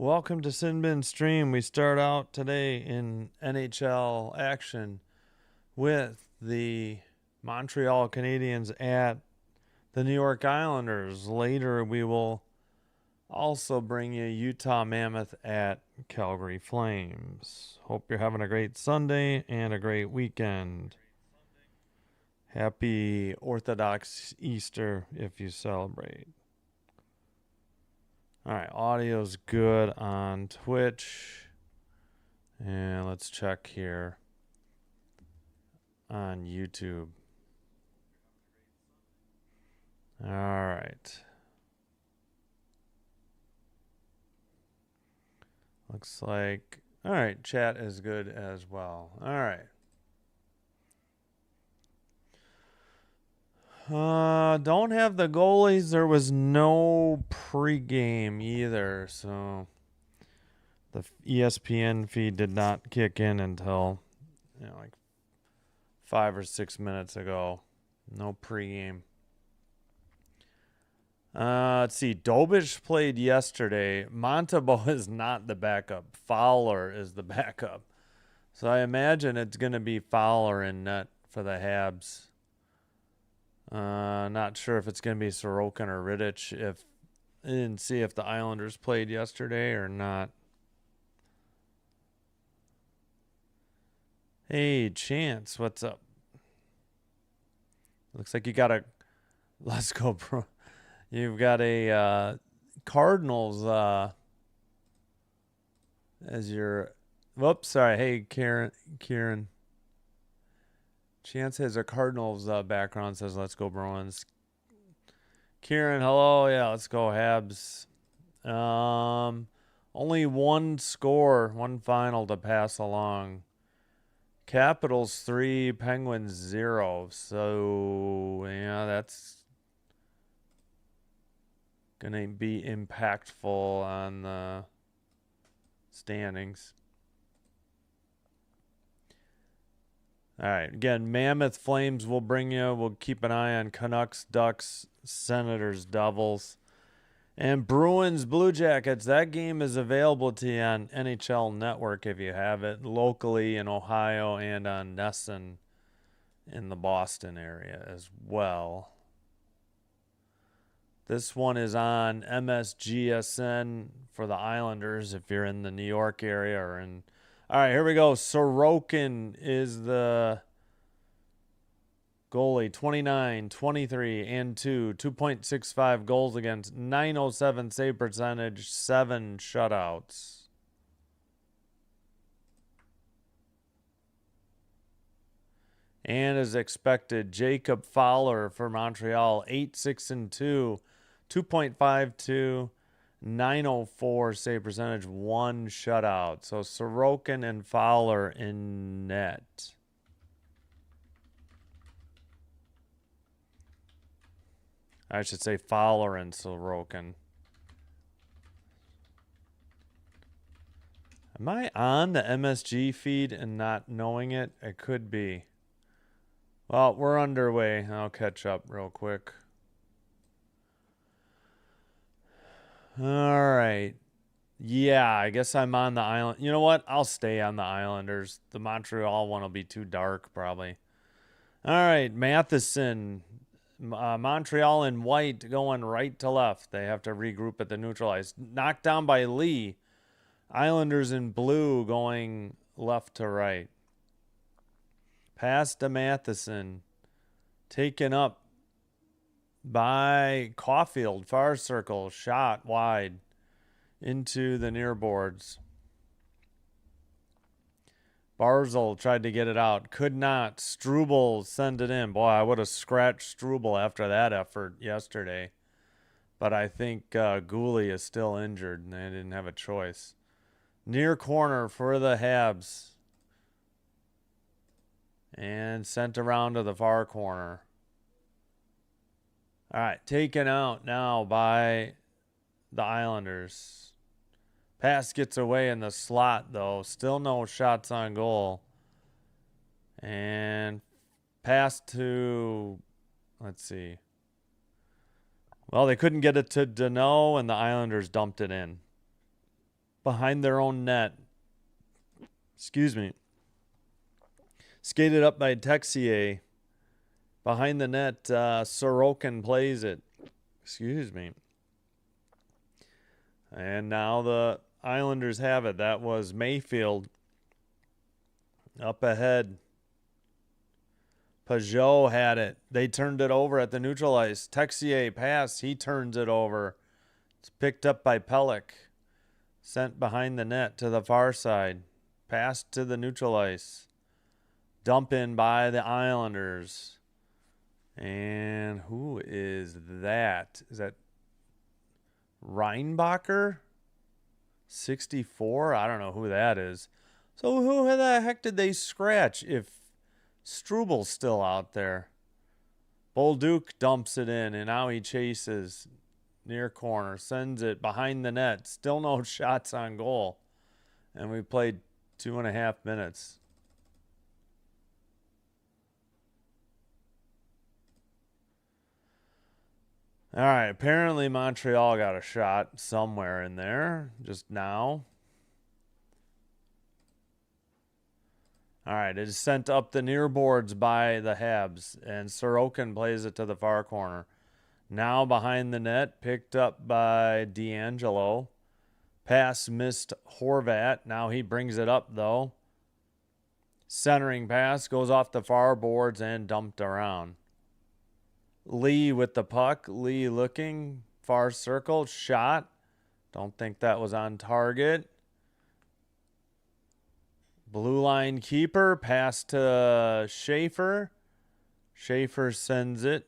Welcome to Sinbin Stream. We start out today in NHL action with the Montreal Canadiens at the New York Islanders. Later, we will also bring you Utah Mammoth at Calgary Flames. Hope you're having a great Sunday and a great weekend. Happy Orthodox Easter if you celebrate. All right, audio's good on Twitch. And let's check here on YouTube. All right. Looks like, all right, chat is good as well. All right. Don't have the goalies. There was no pregame either, so the ESPN feed did not kick in until, like 5 or 6 minutes ago. No pregame. Let's see. Dobish played yesterday. Montembeault is not the backup. Fowler is the backup. So I imagine it's going to be Fowler in net for the Habs. Not sure if it's going to be Sorokin or Rittich. I didn't see if the Islanders played yesterday or not. Hey, Chance, what's up? Looks like you got a... Let's go, bro. You've got a Cardinals as your... Whoops, sorry. Hey, Kieran. Chance has a Cardinals background, says, let's go Bruins. Kieran, hello. Yeah, let's go Habs. Only one final to pass along. Capitals 3, Penguins 0. So, yeah, that's going to be impactful on the standings. All right. Again, Mammoth Flames will bring you. We'll keep an eye on Canucks, Ducks, Senators, Devils. And Bruins, Blue Jackets. That game is available to you on NHL Network if you have it. Locally in Ohio and on Nesson in the Boston area as well. This one is on MSGSN for the Islanders if you're in the New York area or in... All right, here we go. Sorokin is the goalie. 29, 23, and 2. 2.65 goals against. 907 save percentage. 7 shutouts. And as expected, Jacob Fowler for Montreal. 8, 6, and 2. 2.52. 904 save percentage, 1 shutout. So Sorokin and Fowler in net. I should say Fowler and Sorokin. Am I on the MSG feed and not knowing it? It could be. Well, we're underway. I'll catch up real quick. All right. Yeah, I guess I'm on the island. You know what? I'll stay on the Islanders. The Montreal one will be too dark, probably. All right, Matheson. Montreal in white going right to left. They have to regroup at the neutralized. Knocked down by Lee. Islanders in blue going left to right. Pass to Matheson. Taken up by Caulfield, far circle, shot wide into the near boards. Barzal tried to get it out, could not. Struble send it in. Boy, I would have scratched Struble after that effort yesterday. But I think Gooley is still injured, and they didn't have a choice. Near corner for the Habs. And sent around to the far corner. All right, taken out now by the Islanders. Pass gets away in the slot, though. Still no shots on goal. And pass to, let's see. Well, they couldn't get it to Deneau, and the Islanders dumped it in. behind their own net. Excuse me. Skated up by Texier. Behind the net, Sorokin plays it. Excuse me. And now the Islanders have it. That was Mayfield up ahead. Pajot had it. They turned it over at the neutral ice. Texier pass. He turns it over. It's picked up by Pellick. Sent behind the net to the far side. Passed to the neutral ice. Dump in by the Islanders. And who is that? Is that Reinbacher? 64? I don't know who that is. So who the heck did they scratch if Strubal's still out there? Bolduc dumps it in, and now he chases near corner. Sends it behind the net. Still no shots on goal. And we played 2.5 minutes. All right, apparently Montreal got a shot somewhere in there just now. All right, it is sent up the near boards by the Habs, and Sorokin plays it to the far corner. Now behind the net, picked up by D'Angelo. Pass missed Horvat. Now he brings it up, though. Centering pass goes off the far boards and dumped around. Lee with the puck. Lee looking. Far circle. Shot. Don't think that was on target. Blue line keeper. Pass to Schaefer. Schaefer sends it.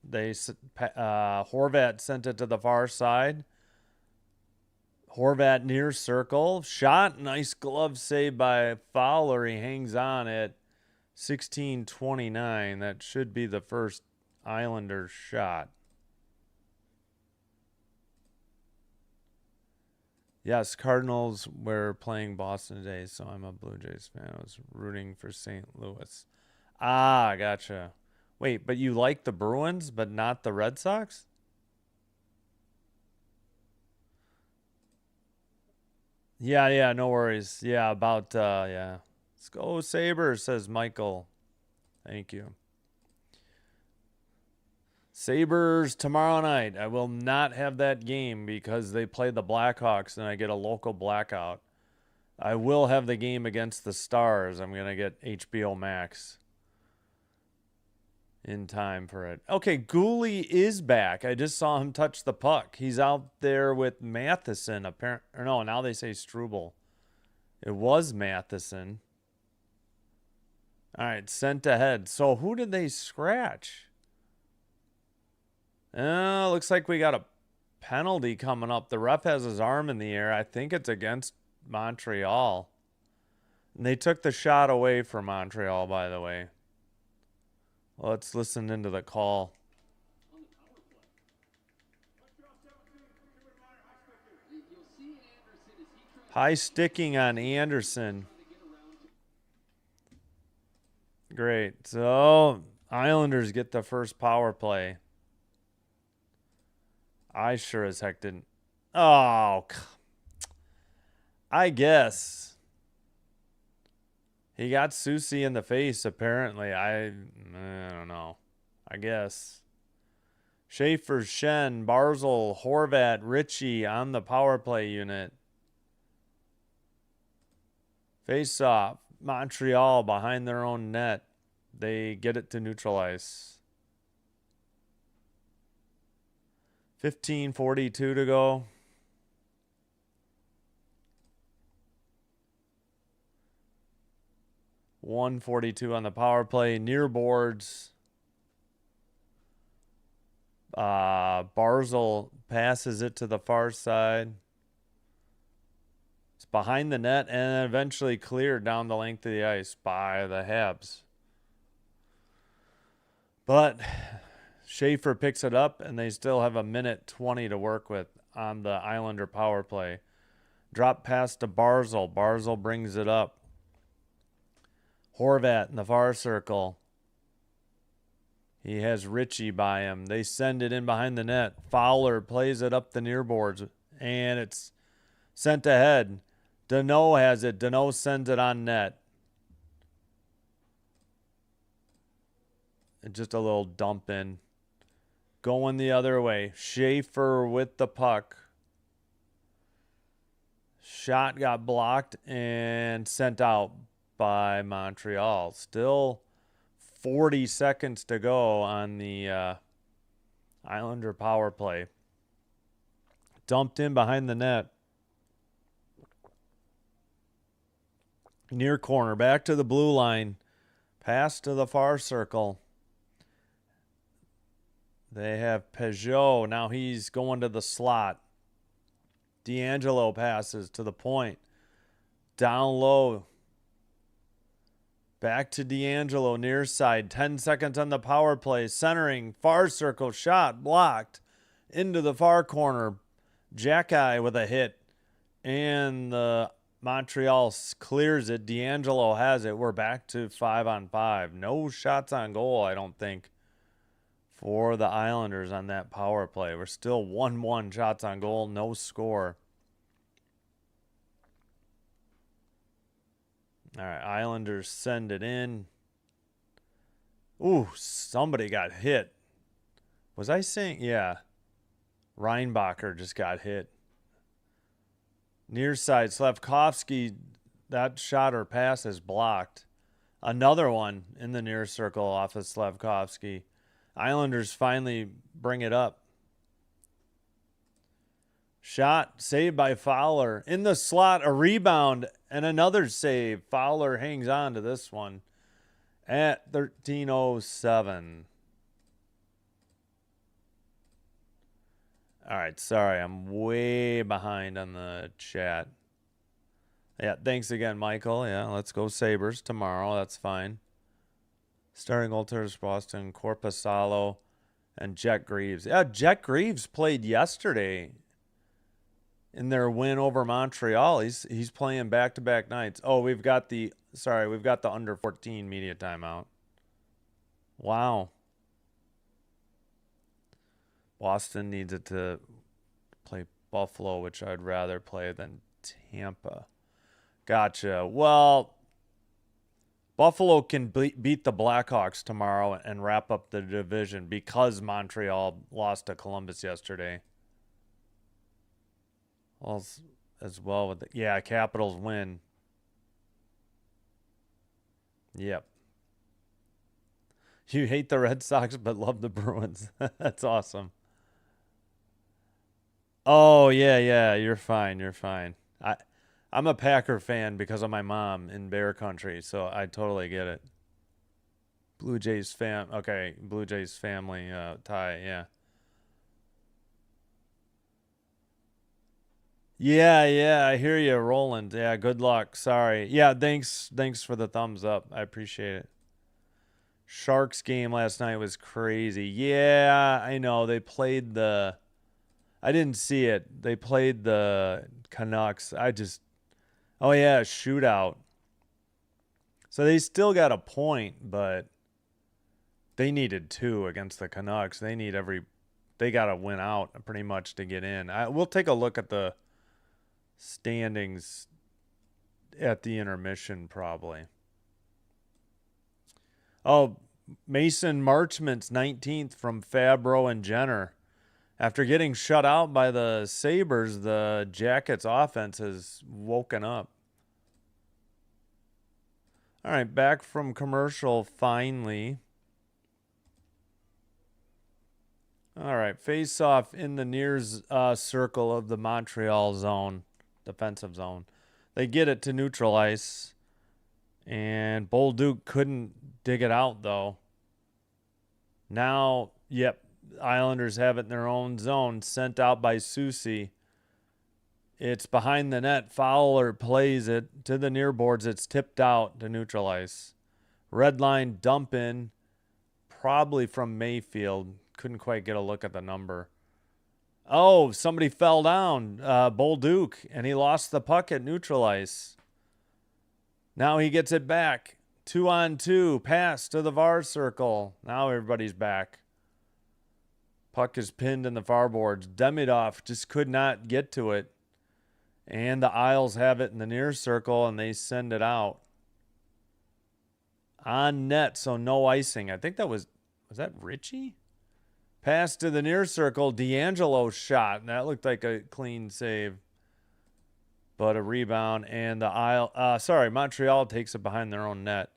Horvat sent it to the far side. Horvat near circle. Shot. Nice glove save by Fowler. He hangs on at 16:29. That should be the first Islanders shot. Yes, Cardinals were playing Boston today, so I'm a Blue Jays fan. I was rooting for St. Louis. Ah, gotcha. Wait, but you like the Bruins, but not the Red Sox? Yeah, no worries. Yeah, yeah. Let's go Sabres, says Michael. Thank you. Sabres tomorrow night. I will not have that game because they play the Blackhawks and I get a local blackout. I will have the game against the Stars. I'm going to get HBO Max in time for it. Okay, Gooley is back. I just saw him touch the puck. He's out there with Matheson. Or no, now they say Struble. It was Matheson. All right, sent ahead. So who did they scratch? Looks like we got a penalty coming up. The ref has his arm in the air. I think it's against Montreal. And they took the shot away from Montreal, by the way. Let's listen into the call. High sticking on Anderson. Great. So, Islanders get the first power play. I sure as heck didn't. Oh, I guess. He got Susie in the face, apparently. I don't know. I guess. Schaefer, Shen, Barzal, Horvat, Ritchie on the power play unit. Face off. Montreal behind their own net. They get it to neutral ice. 15:42 to go. .142 on the power play. Near boards. Barzal passes it to the far side. It's behind the net and eventually cleared down the length of the ice by the Habs. But Schaefer picks it up, and they still have 1:20 to work with on the Islander power play. Drop pass to Barzal. Barzal brings it up. Horvat in the far circle. He has Ritchie by him. They send it in behind the net. Fowler plays it up the near boards, and it's Sent ahead. Dano has it. Dano sends it on net. And just a little dump in. Going the other way. Schaefer with the puck. Shot got blocked and sent out by Montreal. Still 40 seconds to go on the Islander power play. Dumped in behind the net. Near corner. Back to the blue line. Pass to the far circle. They have Peugeot. Now he's going to the slot. D'Angelo passes to the point. Down low. Back to D'Angelo, near side. 10 seconds on the power play. Centering, far circle, shot, blocked. Into the far corner. Jackeye with a hit. And the Montreal clears it. D'Angelo has it. We're back to 5-on-5. No shots on goal, I don't think, for the Islanders on that power play. We're still 1-1 shots on goal, no score. All right, Islanders send it in. Ooh, somebody got hit. Was I saying? Yeah. Reinbacher just got hit. Near side, Slavkovsky, that shot or pass is blocked. Another one in the near circle off of Slavkovsky. Islanders finally bring it up. Shot, saved by Fowler. In the slot, a rebound, and another save. Fowler hangs on to this one at 13:07. All right, sorry, I'm way behind on the chat. Yeah, thanks again, Michael. Yeah, let's go Sabres tomorrow. That's fine. Starting alters Boston, Corpusalo, and Jet Greaves. Yeah, Jet Greaves played yesterday in their win over Montreal. He's playing back-to-back nights. Oh, we've got the under 14 media timeout. Wow. Boston needs it to play Buffalo, which I'd rather play than Tampa. Gotcha. Well, Buffalo can beat the Blackhawks tomorrow and wrap up the division because Montreal lost to Columbus yesterday. Well, as well with Capitals win. Yep. You hate the Red Sox but love the Bruins. That's awesome. Oh, yeah, you're fine. I'm a Packer fan because of my mom in Bear Country, so I totally get it. Blue Jays family tie, yeah. Yeah, I hear you, Roland. Yeah, good luck. Sorry. Yeah, thanks for the thumbs up. I appreciate it. Sharks game last night was crazy. Yeah, I know. I didn't see it. They played the Canucks. Oh yeah, shootout. So they still got a point, but they needed 2 against the Canucks. They got to win out pretty much to get in. We'll take a look at the standings at the intermission probably. Oh, Mason Marchment's 19th from Fabro and Jenner. After getting shut out by the Sabres, the Jackets offense has woken up. All right, back from commercial finally. All right, face off in the near circle of the Montreal zone, defensive zone. They get it to neutral ice, and Bolduc couldn't dig it out, though. Now, Islanders have it in their own zone, sent out by Soucy. It's behind the net. Fowler plays it to the near boards. It's tipped out to neutral ice. Red line dump in, probably from Mayfield. Couldn't quite get a look at the number. Oh, somebody fell down, Bolduc, and he lost the puck at neutral ice. Now he gets it back. 2-on-2, pass to the VAR circle. Now everybody's back. Puck is pinned in the far boards. Demidov just could not get to it. And the Isles have it in the near circle, and they send it out. On net, so no icing. I think that was that Richie? Pass to the near circle. D'Angelo shot. And that looked like a clean save. But a rebound. And the Montreal takes it behind their own net.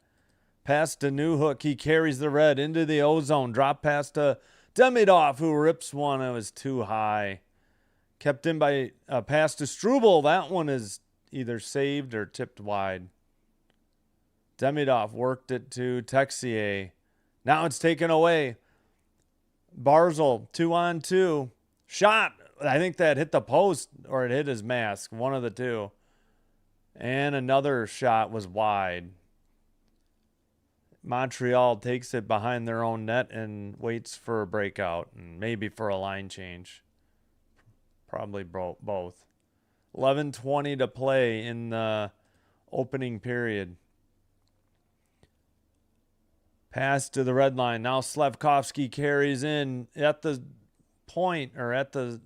Pass to Newhook. He carries the red into the O-zone. Drop pass to Demidov, who rips one. It was too high. Kept in by a pass to Struble. That one is either saved or tipped wide. Demidov worked it to Texier. Now it's taken away. Barzal, 2-on-2. Shot. I think that hit the post or it hit his mask. One of the two. And another shot was wide. Montreal takes it behind their own net and waits for a breakout and maybe for a line change. Probably both. 11:20 to play in the opening period. Pass to the red line. Now Slavkovsky carries in at the point, or at the...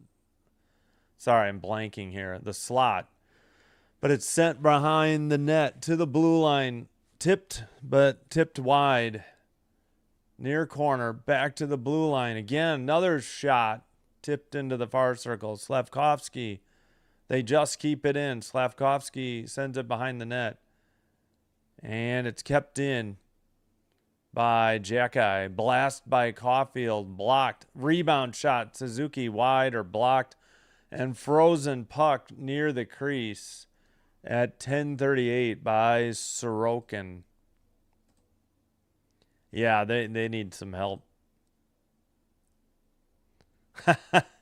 Sorry, I'm blanking here. The slot. But it's sent behind the net to the blue line. Tipped, but tipped wide. Near corner. Back to the blue line. Again, another shot. Tipped into the far circle. Slavkovsky. They just keep it in. Slavkovsky sends it behind the net. And it's kept in by Jackeye. Blast by Caulfield. Blocked. Rebound shot. Suzuki wide or blocked. And frozen puck near the crease at 10:38 by Sorokin. Yeah, they need some help.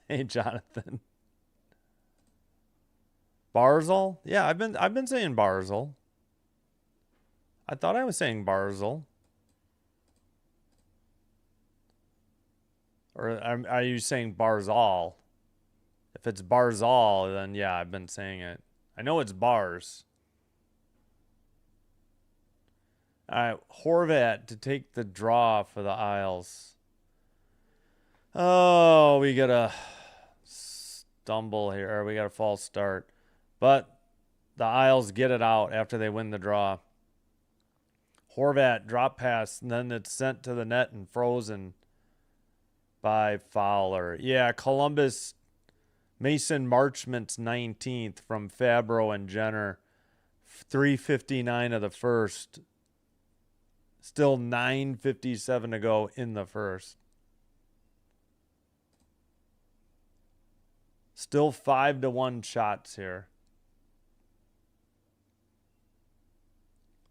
Hey, Jonathan. Barzal? Yeah, I've been saying Barzal. I thought I was saying Barzal. Or are you saying Barzal? If it's Barzal, then yeah, I've been saying it. I know it's bars. All right, Horvat to take the draw for the Isles. Oh, we got a stumble here, or we got a false start. But the Isles get it out after they win the draw. Horvat drop pass, and then it's sent to the net and frozen by Fowler. Yeah, Columbus... Mason Marchment's 19th from Fabro and Jenner. 3:59 of the first. Still 9:57 to go in the first. Still 5-1 shots here.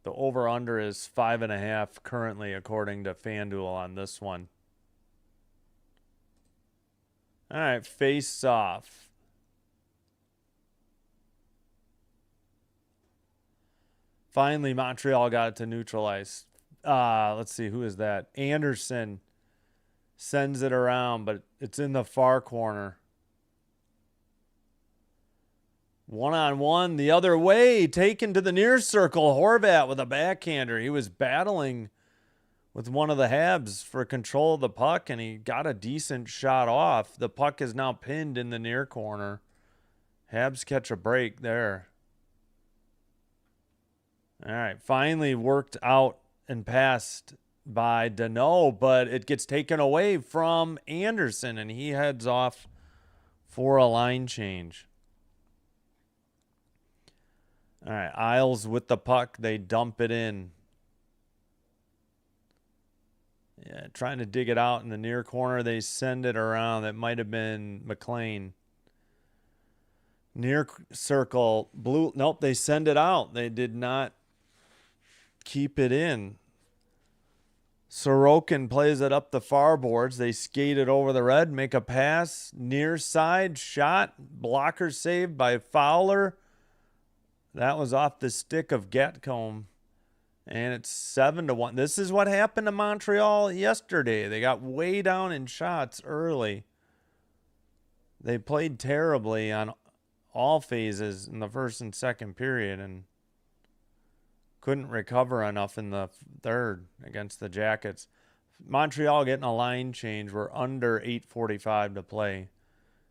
The over-under is 5.5 currently, according to FanDuel on this one. All right, face off. Finally, Montreal got it to neutralize. Let's see, who is that? Anderson sends it around, but it's in the far corner. 1-on-1 the other way, taken to the near circle. Horvat with a backhander. He was battling with one of the Habs for control of the puck, and he got a decent shot off. The puck is now pinned in the near corner. Habs catch a break there. All right, finally worked out and passed by Danault, but it gets taken away from Anderson, and he heads off for a line change. All right, Isles with the puck. They dump it in. Yeah, trying to dig it out in the near corner. They send it around. That might have been McLean. Near circle. Blue. Nope, they send it out. They did not keep it in. Sorokin plays it up the far boards. They skate it over the red, make a pass. Near side shot. Blocker saved by Fowler. That was off the stick of Gatcombe. And it's 7-1. This is what happened to Montreal yesterday. They got way down in shots early. They played terribly on all phases in the first and second period and couldn't recover enough in the third against the Jackets. Montreal getting a line change. We're under 8:45 to play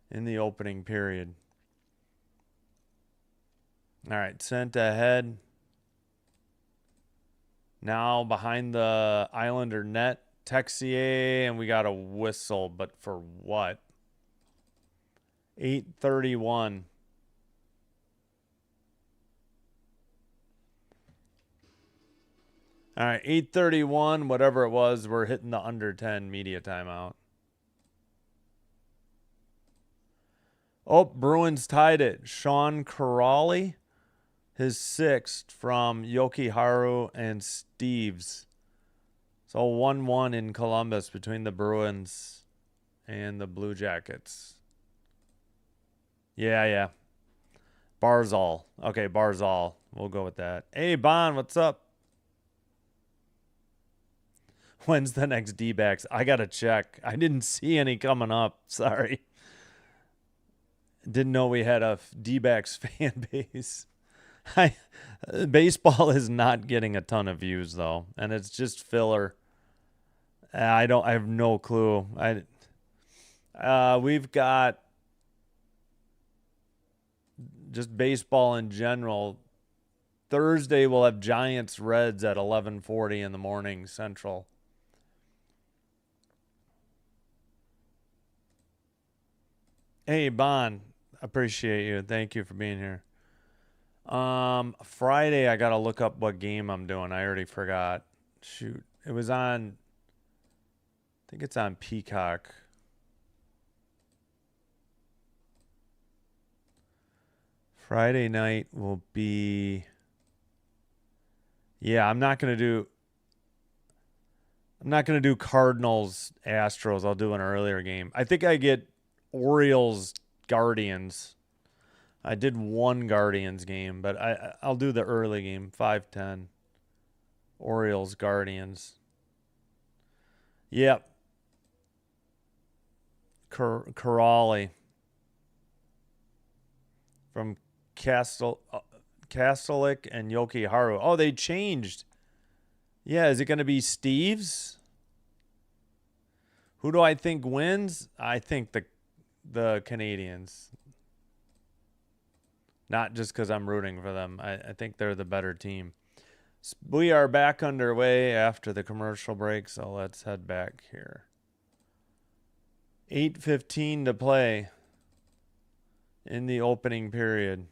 in the opening period. All right, sent ahead. Now behind the Islander net, Texier, and we got a whistle, but for what? 8:31. All right, 8:31, whatever it was, we're hitting the under 10 media timeout. Oh, Bruins tied it. Sean Corrali, his sixth from Yokiharu and Steves. So 1-1 in Columbus between the Bruins and the Blue Jackets. Yeah. Barzal. Okay, Barzal. We'll go with that. Hey, Bon, what's up? When's the next D-backs? I got to check. I didn't see any coming up. Sorry. Didn't know we had a D-backs fan base. Baseball is not getting a ton of views though, and it's just filler. I have no clue. We've got just baseball in general. Thursday we'll have Giants Reds at 11:40 in the morning Central. Hey, Bon, appreciate you. Thank you for being here. Friday I gotta look up what game I'm doing. I already forgot. Shoot, it was on. I think it's on Peacock. Friday night will be. Yeah, I'm not gonna do Cardinals Astros. I'll do an earlier game. I think I get Orioles Guardians. I did one Guardians game, but I'll do the early game, 5:10. Orioles Guardians. Yep. Corrali from Castellic and Yokiharu. Oh, they changed. Yeah, is it going to be Steves? Who do I think wins? I think the Canadiens. Not just because I'm rooting for them. I think they're the better team. We are back underway after the commercial break, so let's head back here. 8:15 to play in the opening period.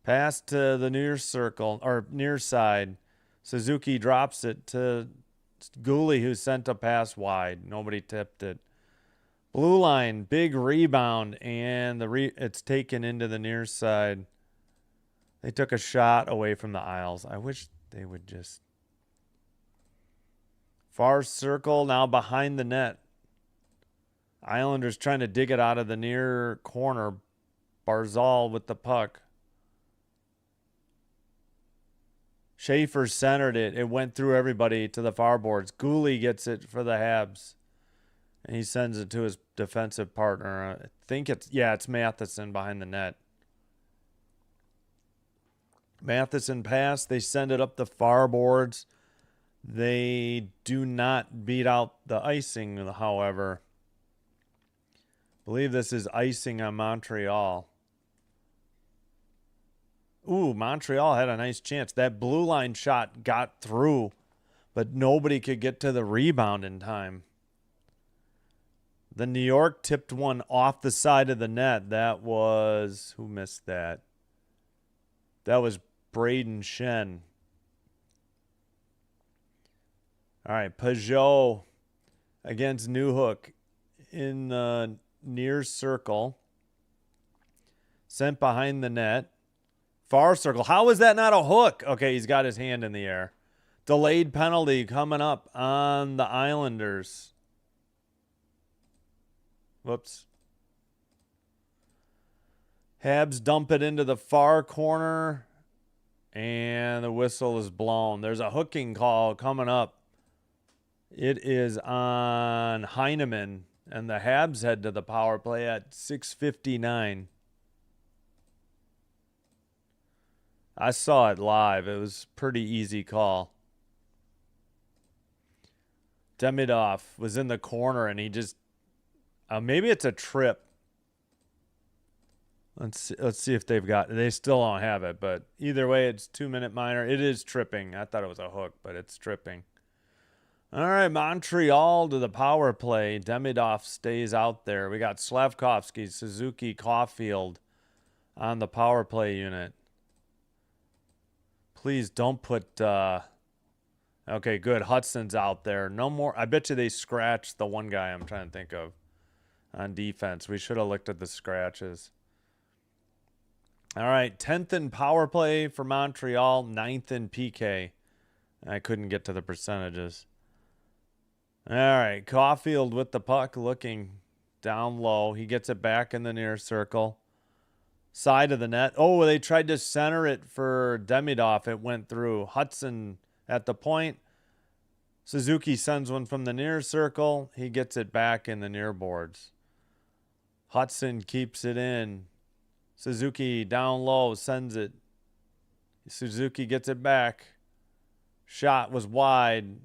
Pass to the near circle, or near side. Suzuki drops it to Gooley, who sent a pass wide. Nobody tipped it. Blue line, big rebound, and it's taken into the near side. They took a shot away from the aisles. I wish they would just. Far circle, now behind the net. Islanders trying to dig it out of the near corner. Barzal with the puck. Schaefer centered it. It went through everybody to the far boards. Gooley gets it for the Habs. And he sends it to his defensive partner. I think it's Matheson behind the net. Matheson pass. They send it up the far boards. They do not beat out the icing, however. I believe this is icing on Montreal. Ooh, Montreal had a nice chance. That blue line shot got through, but nobody could get to the rebound in time. The New York tipped one off the side of the net. That was, who missed that? That was Braden Shen. All right, Peugeot against Newhook in the near circle. Sent behind the net. Far circle. How is that not a hook? Okay, he's got his hand in the air. Delayed penalty coming up on the Islanders. Whoops. Habs dump it into the far corner, and the whistle is blown. There's a hooking call coming up. It is on Heineman, and the Habs head to the power play at 6:59. I saw it live. It was a pretty easy call. Demidov was in the corner, and he just... maybe it's a trip. Let's see if they've got. They still don't have it, but either way, it's 2-minute minor. It is tripping. I thought it was a hook, but it's tripping. All right, Montreal to the power play. Demidov stays out there. We got Slavkovsky, Suzuki, Caulfield on the power play unit. Please don't put. Okay, good. Hudson's out there. No more. I bet you they scratched the one guy I'm trying to think of on defense. We should have looked at the scratches. All right, 10th in power play for Montreal, 9th in PK. I couldn't get to the percentages. All right, Caulfield with the puck looking down low. He gets it back in the near circle. Side of the net. Oh, they tried to center it for Demidov. It went through. Hudson at the point. Suzuki sends one from the near circle. He gets it back in the near boards. Hudson keeps it in. Suzuki down low, sends it. Suzuki gets it back. Shot was wide.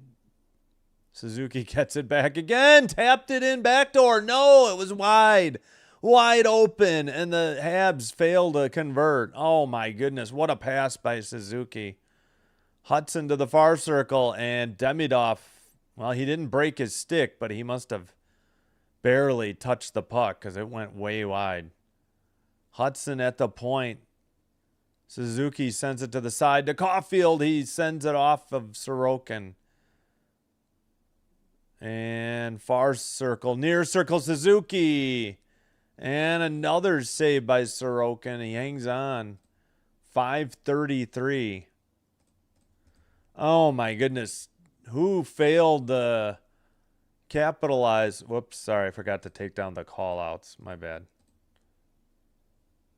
Suzuki gets it back again. Tapped it in backdoor. No, it was wide. Wide open, and the Habs fail to convert. Oh, my goodness. What a pass by Suzuki. Hudson to the far circle, and Demidov, well, he didn't break his stick, but he must have barely touched the puck because it went way wide. Hudson at the point. Suzuki sends it to the side to Caulfield. He sends it off of Sorokin. And far circle, near circle, Suzuki. And another save by Sorokin. He hangs on. 5:33. Oh, my goodness. Who failed to capitalize? Whoops, sorry, I forgot to take down the call-outs. My bad.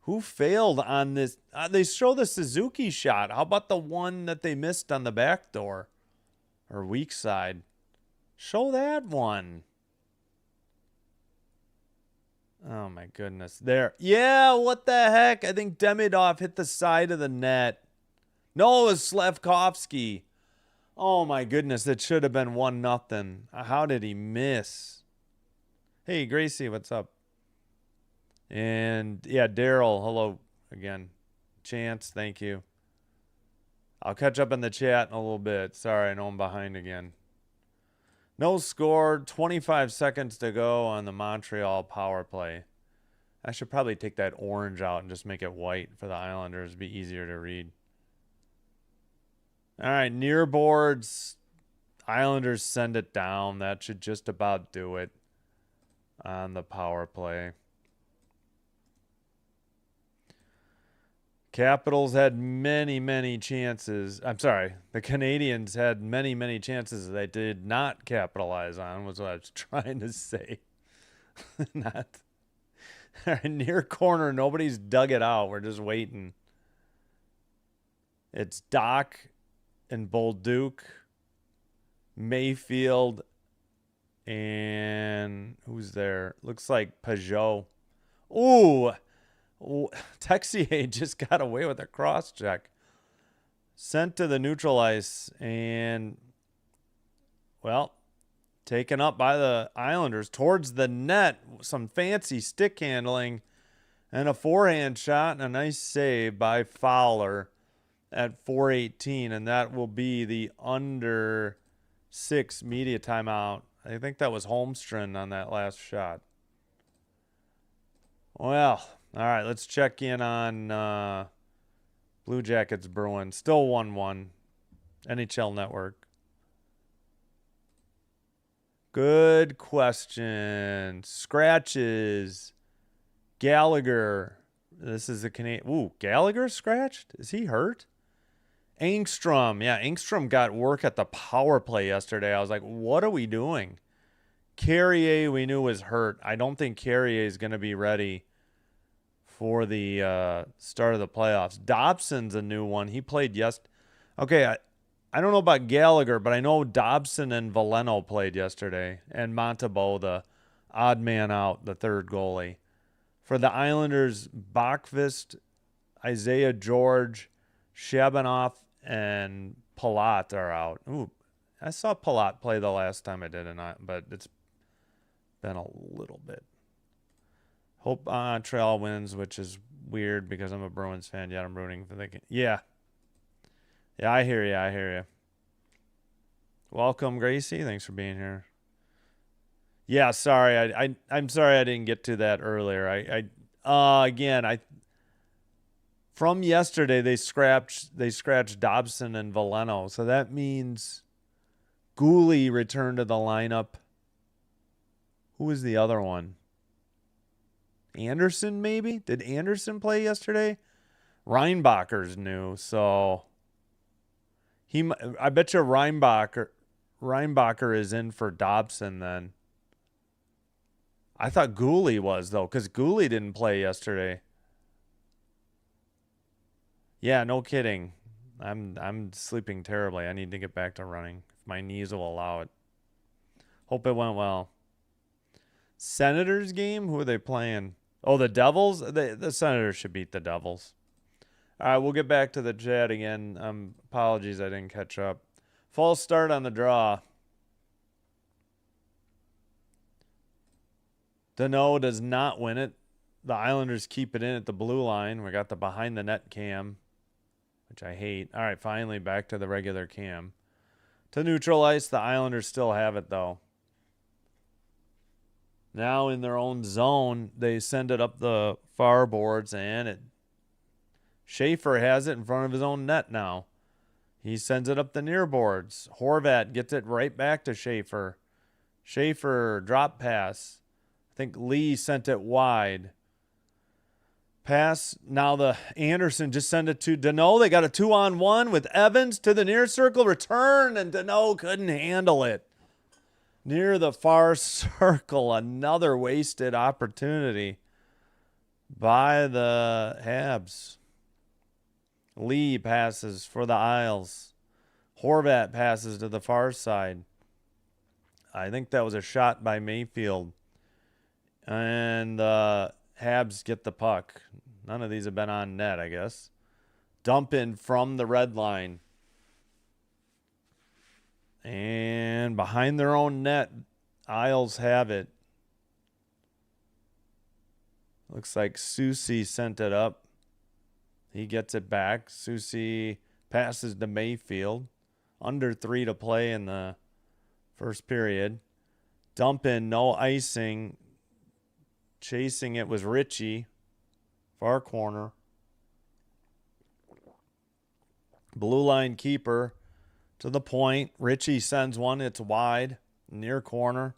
Who failed on this? They show the Suzuki shot. How about the one that they missed on the back door? Or weak side? Show that one. Oh, my goodness. There. Yeah, what the heck? I think Demidov hit the side of the net. No, it was Slavkovsky. Oh, my goodness. It should have been 1-0. How did he miss? Hey, Gracie, what's up? And, yeah, Daryl, hello again. Chance, thank you. I'll catch up in the chat in a little bit. Sorry, I know I'm behind again. No score, 25 seconds to go on the Montreal power play. I should probably take that orange out and just make it white for the Islanders. It'd be easier to read. All right, near boards. Islanders send it down. That should just about do it on the power play. Capitals had many, many chances. I'm sorry. The Canadiens had many, many chances they did not capitalize on, was what I was trying to say. Not near corner. Nobody's dug it out. We're just waiting. It's Doc and Bolduc, Mayfield, and who's there? Looks like Peugeot. Ooh. Texier just got away with a cross check. Sent to the neutral ice and, well, taken up by the Islanders towards the net. Some fancy stick handling and a forehand shot and a nice save by Fowler at 4:18. And that will be the under 6 media timeout. I think that was Holmstrom on that last shot. Well, all right, let's check in on Blue Jackets Bruins. Still 1-1. NHL Network. Good question. Scratches. Gallagher. This is the Canadian. Ooh, Gallagher scratched? Is he hurt? Engstrom. Yeah, Engstrom got work at the power play yesterday. I was like, what are we doing? Carrier we knew was hurt. I don't think Carrier is going to be ready for the start of the playoffs. Dobson's a new one. He played Okay, I don't know about Gallagher, but I know Dobson and Veleno played yesterday. And Montebeau, the odd man out, the third goalie. For the Islanders, Bachvist, Isaiah George, Shabanoff, and Palat are out. Ooh, I saw Palat play the last time I did, but it's been a little bit. Hope Montreal wins, which is weird because I'm a Bruins fan, yet I'm rooting for the game. Yeah. Yeah, I hear you. I hear you. Welcome, Gracie. Thanks for being here. Yeah, sorry. I'm sorry I didn't get to that earlier. Again, from yesterday they scratched Dobson and Veleno. So that means Gooley returned to the lineup. Who was the other one? Anderson, maybe? Did Anderson play yesterday? Reinbacher's new, so I bet you Reinbacher is in for Dobson then. I thought Gooley was though, because Gooley didn't play yesterday. Yeah, no kidding. I'm sleeping terribly. I need to get back to running if my knees will allow it. Hope it went well. Senators game? Who are they playing? Oh, the Devils? The Senators should beat the Devils. All right, we'll get back to the chat again. Apologies, I didn't catch up. False start on the draw. Dano does not win it. The Islanders keep it in at the blue line. We got the behind the net cam, which I hate. All right, finally back to the regular cam. To neutral ice, the Islanders still have it, though. Now in their own zone, they send it up the far boards, and Schaefer has it in front of his own net now. He sends it up the near boards. Horvat gets it right back to Schaefer. Schaefer drop pass. I think Lee sent it wide. Pass. Now the Anderson just sent it to Dano. They got a 2-on-1 with Evans to the near circle. Return, and Dano couldn't handle it. Near the far circle, another wasted opportunity by the Habs. Lee passes for the Isles. Horvat passes to the far side. I think that was a shot by Mayfield. And the Habs get the puck. None of these have been on net, I guess. Dump in from the red line. And behind their own net, Isles have it. Looks like Soucy sent it up. He gets it back. Soucy passes to Mayfield. Under 3 to play in the first period. Dump in, no icing. Chasing it was Ritchie. Far corner. Blue line keeper. To the point. Ritchie sends one. It's wide. Near corner.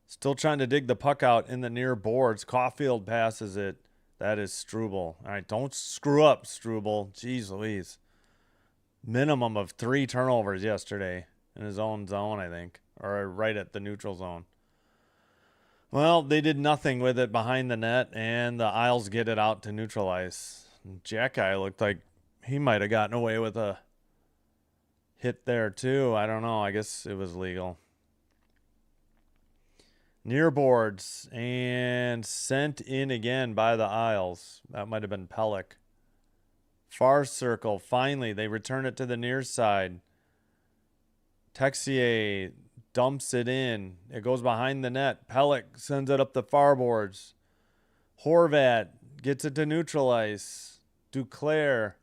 Still trying to dig the puck out in the near boards. Caulfield passes it. That is Struble. All right, don't screw up, Struble. Jeez Louise. Minimum of 3 turnovers yesterday in his own zone, I think. Or right at the neutral zone. Well, they did nothing with it behind the net, and the Isles get it out to neutral ice. Jacky looked like he might have gotten away with a hit there, too. I don't know. I guess it was legal. Near boards and sent in again by the Isles. That might have been Pellick. Far circle. Finally, they return it to the near side. Texier dumps it in. It goes behind the net. Pellick sends it up the far boards. Horvat gets it to neutral ice. Duclair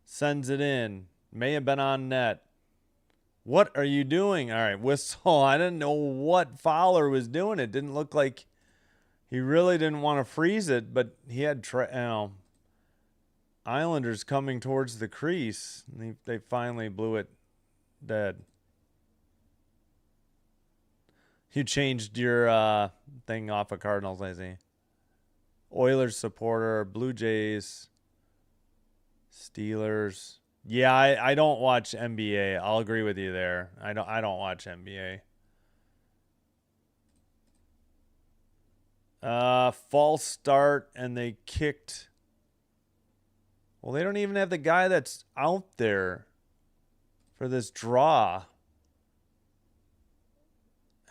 sends it in. May have been on net. What are you doing? All right, whistle. I didn't know what Fowler was doing. It didn't look like he really didn't want to freeze it, but he had Islanders coming towards the crease. They finally blew it dead. You changed your thing off of Cardinals, I see. Oilers supporter, Blue Jays, Steelers. Yeah, I don't watch NBA. I'll agree with you there. I don't watch NBA. False start, and they kicked. Well, they don't even have the guy that's out there for this draw.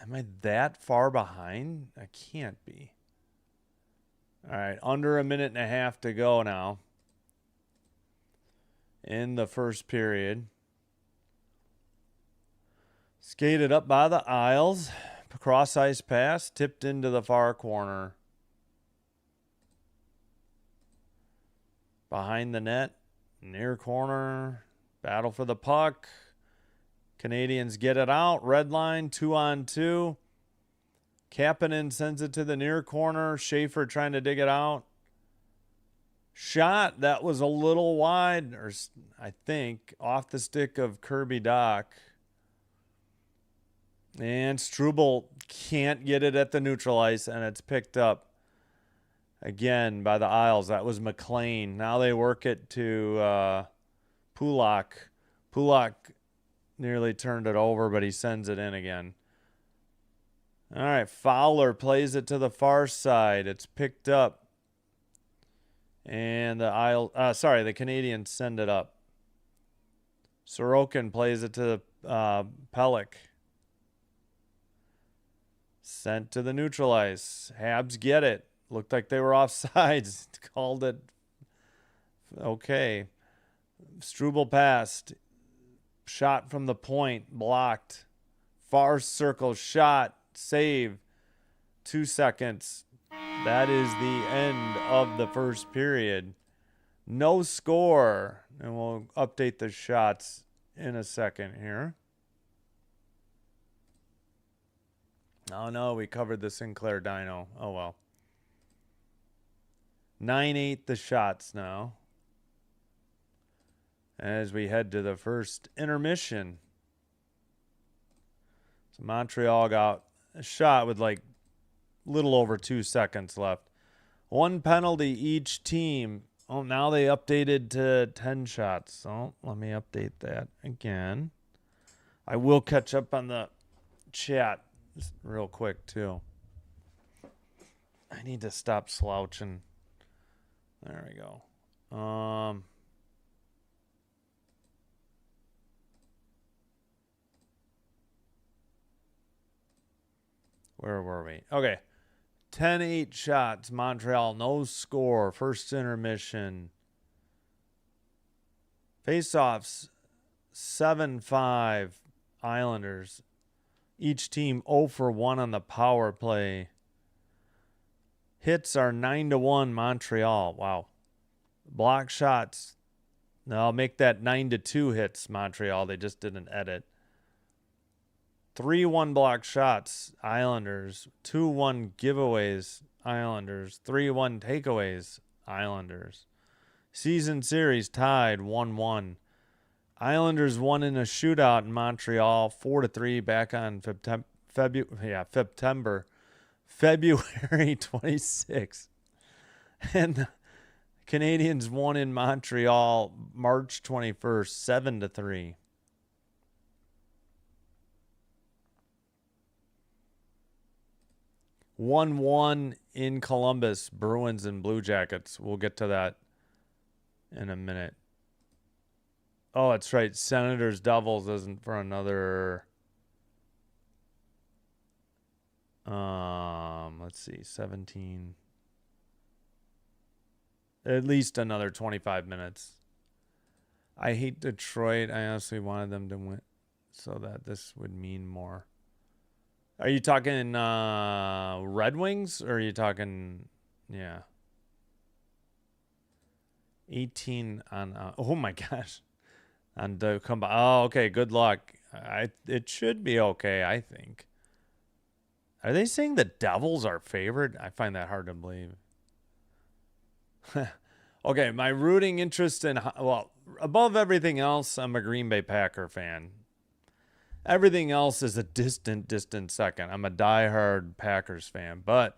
Am I that far behind? I can't be. All right, under a minute and a half to go now in the first period. Skated up by the Isles. Cross ice pass, tipped into the far corner. Behind the net. Near corner. Battle for the puck. Canadians get it out. Red line. 2-on-2. Kapanen sends it to the near corner. Schaefer trying to dig it out. Shot. That was a little wide. Or I think off the stick of Kirby Dach. And Struble can't get it at the neutral ice, and it's picked up again by the Isles. That was McLean. Now they work it to Pulak. Pulak nearly turned it over, but he sends it in again. All right, Fowler plays it to the far side. It's picked up. And the Canadians send it up. Sorokin plays it to Pelech. Sent to the neutral ice. Habs get it. Looked like they were offsides. Called it okay. Struble passed. Shot from the point. Blocked. Far circle shot. Save. 2 seconds. That is the end of the first period. No score. And we'll update the shots in a second here. Oh, no, we covered the Sinclair Dino. Oh, well. 9-8 the shots now. As we head to the first intermission. So Montreal got a shot with like little over 2 seconds left. 1 penalty each team. Oh, now they updated to 10 shots. So let me update that again. I will catch up on the chat real quick too. I need to stop slouching. There we go. Where were we? Okay. 10-8 shots. Montreal, no score. First intermission. Faceoffs, 7-5 Islanders. Each team 0 for 1 on the power play. Hits are 9-1 Montreal. Wow. Block shots. No, I'll make that 9-2 hits Montreal. They just did an edit. 3-1 block shots Islanders. 2-1 giveaways Islanders. 3-1 takeaways Islanders. Season series tied 1-1. Islanders won in a shootout in Montreal, 4-3 back on February 26th. And the Canadiens won in Montreal March 21st, 7-3. One in Columbus, Bruins and Blue Jackets. We'll get to that in a minute. Oh, that's right. Senators Devils isn't for another. Let's see, 17. At least another 25 minutes. I hate Detroit. I honestly wanted them to win so that this would mean more. Are you talking Red Wings or are you talking, yeah. 18 on, oh my gosh. On the combine. Oh, okay. Good luck. It should be okay, I think. Are they saying the Devils are favored? I find that hard to believe. Okay, my rooting interest in, well, above everything else, I'm a Green Bay Packer fan. Everything else is a distant second. I'm a diehard Packers fan. But,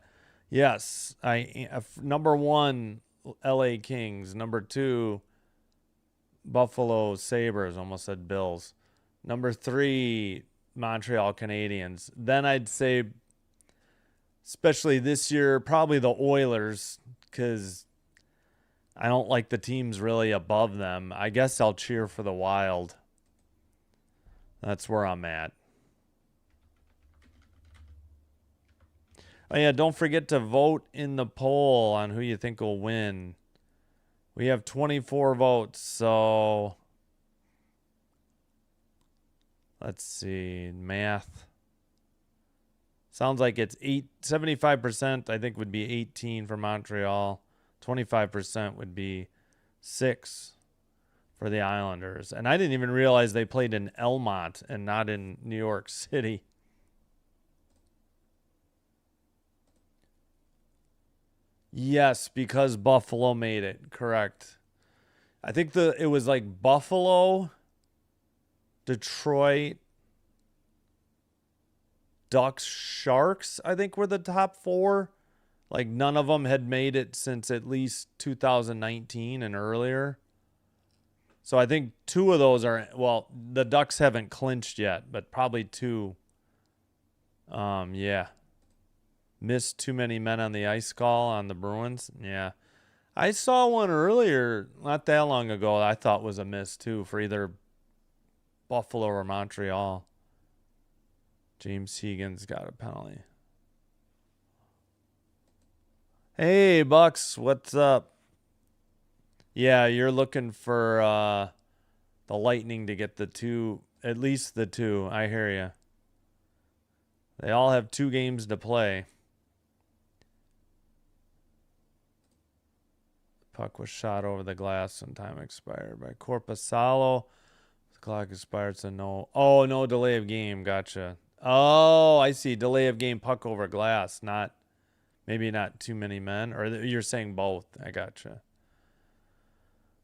yes, number 1, LA Kings. Number 2, Buffalo Sabres. Almost said Bills. Number 3, Montreal Canadiens. Then I'd say, especially this year, probably the Oilers, because I don't like the teams really above them. I guess I'll cheer for the Wild. That's where I'm at. Oh, yeah, don't forget to vote in the poll on who you think will win. We have 24 votes, so let's see. Math. Sounds like it's 75%, I think, would be 18 for Montreal. 25% would be 6 for the Islanders. And I didn't even realize they played in Elmont and not in New York City. Yes, because Buffalo made it. Correct. I think it was like Buffalo, Detroit, Ducks, Sharks, I think were the top 4. Like none of them had made it since at least 2019 and earlier. So I think 2 of those are, well, the Ducks haven't clinched yet, but probably 2. Yeah. Missed too many men on the ice call on the Bruins. Yeah. I saw one earlier, not that long ago, I thought was a miss too for either Buffalo or Montreal. James Hegan's got a penalty. Hey, Bucks, what's up? Yeah, you're looking for the Lightning to get the 2, at least the 2. I hear you. They all have 2 games to play. Puck was shot over the glass and time expired by Corpusalo. The clock expired, so no. Oh, no delay of game. Gotcha. Oh, I see. Delay of game, puck over glass. Maybe not too many men. Or you're saying both. I gotcha.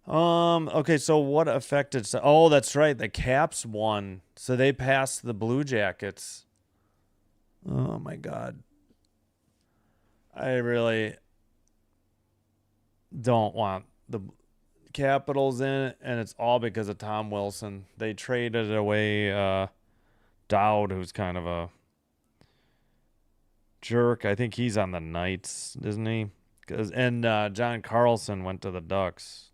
Okay, so what affected? Oh, that's right. The Caps won. So they passed the Blue Jackets. Oh, my God. I really don't want the Capitals in it, and it's all because of Tom Wilson. They traded away Dowd, who's kind of a jerk. I think he's on the Knights, isn't he? And John Carlson went to the Ducks.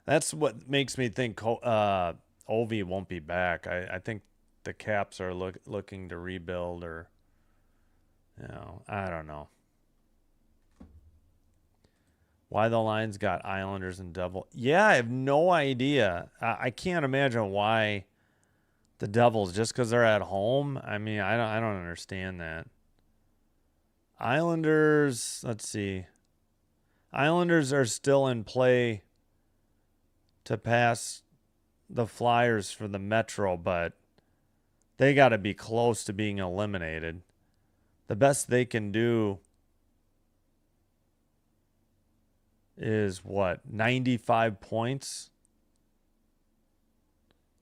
That's what makes me think Ovi won't be back. I think the Caps are looking to rebuild, or I don't know. Why the Lions got Islanders and Devils? Yeah, I have no idea. I can't imagine why the Devils, just because they're at home. I mean, I don't understand that. Islanders, let's see. Islanders are still in play to pass the Flyers for the Metro, but they got to be close to being eliminated. The best they can do is 95 points?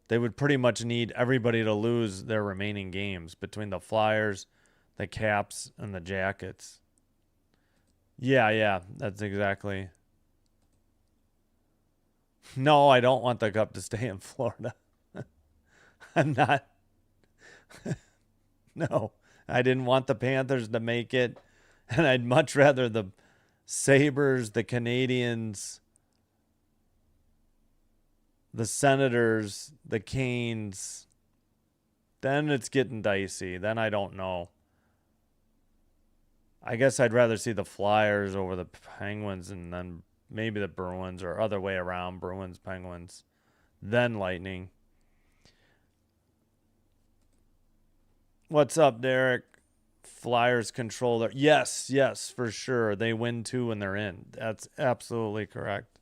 They would pretty much need everybody to lose their remaining games between the Flyers, the Caps, and the Jackets. Yeah, that's exactly. No, I don't want the Cup to stay in Florida. I'm not. No, I didn't want the Panthers to make it, and I'd much rather the Sabres, the Canadiens, the Senators, the Canes. Then it's getting dicey. Then I don't know. I guess I'd rather see the Flyers over the Penguins, and then maybe the Bruins, or other way around, Bruins, Penguins, then Lightning. What's up, Derek? Flyers controller. Yes, for sure. They win 2 when they're in. That's absolutely correct.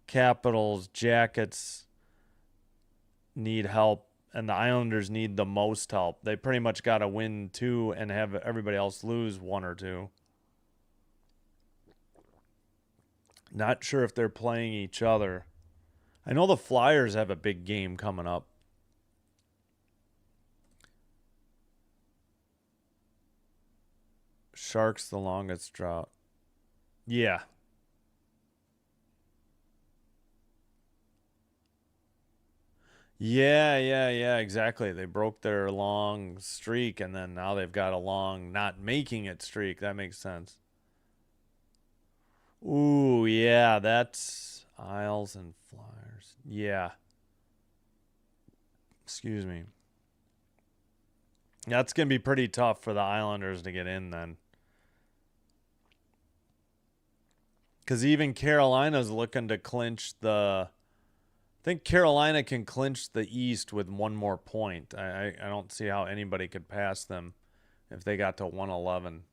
Capitals, Jackets need help, and the Islanders need the most help. They pretty much got to win 2 and have everybody else lose 1 or 2. Not sure if they're playing each other. I know the Flyers have a big game coming up. Sharks the longest drought. Yeah. Yeah, exactly. They broke their long streak, and then now they've got a long not making it streak. That makes sense. Ooh, yeah, that's Isles and Flyers. Yeah. Excuse me. That's going to be pretty tough for the Islanders to get in then. Because even Carolina's looking to clinch the... I think Carolina can clinch the East with 1 more point. I don't see how anybody could pass them if they got to 111.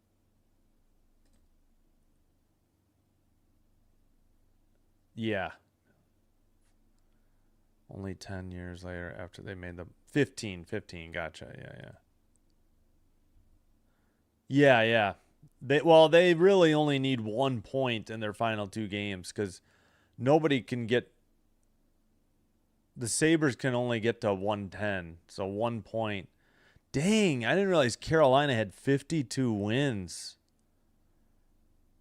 Yeah. Only 10 years later after they made the 15. Gotcha. Yeah. Yeah. They really only need 1 point in their final 2 games because nobody can get. The Sabres can only get to 110, so 1 point. Dang, I didn't realize Carolina had 52 wins.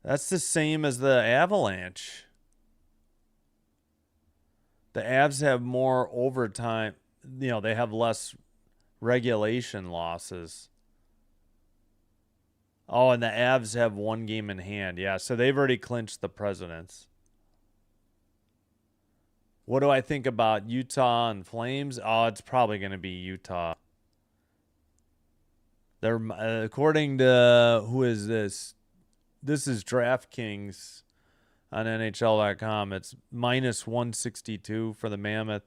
That's the same as the Avalanche. The Avs have more overtime. They have less regulation losses. Oh, and the Avs have 1 game in hand. Yeah, so they've already clinched the Presidents. What do I think about Utah and Flames? Oh, it's probably going to be Utah. They're according to who is this? This is DraftKings on NHL.com. It's minus 162 for the Mammoth,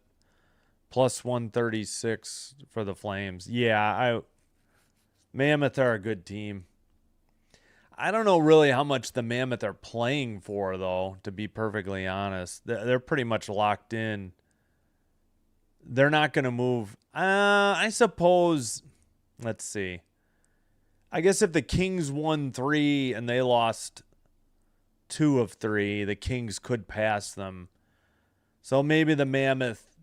plus 136 for the Flames. Yeah, Mammoth are a good team. I don't know really how much the Mammoth are playing for, though, to be perfectly honest. They're pretty much locked in. They're not going to move. I suppose, let's see. I guess if the Kings won 3 and they lost 2 of 3, the Kings could pass them. So maybe the Mammoth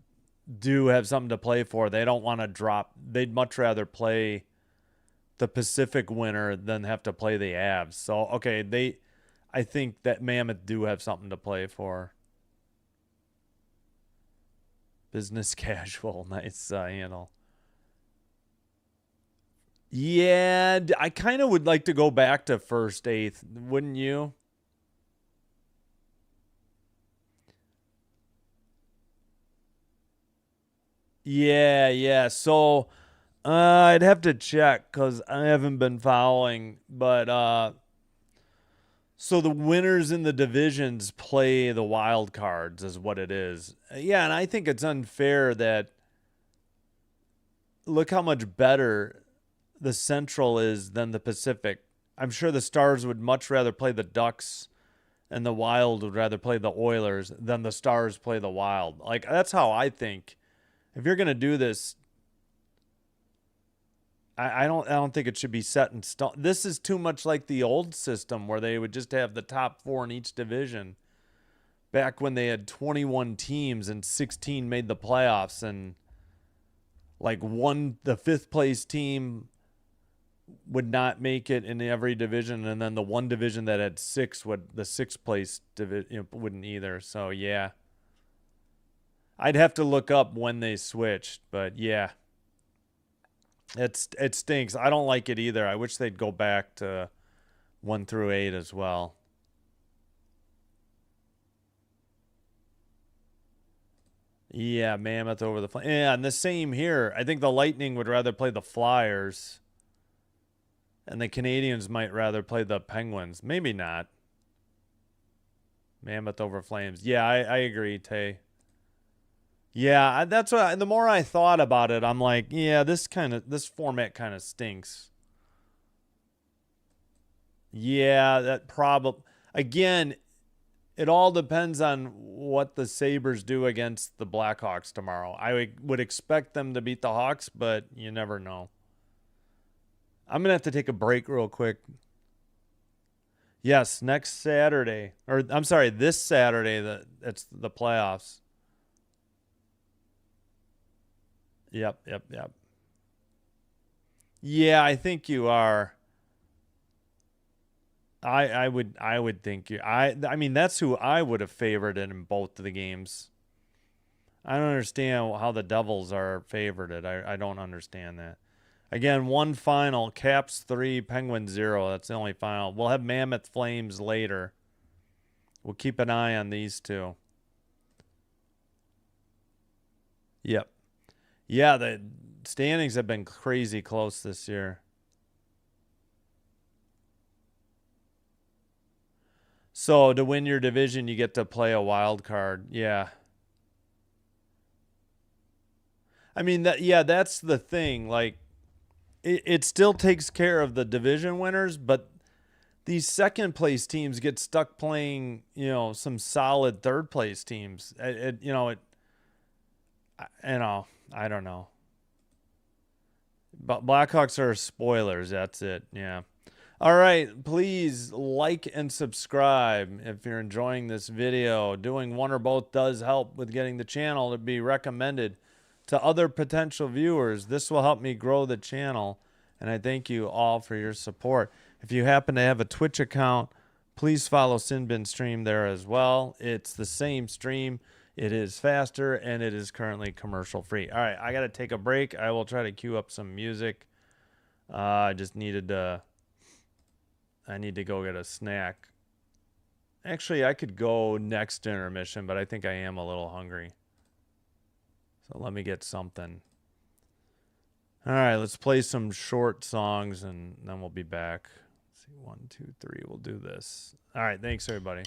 do have something to play for. They don't want to drop. They'd much rather play the Pacific winner than have to play the Avs. So, okay, I think that Mammoth do have something to play for. Business casual. Nice handle. Yeah, I kind of would like to go back to first, eighth. Wouldn't you? Yeah. So I'd have to check because I haven't been following. But so the winners in the divisions play the wild cards, is what it is. Yeah, and I think it's unfair that look how much better the Central is than the Pacific. I'm sure the Stars would much rather play the Ducks and the Wild would rather play the Oilers than the Stars play the Wild. Like, that's how I think. If you're going to do this, I don't think it should be set in stone. This is too much like the old system where they would just have the top 4 in each division. Back when they had 21 teams and 16 made the playoffs, and like the 5th place team would not make it in every division, and then the one division that had 6 the 6th place division wouldn't either. So yeah, I'd have to look up when they switched, but yeah, it stinks. I don't like it either. I wish they'd go back to 1 through 8 as well. Yeah, Mammoth over the Flames. Yeah, and the same here. I think the Lightning would rather play the Flyers. And the Canadiens might rather play the Penguins. Maybe not. Mammoth over Flames. Yeah, I agree, Tay. Yeah, that's what. The more I thought about it, I'm like, yeah, this format kind of stinks. Yeah, that probably. Again, it all depends on what the Sabres do against the Blackhawks tomorrow. I would expect them to beat the Hawks, but you never know. I'm going to have to take a break real quick. Yes, next Saturday. Or, I'm sorry, this Saturday, it's the playoffs. Yep. Yeah, I think you are. I would think you. I mean, that's who I would have favored in both of the games. I don't understand how the Devils are favored. I don't understand that. Again, one final. Caps 3, Penguins 0. That's the only final. We'll have Mammoth Flames later. We'll keep an eye on these two. Yep. Yeah, the standings have been crazy close this year. So to win your division, you get to play a wild card. Yeah. I mean, that's the thing. Like, it still takes care of the division winners, but these second place teams get stuck playing, some solid third place teams. I don't know. But Blackhawks are spoilers. That's it. Yeah. All right. Please like and subscribe if you're enjoying this video. Doing one or both does help with getting the channel to be recommended to other potential viewers. This will help me grow the channel, and I thank you all for your support. If you happen to have a Twitch account, please follow Sinbin Stream there as well. It's the same stream. It is faster, and it is currently commercial free. All right, I got to take a break. I will try to queue up some music. I just needed to... I need to go get a snack. Actually, I could go next intermission, but I think I am a little hungry. So let me get something. All right, let's play some short songs, and then we'll be back. Let's see, 1, 2, 3. We'll do this. All right, thanks, everybody.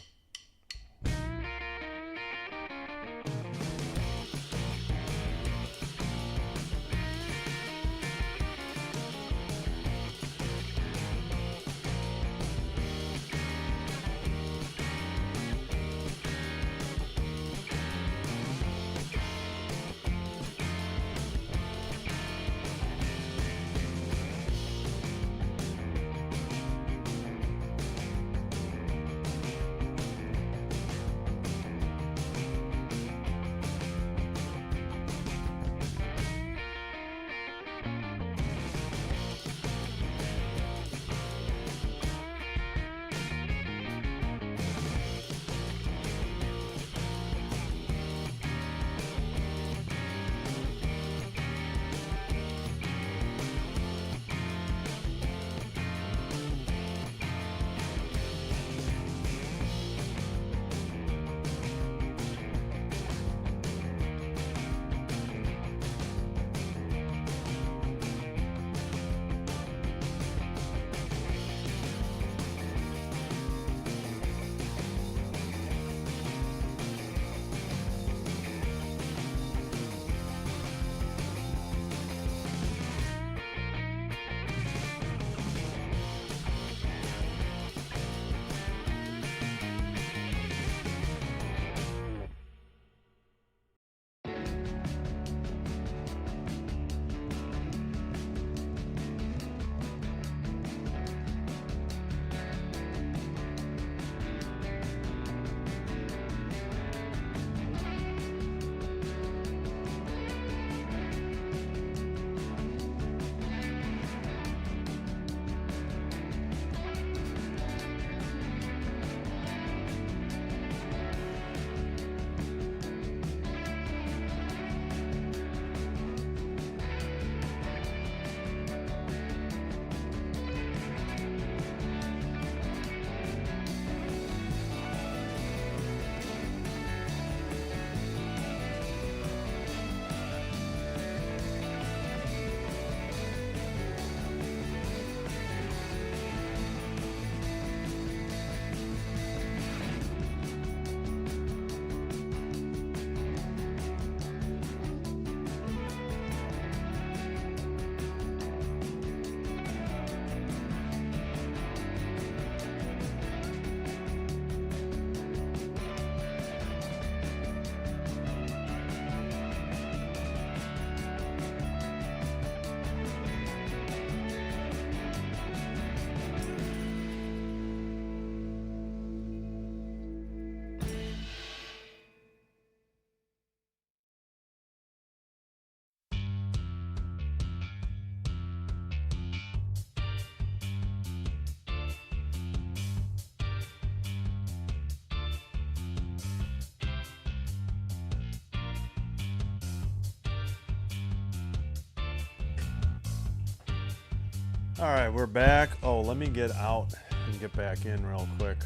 All right, we're back. Oh, let me get out and get back in real quick.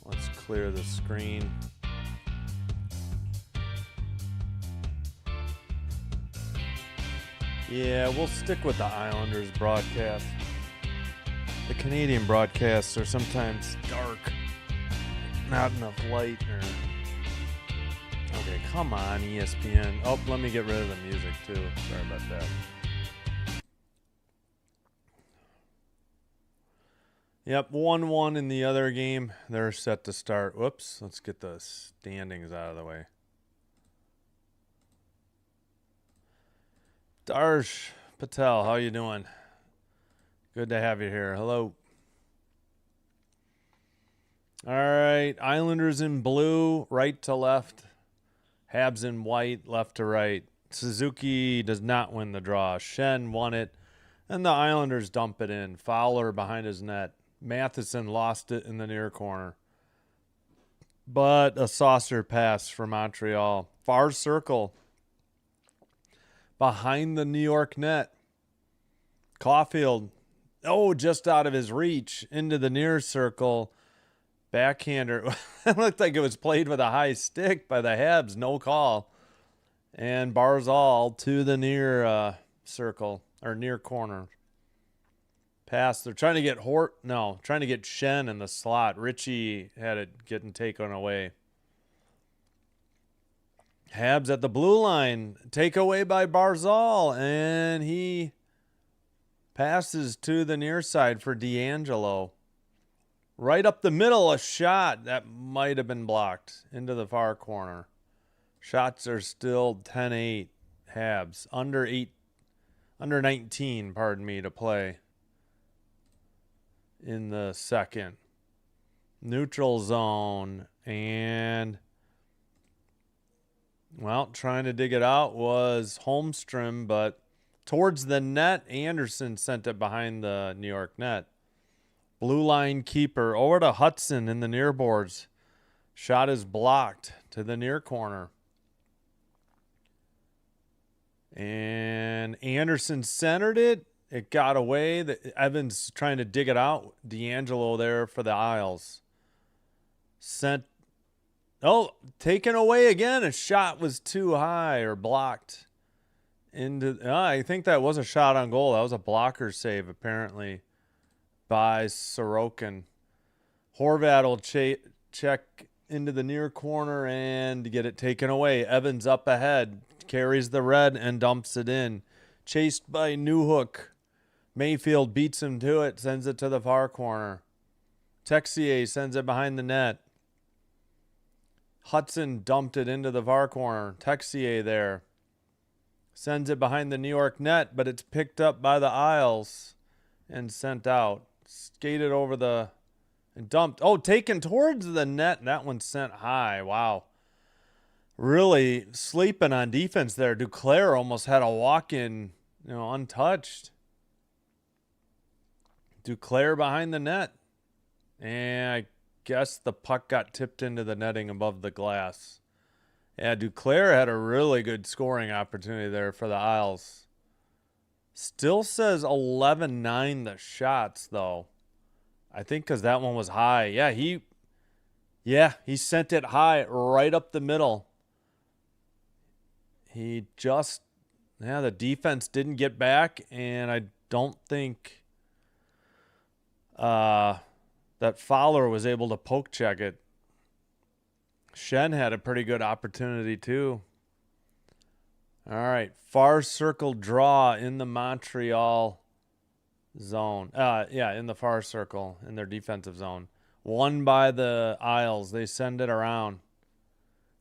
Let's clear the screen. Yeah, we'll stick with the Islanders broadcast. The Canadian broadcasts are sometimes dark. Not enough light or... Okay, come on, ESPN. Oh, let me get rid of the music too. Sorry about that. Yep, 1-1 in the other game. They're set to start. Whoops, let's get the standings out of the way. Darsh Patel, how you doing? Good to have you here. Hello. All right, Islanders in blue, right to left. Habs in white, left to right. Suzuki does not win the draw. Shen won it, and the Islanders dump it in. Fowler behind his net. Matheson lost it in the near corner. But a saucer pass for Montreal. Far circle. Behind the New York net. Caulfield. Oh, just out of his reach. Into the near circle. Backhander. It looked like it was played with a high stick by the Habs. No call. And Barzal to the near circle. Or near corner. Pass. They're trying to get trying to get Shen in the slot. Richie had it getting taken away. Habs at the blue line. Takeaway by Barzal. And he passes to the near side for D'Angelo. Right up the middle, a shot that might have been blocked into the far corner. Shots are still 10-8 Habs. Under 19, to play in the second. Neutral zone. And, well, trying to dig it out was Holmstrom, but towards the net, Anderson sent it behind the New York net. Blue line keeper over to Hudson in the near boards. Shot is blocked to the near corner. And Anderson centered it. It got away. Evans trying to dig it out. D'Angelo there for the Isles. Taken away again. A shot was too high or blocked. I think that was a shot on goal. That was a blocker save, apparently, by Sorokin. Horvat will check into the near corner and get it taken away. Evans up ahead, carries the red and dumps it in. Chased by Newhook. Mayfield beats him to it, sends it to the far corner. Texier sends it behind the net. Hudson dumped it into the far corner. Texier there. Sends it behind the New York net, but it's picked up by the Isles and sent out. Skated over and dumped. Oh, taken towards the net. That one sent high. Wow. Really sleeping on defense there. Duclair almost had a walk-in, untouched. Duclair behind the net. And I guess the puck got tipped into the netting above the glass. Yeah, Duclair had a really good scoring opportunity there for the Isles. Still says 11-9 the shots, though. I think because that one was high. He sent it high right up the middle. The defense didn't get back, and I don't think that Fowler was able to poke check it. Shen had a pretty good opportunity, too. All right, far circle draw in the Montreal zone. In the far circle in their defensive zone. Won by the Isles. They send it around.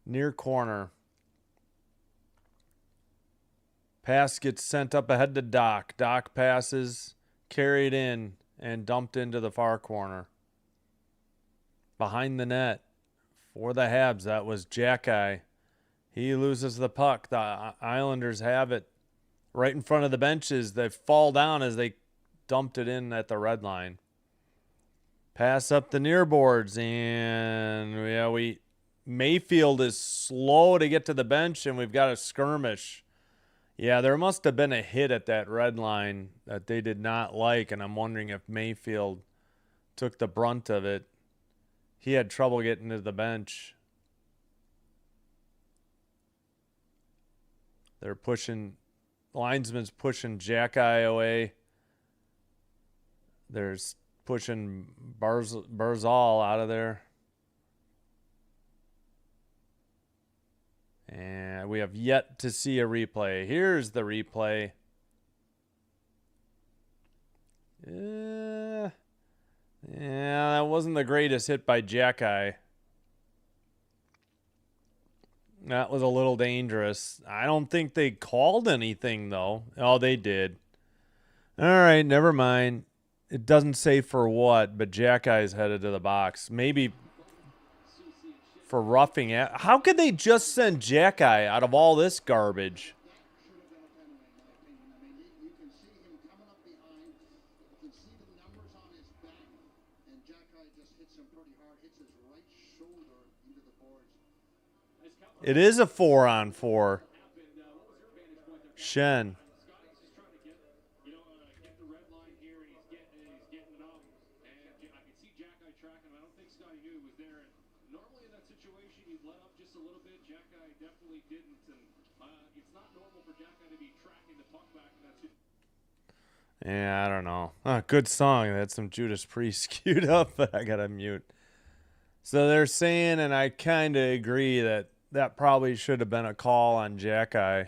Near corner. Pass gets sent up ahead to Doc. Doc passes, carried in, and dumped into the far corner. Behind the net for the Habs, that was Jackeye. He loses the puck. The Islanders have it right in front of the benches. They fall down as they dumped it in at the red line. Pass up the near boards, and Mayfield is slow to get to the bench, and we've got a skirmish. Yeah, there must have been a hit at that red line that they did not like, and I'm wondering if Mayfield took the brunt of it. He had trouble getting to the bench. They're linesman's pushing Jackeye away. There's pushing Barzal out of there. And we have yet to see a replay. Here's the replay. Yeah, that wasn't the greatest hit by Jackeye. That was a little dangerous. I don't think they called anything, though. Oh, they did. All right, never mind. It doesn't say for what, but Jackeye's headed to the box. Maybe for roughing it. How could they just send Jackeye out of all this garbage? It is a 4-on-4. Shen. Yeah, I don't know. Good song. They had some Judas Priest queued up, but I gotta mute. So they're saying, and I kind of agree, that probably should have been a call on Jackeye.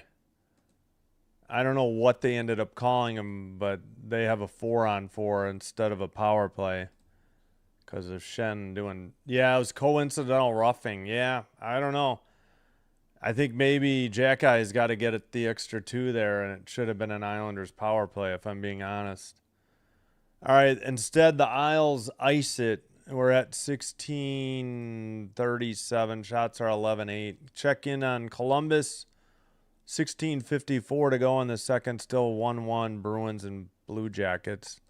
I don't know what they ended up calling him, but they have a 4-on-4 instead of a power play because of Shen doing. Yeah, it was coincidental roughing. Yeah, I don't know. I think maybe Jackeye's got to get it the extra 2 there, and it should have been an Islanders power play, if I'm being honest. All right, instead, the Isles ice it. We're at 16:37. Shots are 11-8. Check in on Columbus. 16:54 to go in the second. Still 1-1 Bruins and Blue Jackets.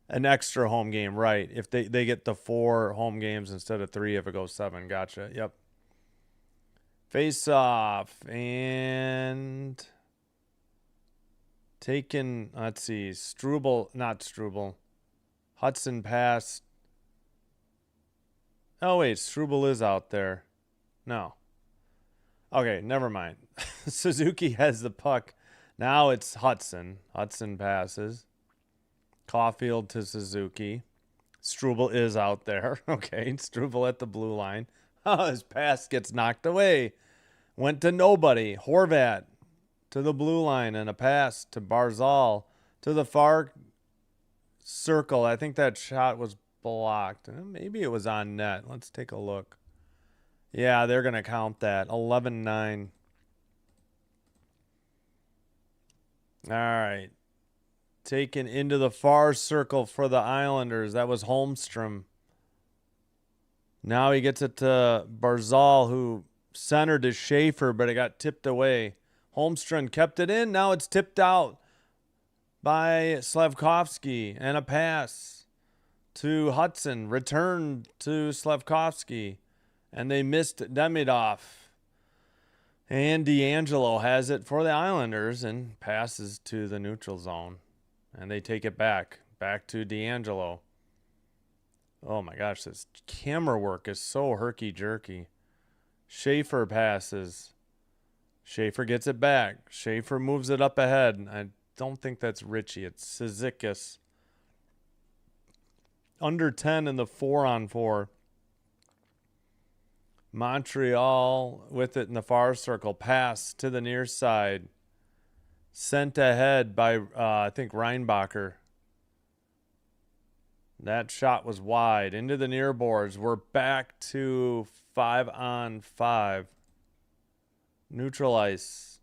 An extra home game, right. If they get the 4 home games instead of 3 if it goes 7. Gotcha. Yep. Face off and taken, let's see, not Struble. Hudson passed. Oh, wait, Struble is out there. No. Okay, never mind. Suzuki has the puck. Now it's Hudson. Hudson passes. Caulfield to Suzuki. Struble is out there. Okay, Struble at the blue line. Oh, his pass gets knocked away. Went to nobody. Horvat to the blue line and a pass to Barzal to the far circle. I think that shot was blocked. Maybe it was on net. Let's take a look. Yeah, they're going to count that. 11-9. All right. Taken into the far circle for the Islanders. That was Holmstrom. Now he gets it to Barzal, who centered to Schaefer, but it got tipped away. Holmstrom kept it in. Now it's tipped out by Slavkovsky. And a pass to Hudson. Returned to Slavkovsky. And they missed Demidov. And D'Angelo has it for the Islanders and passes to the neutral zone. And they take it back. Back to D'Angelo. Oh my gosh, this camera work is so herky-jerky. Schaefer passes. Schaefer gets it back. Schaefer moves it up ahead. I don't think that's Richie. It's Cizikas. Under 10 in the 4-on-4. Montreal with it in the far circle. Pass to the near side. Sent ahead by, I think, Reinbacher. That shot was wide. Into the near boards. We're back to 5-on-5. Neutral ice.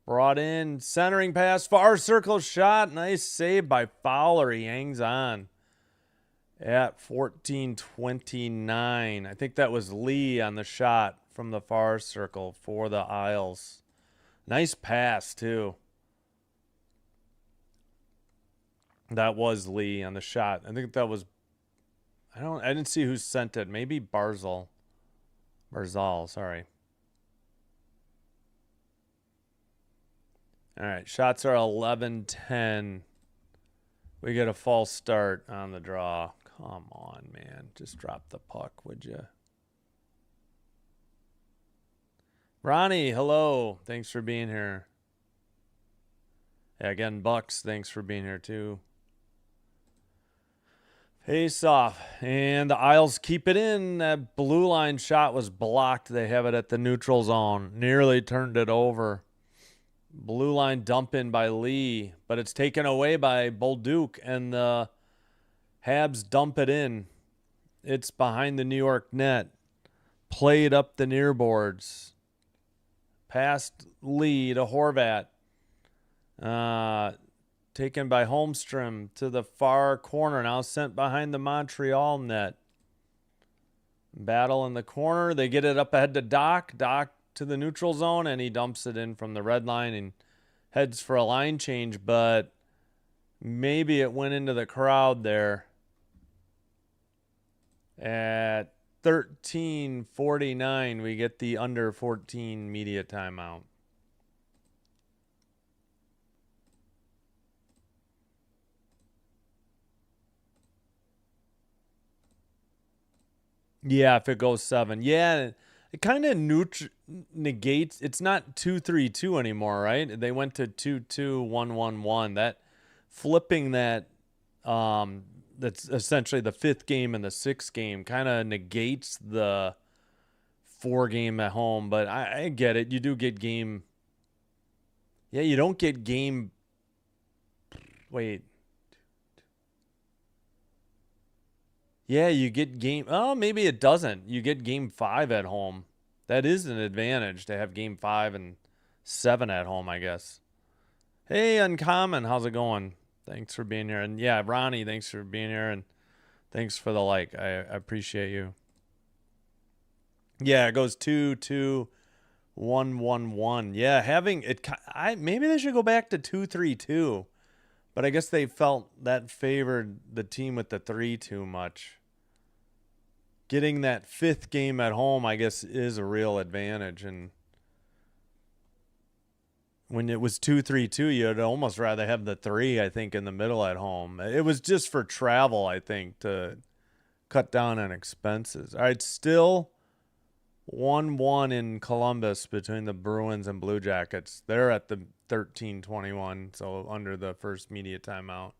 Brought in. Centering pass. Far circle shot. Nice save by Fowler. He hangs on. At 14:29. I think that was Lee on the shot from the far circle for the Isles. Nice pass, too. That was Lee on the shot. I think that was, I didn't see who sent it. Maybe Barzal, sorry. All right, shots are 11-10. We get a false start on the draw. Come on, man. Just drop the puck, would you? Ronnie, hello. Thanks for being here. Yeah, again, Bucks, thanks for being here, too. Face off. And the Isles keep it in. That blue line shot was blocked. They have it at the neutral zone. Nearly turned it over. Blue line dump in by Lee. But it's taken away by Bolduc. And the Habs dump it in. It's behind the New York net. Played up the near boards. Past Lee to Horvat. Taken by Holmstrom to the far corner. Now sent behind the Montreal net. Battle in the corner. They get it up ahead to Doc. Doc to the neutral zone, and he dumps it in from the red line and heads for a line change, but maybe it went into the crowd there. At 13:49, we get the under 14 media timeout. Yeah, if it goes 7. Yeah, it kind of negates. It's not 2-3-2 anymore, right? They went to 2-2-1-1-1. That flipping that that's essentially the 5th game and the 6th game kind of negates the 4 game at home, but I get it. You do get game. Yeah, you don't get game. Wait. Yeah, you get game. Oh, maybe it doesn't. You get game 5 at home. That is an advantage to have game 5 and 7 at home, I guess. Hey, Uncommon, how's it going? Thanks for being here. And yeah, Ronnie, thanks for being here. And thanks for the like. I appreciate you. Yeah, it goes 2-2-1-1-1. Yeah, having it. Maybe they should go back to 2-3-2. But I guess they felt that favored the team with the 3 too much. Getting that 5th game at home, I guess, is a real advantage. And when it was 2-3-2, you'd almost rather have the 3, I think, in the middle at home. It was just for travel, I think, to cut down on expenses. All right, still 1-1 in Columbus between the Bruins and Blue Jackets. They're at the 13:21, so under the first media timeout.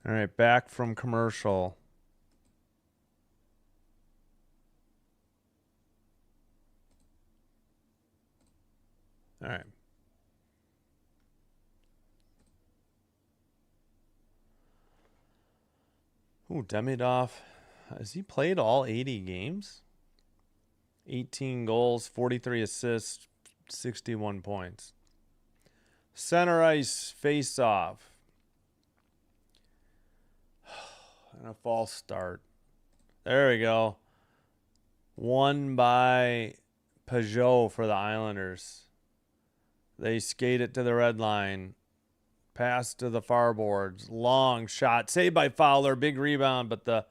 All right, back from commercial. All right. Ooh, Demidov. Has he played all 80 games? 18 goals, 43 assists, 61 points. Center ice face-off. And a false start. There we go. Won by Peugeot for the Islanders. They skate it to the red line. Pass to the far boards. Long shot. Saved by Fowler. Big rebound, but the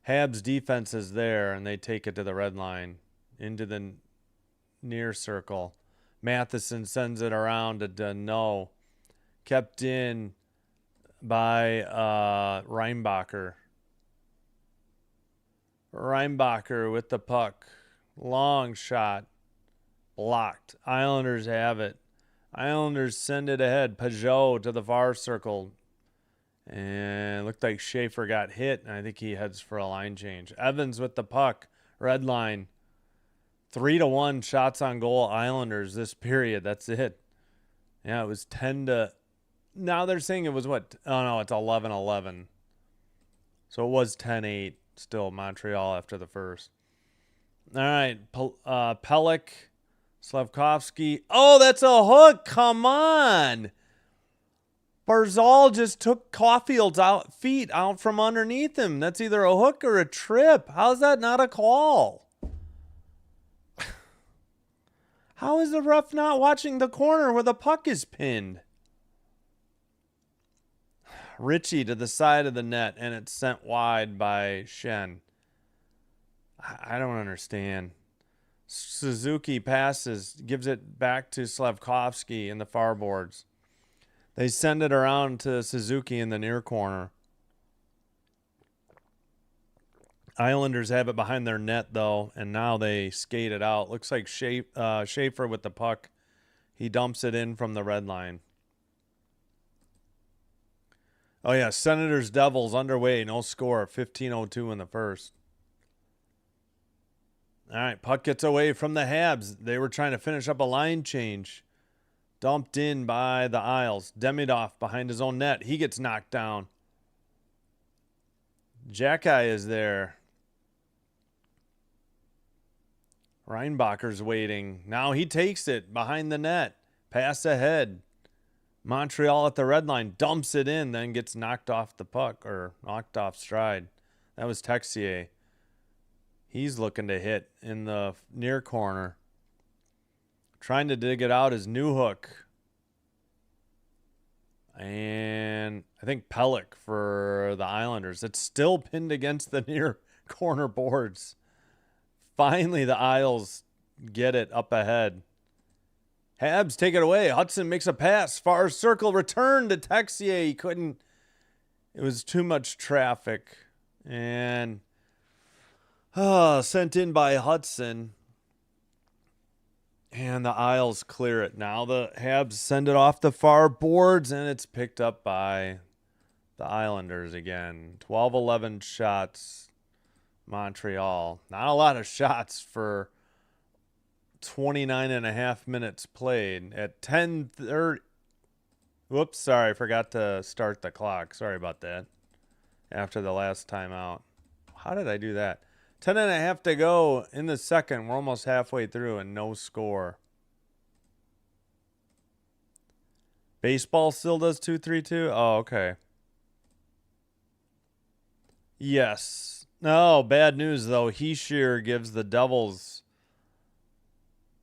Habs defense is there, and they take it to the red line. Into the near circle. Matheson sends it around to Deneau. Kept in by Reinbacher. Reinbacher with the puck. Long shot. Blocked. Islanders have it. Islanders send it ahead. Peugeot to the far circle. And it looked like Schaefer got hit, and I think he heads for a line change. Evans with the puck. Red line. 3-1 shots on goal Islanders this period. That's it. Yeah, it was 10 now they're saying it was what? Oh, no, it's 11-11. So it was 10-8 still Montreal after the first. All right, Pellick, Slavkovsky. Oh, that's a hook. Come on. Barzal just took Caulfield's feet out from underneath him. That's either a hook or a trip. How's that not a call? How is the ref not watching the corner where the puck is pinned? Ritchie to the side of the net, and it's sent wide by Shen. I don't understand. Suzuki passes, gives it back to Slavkovsky in the far boards. They send it around to Suzuki in the near corner. Islanders have it behind their net, though, and now they skate it out. Looks like Schaefer with the puck. He dumps it in from the red line. Oh, yeah, Senators Devils underway. No score. 15:02 in the first. All right, puck gets away from the Habs. They were trying to finish up a line change. Dumped in by the Isles. Demidov behind his own net. He gets knocked down. Jackeye is there. Reinbacher's waiting. Now he takes it behind the net. Pass ahead. Montreal at the red line. Dumps it in, then gets knocked off the puck or knocked off stride. That was Texier. He's looking to hit in the near corner. Trying to dig it out is Newhook. And I think Pellick for the Islanders. It's still pinned against the near corner boards. Finally, the Isles get it up ahead. Habs take it away. Hudson makes a pass. Far circle return to Texier. He couldn't. It was too much traffic. And sent in by Hudson. And the Isles clear it. Now the Habs send it off the far boards, and it's picked up by the Islanders again. 12-11 shots, Montreal. Not a lot of shots for 29 and a half minutes played. At 10:30. Whoops, sorry, forgot to start the clock. Sorry about that. After the last timeout. How did I do that? 10 and a half to go in the second. We're almost halfway through and no score. Baseball still does 2-3-2? Oh, okay. Yes. No, bad news, though. Heeshear gives the Devils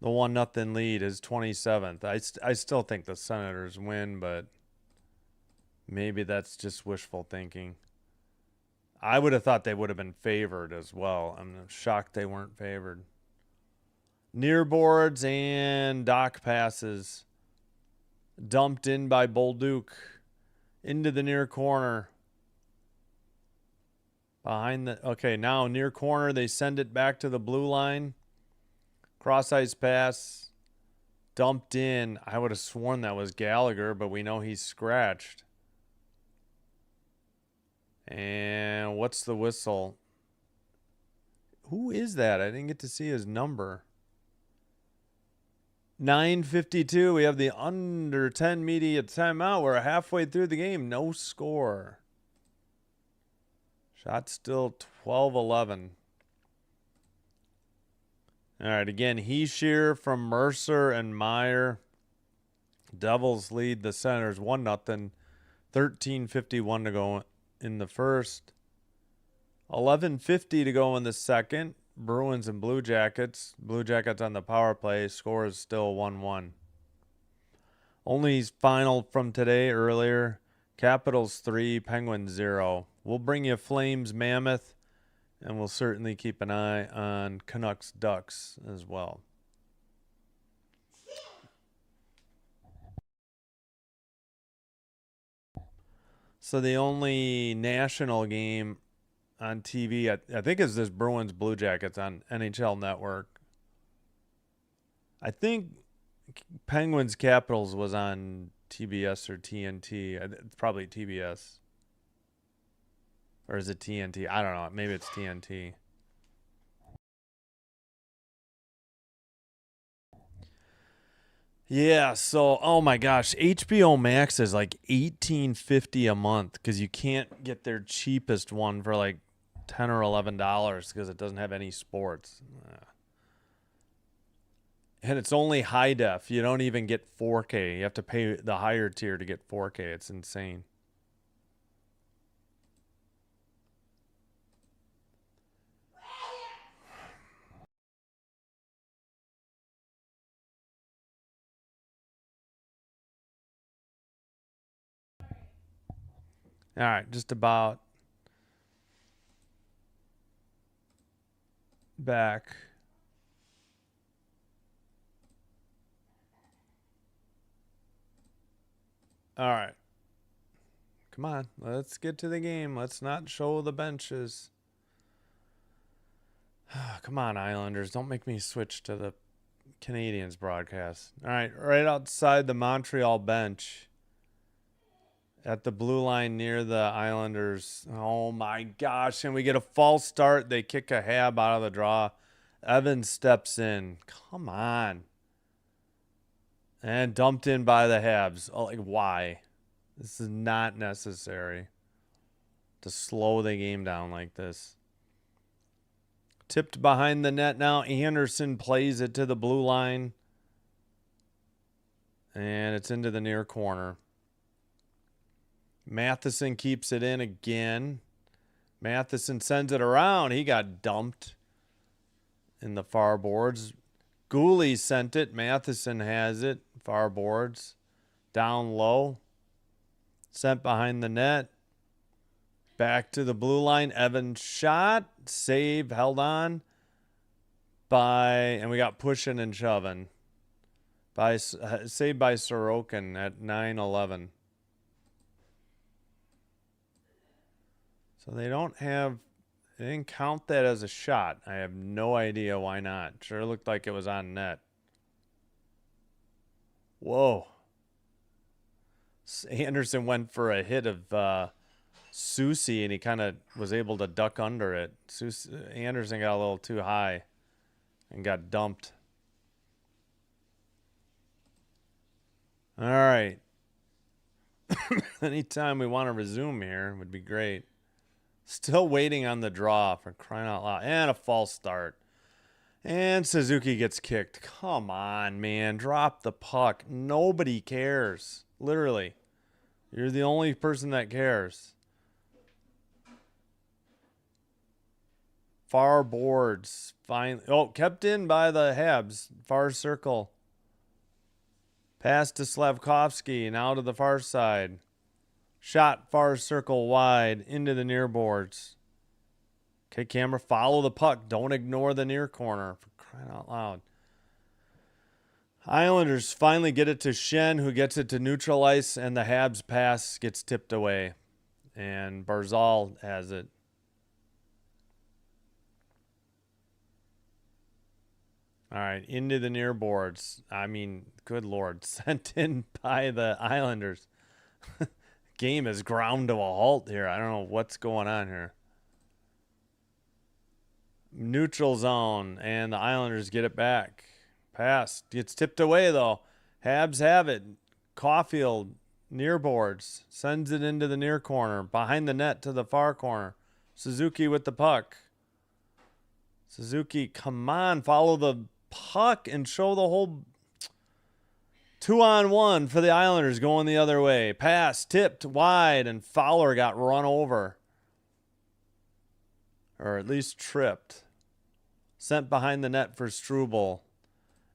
the 1-0 lead, his 27th. I still think the Senators win, but maybe that's just wishful thinking. I would have thought they would have been favored as well. I'm shocked they weren't favored. Near boards and dock passes. Dumped in by Bolduc. Into the near corner. Behind the... Okay, now near corner. They send it back to the blue line. Cross ice pass. Dumped in. I would have sworn that was Gallagher, but we know he's scratched. And what's the whistle? Who is that? I didn't get to see his number. 9:52. We have the under 10 media timeout. We're halfway through the game. No score. Shot still 12-11. All right, again, Heeshear from Mercer and Meyer. Devils lead the Senators 1-0. 13:51 to go in the first. 11:50 to go in the second. Bruins and Blue Jackets. Blue Jackets on the power play. Score is still 1-1. Only final from today earlier. Capitals 3, Penguins 0. We'll bring you Flames Mammoth, and we'll certainly keep an eye on Canucks Ducks as well. So the only national game on TV, I think, is this Bruins Blue Jackets on NHL Network. I think Penguins Capitals was on TBS or TNT. It's probably TBS. Or is it TNT? I don't know. Maybe it's TNT. Yeah, so oh my gosh, HBO Max is like $18.50 a month because you can't get their cheapest one for like $10 or $11 because it doesn't have any sports. And it's only high def. You don't even get 4K. You have to pay the higher tier to get 4K. It's insane. All right, just about back. All right. Come on, let's get to the game. Let's not show the benches. Come on, Islanders. Don't make me switch to the Canadiens broadcast. All right, right outside the Montreal bench. At the blue line near the Islanders. Oh, my gosh. And we get a false start. They kick a Hab out of the draw. Evans steps in. Come on. And dumped in by the Habs. Oh, like, why? This is not necessary to slow the game down like this. Tipped behind the net now. Anderson plays it to the blue line. And it's into the near corner. Matheson keeps it in again. Matheson sends it around. He got dumped in the far boards. Gooley sent it. Matheson has it. Far boards. Down low. Sent behind the net. Back to the blue line. Evans shot. Save. Held on. And we got pushing and shoving. Saved by Sorokin at 9-11. So they didn't count that as a shot. I have no idea why not. Sure looked like it was on net. Whoa. Anderson went for a hit of Susie, and he kind of was able to duck under it. Anderson got a little too high and got dumped. All right. Anytime we want to resume here would be great. Still waiting on the draw, for crying out loud. And a false start. And Suzuki gets kicked. Come on, man. Drop the puck. Nobody cares. Literally. You're the only person that cares. Far boards. Finally. Oh, kept in by the Habs. Far circle. Pass to Slavkovsky. Now to the far side. Shot far circle wide into the near boards. Okay, camera, follow the puck. Don't ignore the near corner, for crying out loud. Islanders finally get it to Shen, who gets it to neutral ice, and the Habs pass gets tipped away. And Barzal has it. All right, into the near boards. I mean, good Lord. Sent in by the Islanders. Game is ground to a halt here. I don't know what's going on here. Neutral zone, and the Islanders get it back. Pass. Gets tipped away, though. Habs have it. Caulfield, near boards. Sends it into the near corner. Behind the net to the far corner. Suzuki with the puck. Suzuki, come on. Follow the puck and show the whole... 2-on-1 for the Islanders going the other way. Pass tipped wide, and Fowler got run over. Or at least tripped. Sent behind the net for Struble.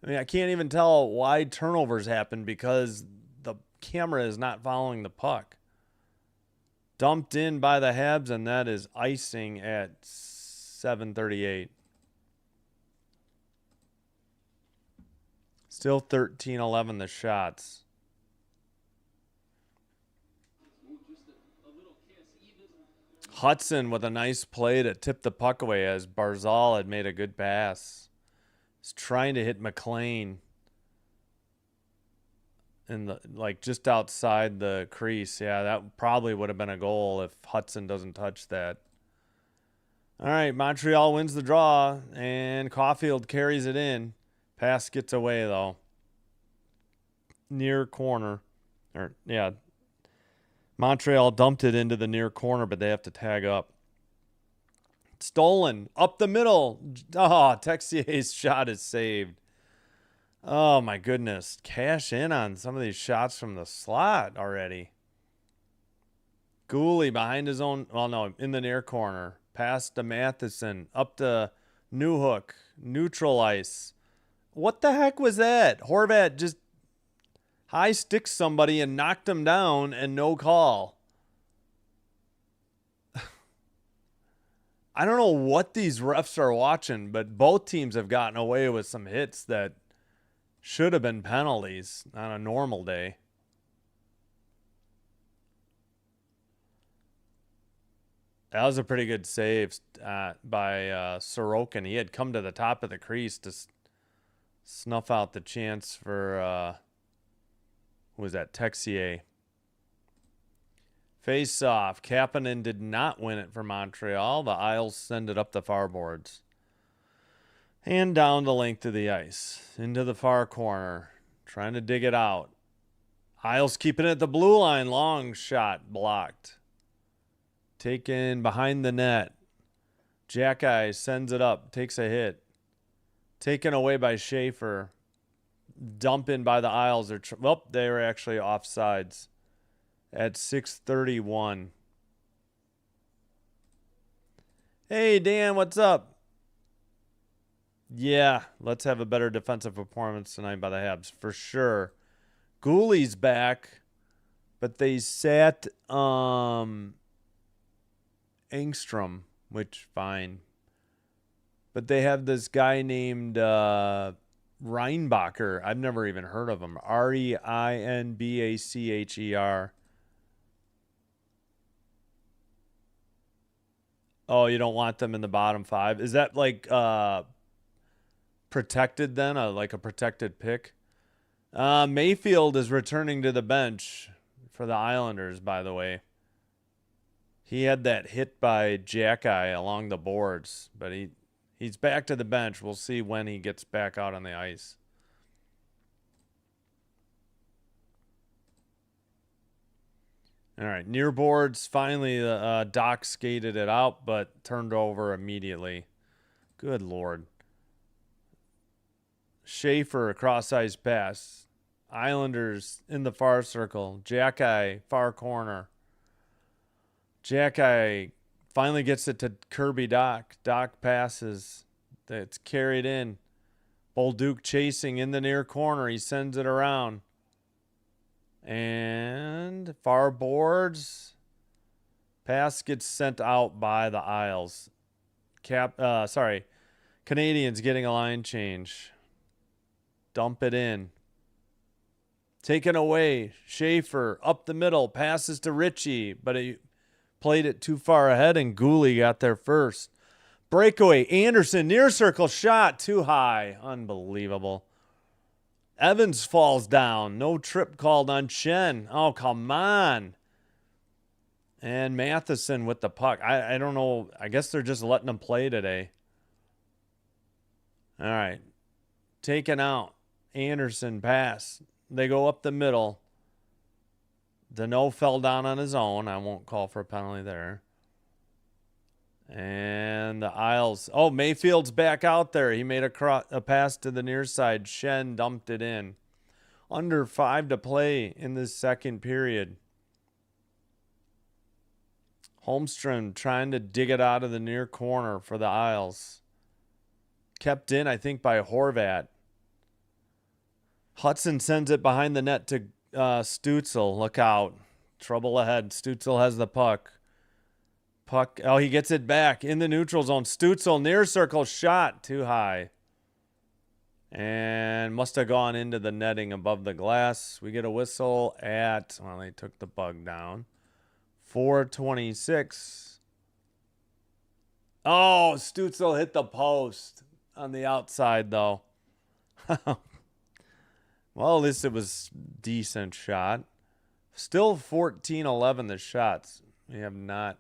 I mean, I can't even tell why turnovers happen because the camera is not following the puck. Dumped in by the Habs, and that is icing at 7:38. Still 13-11 the shots. Hudson with a nice play to tip the puck away as Barzal had made a good pass. He's trying to hit McLean in the just outside the crease. Yeah, that probably would have been a goal if Hudson doesn't touch that. All right, Montreal wins the draw, and Caulfield carries it in. Pass gets away, though. Near corner. Montreal dumped it into the near corner, but they have to tag up. Stolen. Up the middle. Oh, Texier's shot is saved. Oh, my goodness. Cash in on some of these shots from the slot already. Gooley behind his own... Well, no, in the near corner. Pass to Matheson. Up to Newhook. Neutral ice. What the heck was that? Horvat just high sticks somebody and knocked him down and no call. I don't know what these refs are watching, but both teams have gotten away with some hits that should have been penalties on a normal day. That was a pretty good save by Sorokin. He had come to the top of the crease to snuff out the chance for, who was that, Texier. Face off. Kapanen did not win it for Montreal. The Isles send it up the far boards. And down the length of the ice. Into the far corner. Trying to dig it out. Isles keeping it at the blue line. Long shot blocked. Taken behind the net. Jackeye sends it up. Takes a hit. Taken away by Schaefer. Dump in by the Isles. Well, they were actually offsides at 6:31. Hey, Dan, what's up? Yeah, let's have a better defensive performance tonight by the Habs, for sure. Gooley's back, but they sat Engstrom, which, fine. But they have this guy named Reinbacher. I've never even heard of him. Reinbacher. Oh, you don't want them in the bottom 5? Is that like protected then? Like a protected pick? Mayfield is returning to the bench for the Islanders, by the way. He had that hit by Jackeye along the boards, but he's back to the bench. We'll see when he gets back out on the ice. All right, near boards. Finally, Doc skated it out, but turned over immediately. Good Lord. Schaefer, cross-ice pass. Islanders in the far circle. Jackeye, far corner. Jackeye finally gets it to Kirby Doc. Doc passes. It's carried in. Bolduc chasing in the near corner. He sends it around. And far boards. Pass gets sent out by the Isles. Canadians getting a line change. Dump it in. Taken away. Schaefer up the middle. Passes to Ritchie, but he played it too far ahead, and Gooley got there first. Breakaway. Anderson, near circle shot. Too high. Unbelievable. Evans falls down. No trip called on Shen. Oh, come on. And Matheson with the puck. I don't know. I guess they're just letting him play today. All right. Taken out. Anderson pass. They go up the middle. Deneau fell down on his own. I won't call for a penalty there. And the Isles. Oh, Mayfield's back out there. He made a pass to the near side. Shen dumped it in. Under 5 to play in this second period. Holmstrom trying to dig it out of the near corner for the Isles. Kept in, I think, by Horvat. Hudson sends it behind the net to Stützle. Look out. Trouble ahead. Stützle has the puck. Oh, he gets it back in the neutral zone. Stützle, near circle shot. Too high. And must have gone into the netting above the glass. We get a whistle at, well, they took the bug down. 4:26. Oh, Stützle hit the post on the outside, though. Well, at least it was decent shot. Still 14-11 the shots. We have not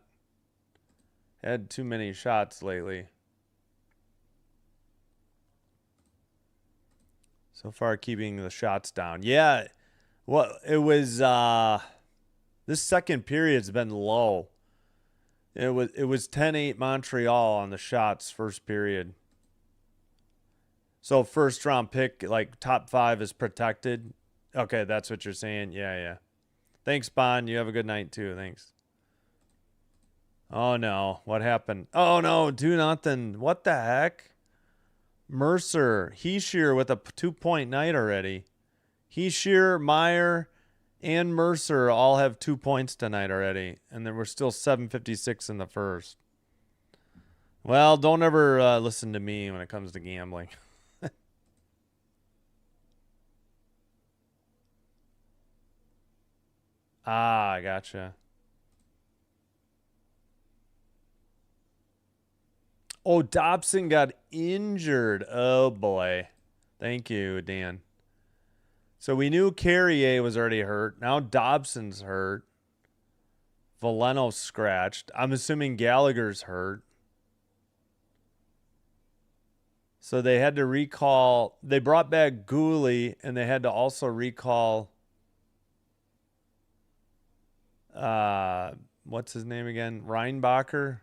had too many shots lately. So far, keeping the shots down. Yeah, well, it was this second period's been low. It was 10-8 Montreal on the shots first period. So first round pick, like top 5 is protected. Okay, that's what you're saying. Yeah. Thanks, Bond. You have a good night too. Thanks. Oh no, what happened? Oh no, 2-0. What the heck? Mercer, Heeshear with a 2-point night already. Heeshear, Meyer, and Mercer all have 2 points tonight already, and then we're still 7:56 in the first. Well, don't ever listen to me when it comes to gambling. I gotcha. Oh, Dobson got injured. Oh, boy. Thank you, Dan. So we knew Carrier was already hurt. Now Dobson's hurt. Veleno scratched. I'm assuming Gallagher's hurt. So they had to recall. They brought back Gooley, and they had to also recall. What's his name again? Reinbacher.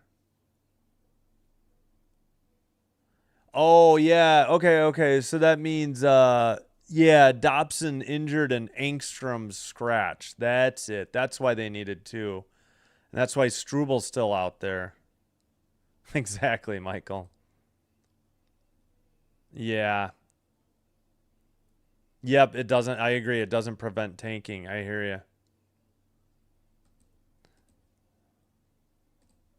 Oh yeah. Okay. So that means yeah, Dobson injured and Engstrom scratched. That's it. That's why they needed two. And that's why Strubal's still out there. Exactly, Michael. Yeah. Yep, it doesn't. I agree. It doesn't prevent tanking. I hear you.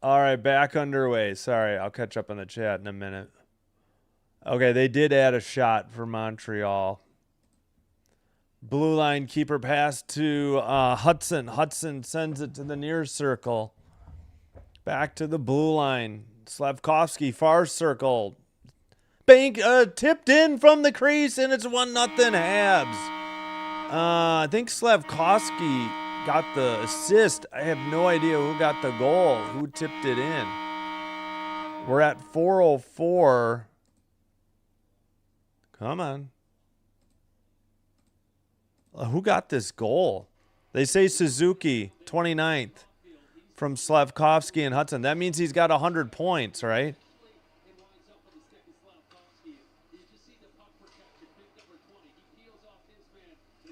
All right, back underway. Sorry, I'll catch up on the chat in a minute. Okay, they did add a shot for Montreal. Blue line keeper pass to Hudson. Hudson sends it to the near circle. Back to the blue line. Slavkovsky, far circle. Bank tipped in from the crease, and it's 1-0 Habs. I think Slavkovsky got the assist. I have no idea who got the goal, who tipped it in. We're at 4:04. Come on. Who got this goal? They say Suzuki, 29th, from Slavkovsky and Hudson. That means he's got 100 points, right?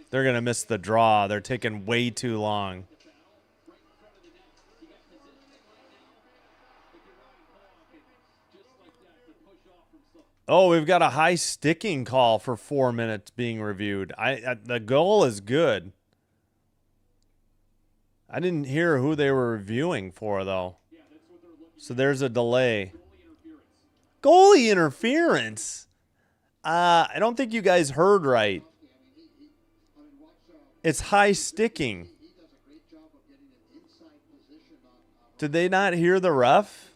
They're going to miss the draw. They're taking way too long. Oh, we've got a high sticking call for 4 minutes being reviewed. The goal is good. I didn't hear who they were reviewing for, though. So there's a delay. Goalie interference? I don't think you guys heard right. It's high sticking. Did they not hear the ref?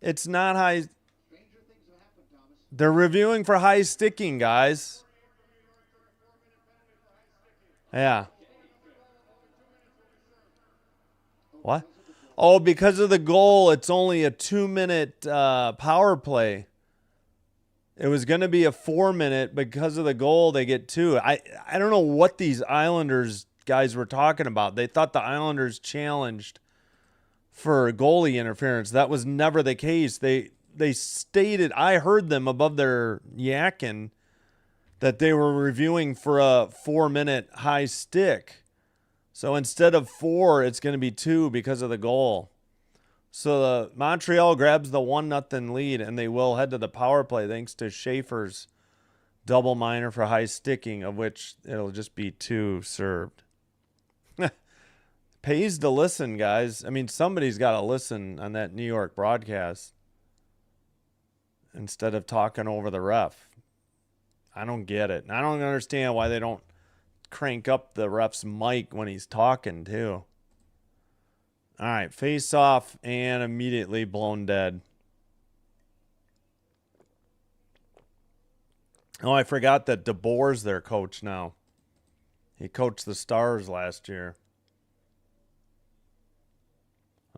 It's not high. They're reviewing for high sticking, guys. Yeah. What? Oh, because of the goal, it's only a 2-minute power play. It was going to be a 4-minute. Because of the goal, they get 2. I don't know what these Islanders guys were talking about. They thought the Islanders challenged for goalie interference. That was never the case. They stated, I heard them above their yakking, that they were reviewing for a 4-minute high stick. So instead of 4, it's going to be 2 because of the goal. So the Montreal grabs the 1-0 lead, and they will head to the power play thanks to Schaefer's double minor for high sticking, of which it'll just be 2 served. Pays to listen, guys. I mean, somebody's got to listen on that New York broadcast instead of talking over the ref. I don't get it. And I don't understand why they don't crank up the ref's mic when he's talking, too. All right, face off and immediately blown dead. Oh, I forgot that DeBoer's their coach now. He coached the Stars last year.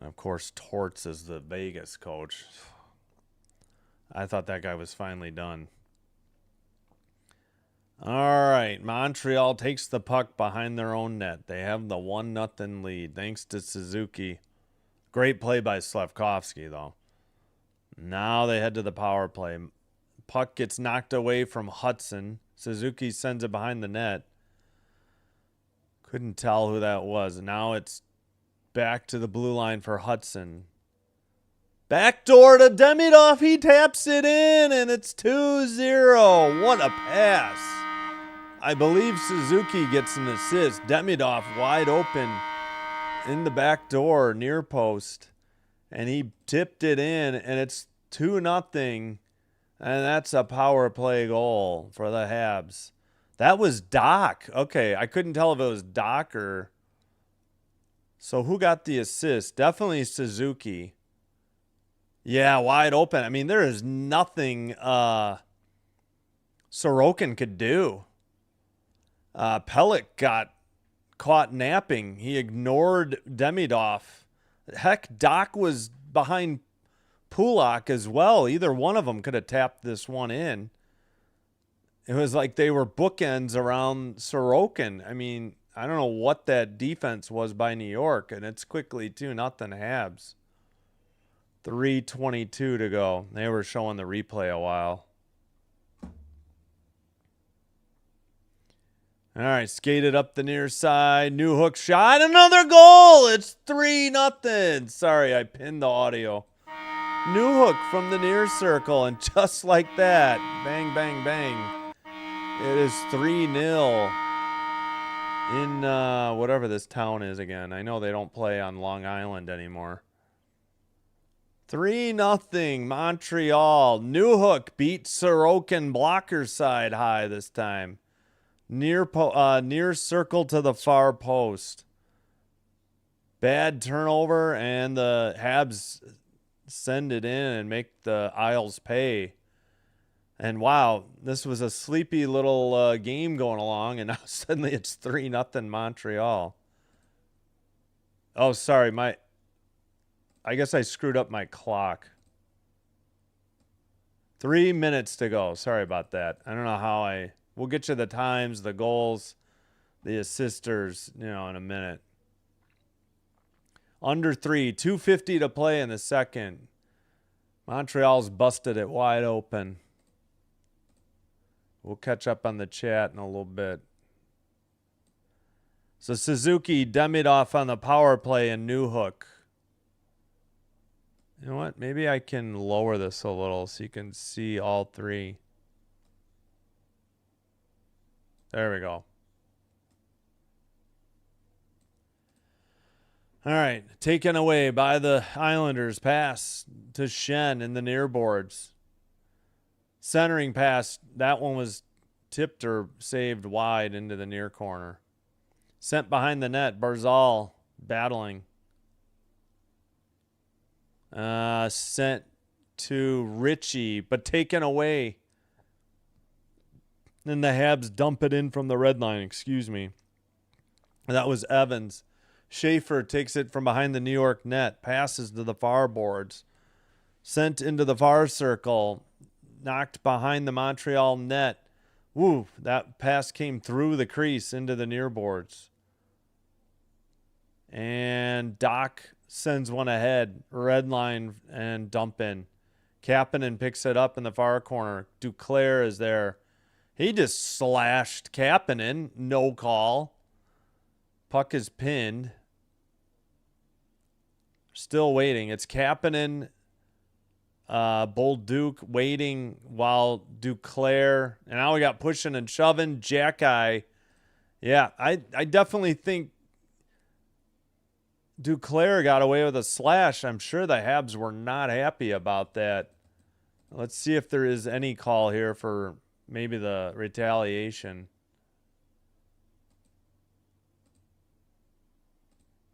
And of course, Torts is the Vegas coach. I thought that guy was finally done. All right, Montreal takes the puck behind their own net. They have the 1-0 lead thanks to Suzuki. Great play by Slavkovsky, though. Now they head to the power play. Puck gets knocked away from Hudson. Suzuki sends it behind the net. Couldn't tell who that was. Now it's back to the blue line for Hudson. Backdoor to Demidov. He taps it in, and it's 2-0. What a pass. I believe Suzuki gets an assist. Demidov wide open in the back door, near post. And he tipped it in, and it's 2-0. And that's a power play goal for the Habs. That was Doc. Okay, I couldn't tell if it was Doc or... So who got the assist? Definitely Suzuki. Yeah, wide open. I mean, there is nothing Sorokin could do. Pellick got caught napping. He ignored Demidov. Heck, Doc was behind Pulak as well. Either one of them could have tapped this one in. It was like they were bookends around Sorokin. I mean, I don't know what that defense was by New York, and it's quickly 2-0 Habs. 3:22 to go. They were showing the replay a while. All right, skated up the near side. New hook shot. Another goal. It's 3-0. Sorry, I pinned the audio. New hook from the near circle, and just like that, bang, bang, bang. It is 3-0 in whatever this town is again. I know they don't play on Long Island anymore. 3-0 Montreal. New hook beat Sorokin blocker side high this time. Near circle to the far post. Bad turnover, and the Habs send it in and make the Isles pay. And wow, this was a sleepy little game going along, and now suddenly it's 3-0 Montreal. Oh, sorry, I guess I screwed up my clock. 3 minutes to go. Sorry about that. I don't know how we'll get you the times, the goals, the assisters, in a minute. Under 3, 2:50 to play in the second. Montreal's busted it wide open. We'll catch up on the chat in a little bit. So Suzuki Demidov on the power play and New hook. You know what? Maybe I can lower this a little so you can see all three. There we go. All right. Taken away by the Islanders. Pass to Shen in the near boards. Centering pass. That one was tipped or saved wide into the near corner. Sent behind the net. Barzal battling. Sent to Richie, but taken away. Then the Habs dump it in from the red line. Excuse me. That was Evans. Schaefer takes it from behind the New York net. Passes to the far boards. Sent into the far circle. Knocked behind the Montreal net. Woo, that pass came through the crease into the near boards. And Doc sends one ahead. Red line and dump in. Kapanen picks it up in the far corner. Duclair is there. He just slashed Kapanen. No call. Puck is pinned. Still waiting. It's Kapanen, Bolduc waiting while Duclair. And now we got pushing and shoving. Jack-Eye. Yeah, I definitely think Duclair got away with a slash. I'm sure the Habs were not happy about that. Let's see if there is any call here for maybe the retaliation.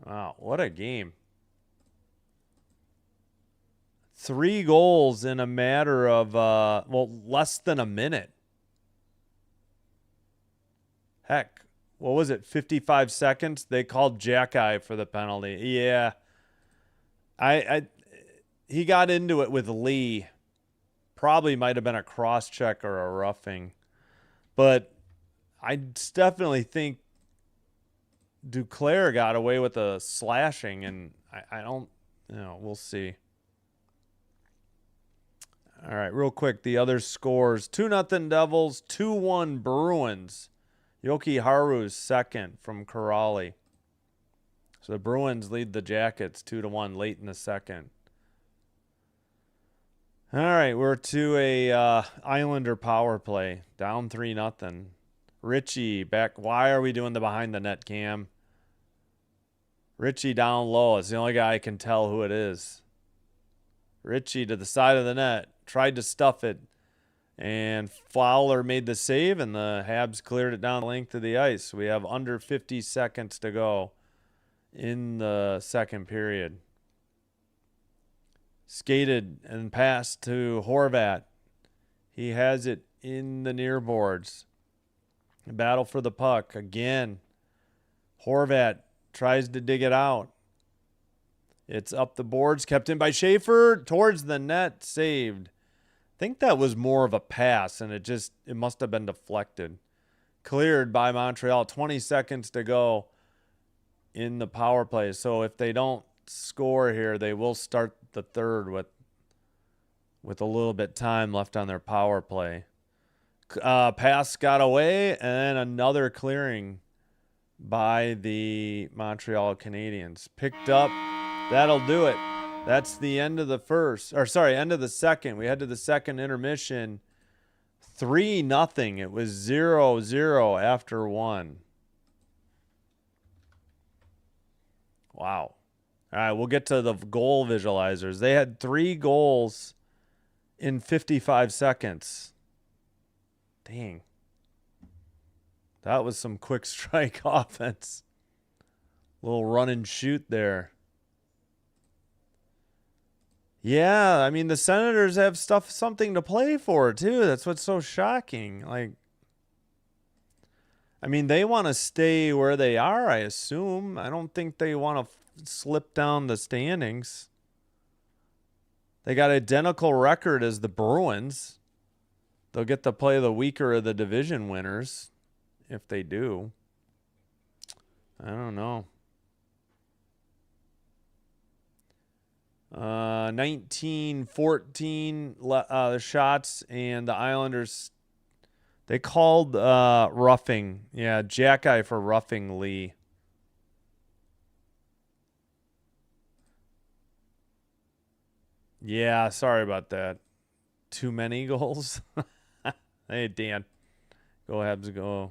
Wow, what a game. 3 goals in a matter of, less than a minute. Heck, what was it, 55 seconds? They called Jack-Eye for the penalty. Yeah. He got into it with Lee. Probably might have been a cross-check or a roughing. But I definitely think Duclair got away with a slashing, and I don't, we'll see. All right, real quick, the other scores. 2-0 Devils, 2-1 Bruins. Yoki Haru's second from Corrali. So the Bruins lead the Jackets 2-1 late in the second. All right, we're to a Islander power play. Down 3-0. Richie back. Why are we doing the behind the net cam? Richie down low. It's the only guy I can tell who it is. Richie to the side of the net. Tried to stuff it. And Fowler made the save, and the Habs cleared it down the length of the ice. We have under 50 seconds to go in the second period. Skated and passed to Horvat. He has it in the near boards. Battle for the puck again. Horvat tries to dig it out. It's up the boards, kept in by Schaefer, towards the net, saved. I think that was more of a pass, and it must have been deflected. Cleared by Montreal, 20 seconds to go in the power play. So if they don't score here, they will start the third with a little bit time left on their power play. Pass got away, and then another clearing by the Montreal Canadiens. Picked up. That'll do it. That's the end of the end of the second. We head to the second intermission. 3-0. It was 0-0 after one. Wow. All right, we'll get to the goal visualizers. They had 3 goals in 55 seconds. Dang. That was some quick strike offense. Little run and shoot there. Yeah, I mean, the Senators have something to play for, too. That's what's so shocking. Like, I mean, they want to stay where they are, I assume. I don't think they want to slip down the standings. They got identical record as the Bruins. They'll get to play the weaker of the division winners if they do. I don't know. 19-14 shots, and the Islanders, they called roughing. Yeah, Jack-eye for roughing Lee. Yeah, sorry about that. Too many goals? Hey, Dan. Go Habs, go.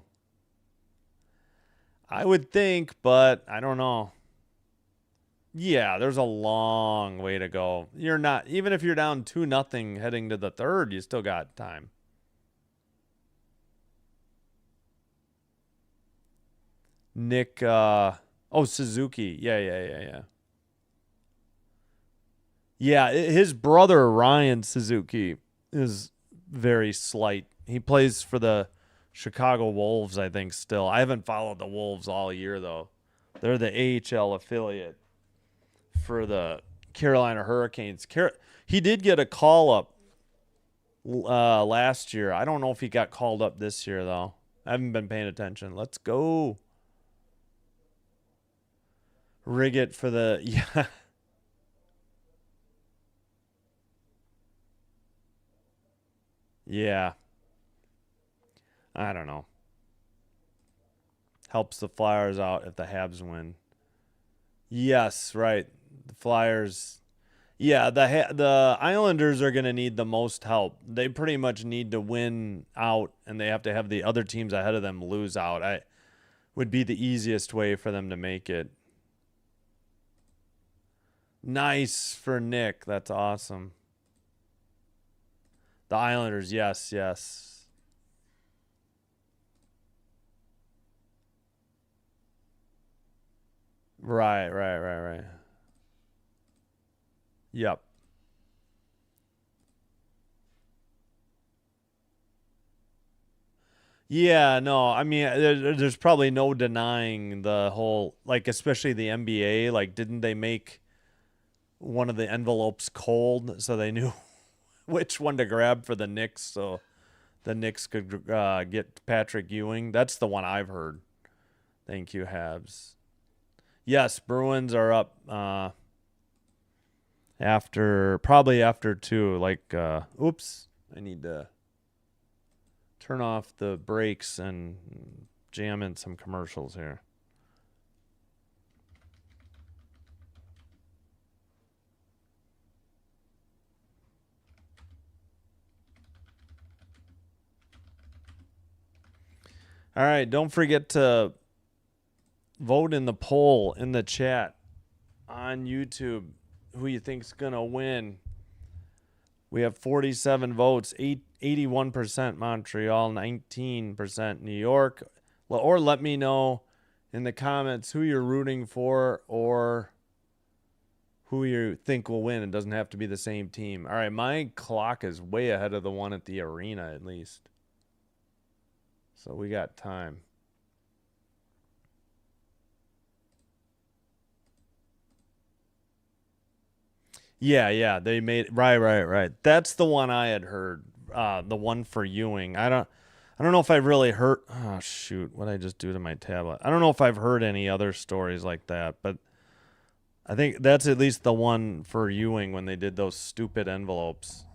I would think, but I don't know. Yeah, there's a long way to go. You're not, even if you're down 2-0 heading to the third, you still got time. Nick, Suzuki. Yeah. Yeah, his brother, Ryan Suzuki, is very slight. He plays for the Chicago Wolves, I think, still. I haven't followed the Wolves all year, though. They're the AHL affiliate for the Carolina Hurricanes. He did get a call-up last year. I don't know if he got called up this year, though. I haven't been paying attention. Let's go. Riggett for the... Yeah. Yeah. I don't know. Helps the Flyers out if the Habs win. Yes, right. The Flyers. Yeah, the Islanders are going to need the most help. They pretty much need to win out, and they have to have the other teams ahead of them lose out. Would be the easiest way for them to make it. Nice for Nick. That's awesome. The Islanders, yes. Right. Yep. Yeah, no, I mean, there's probably no denying the whole, like, especially the NBA. Like, didn't they make one of the envelopes cold so they knew which one to grab for the Knicks so the Knicks could get Patrick Ewing? That's the one I've heard. Thank you, Habs. Yes, Bruins are up probably after 2. Like, oops, I need to turn off the brakes and jam in some commercials here. All right, don't forget to vote in the poll in the chat on YouTube who you think's going to win. We have 47 votes, 81% Montreal, 19% New York. Or let me know in the comments who you're rooting for or who you think will win. It doesn't have to be the same team. All right, my clock is way ahead of the one at the arena at least. So we got time. Yeah, they made right. That's the one I had heard. The one for Ewing. I don't know if I've really heard. Oh shoot, what did I just do to my tablet? I don't know if I've heard any other stories like that, but I think that's at least the one for Ewing when they did those stupid envelopes.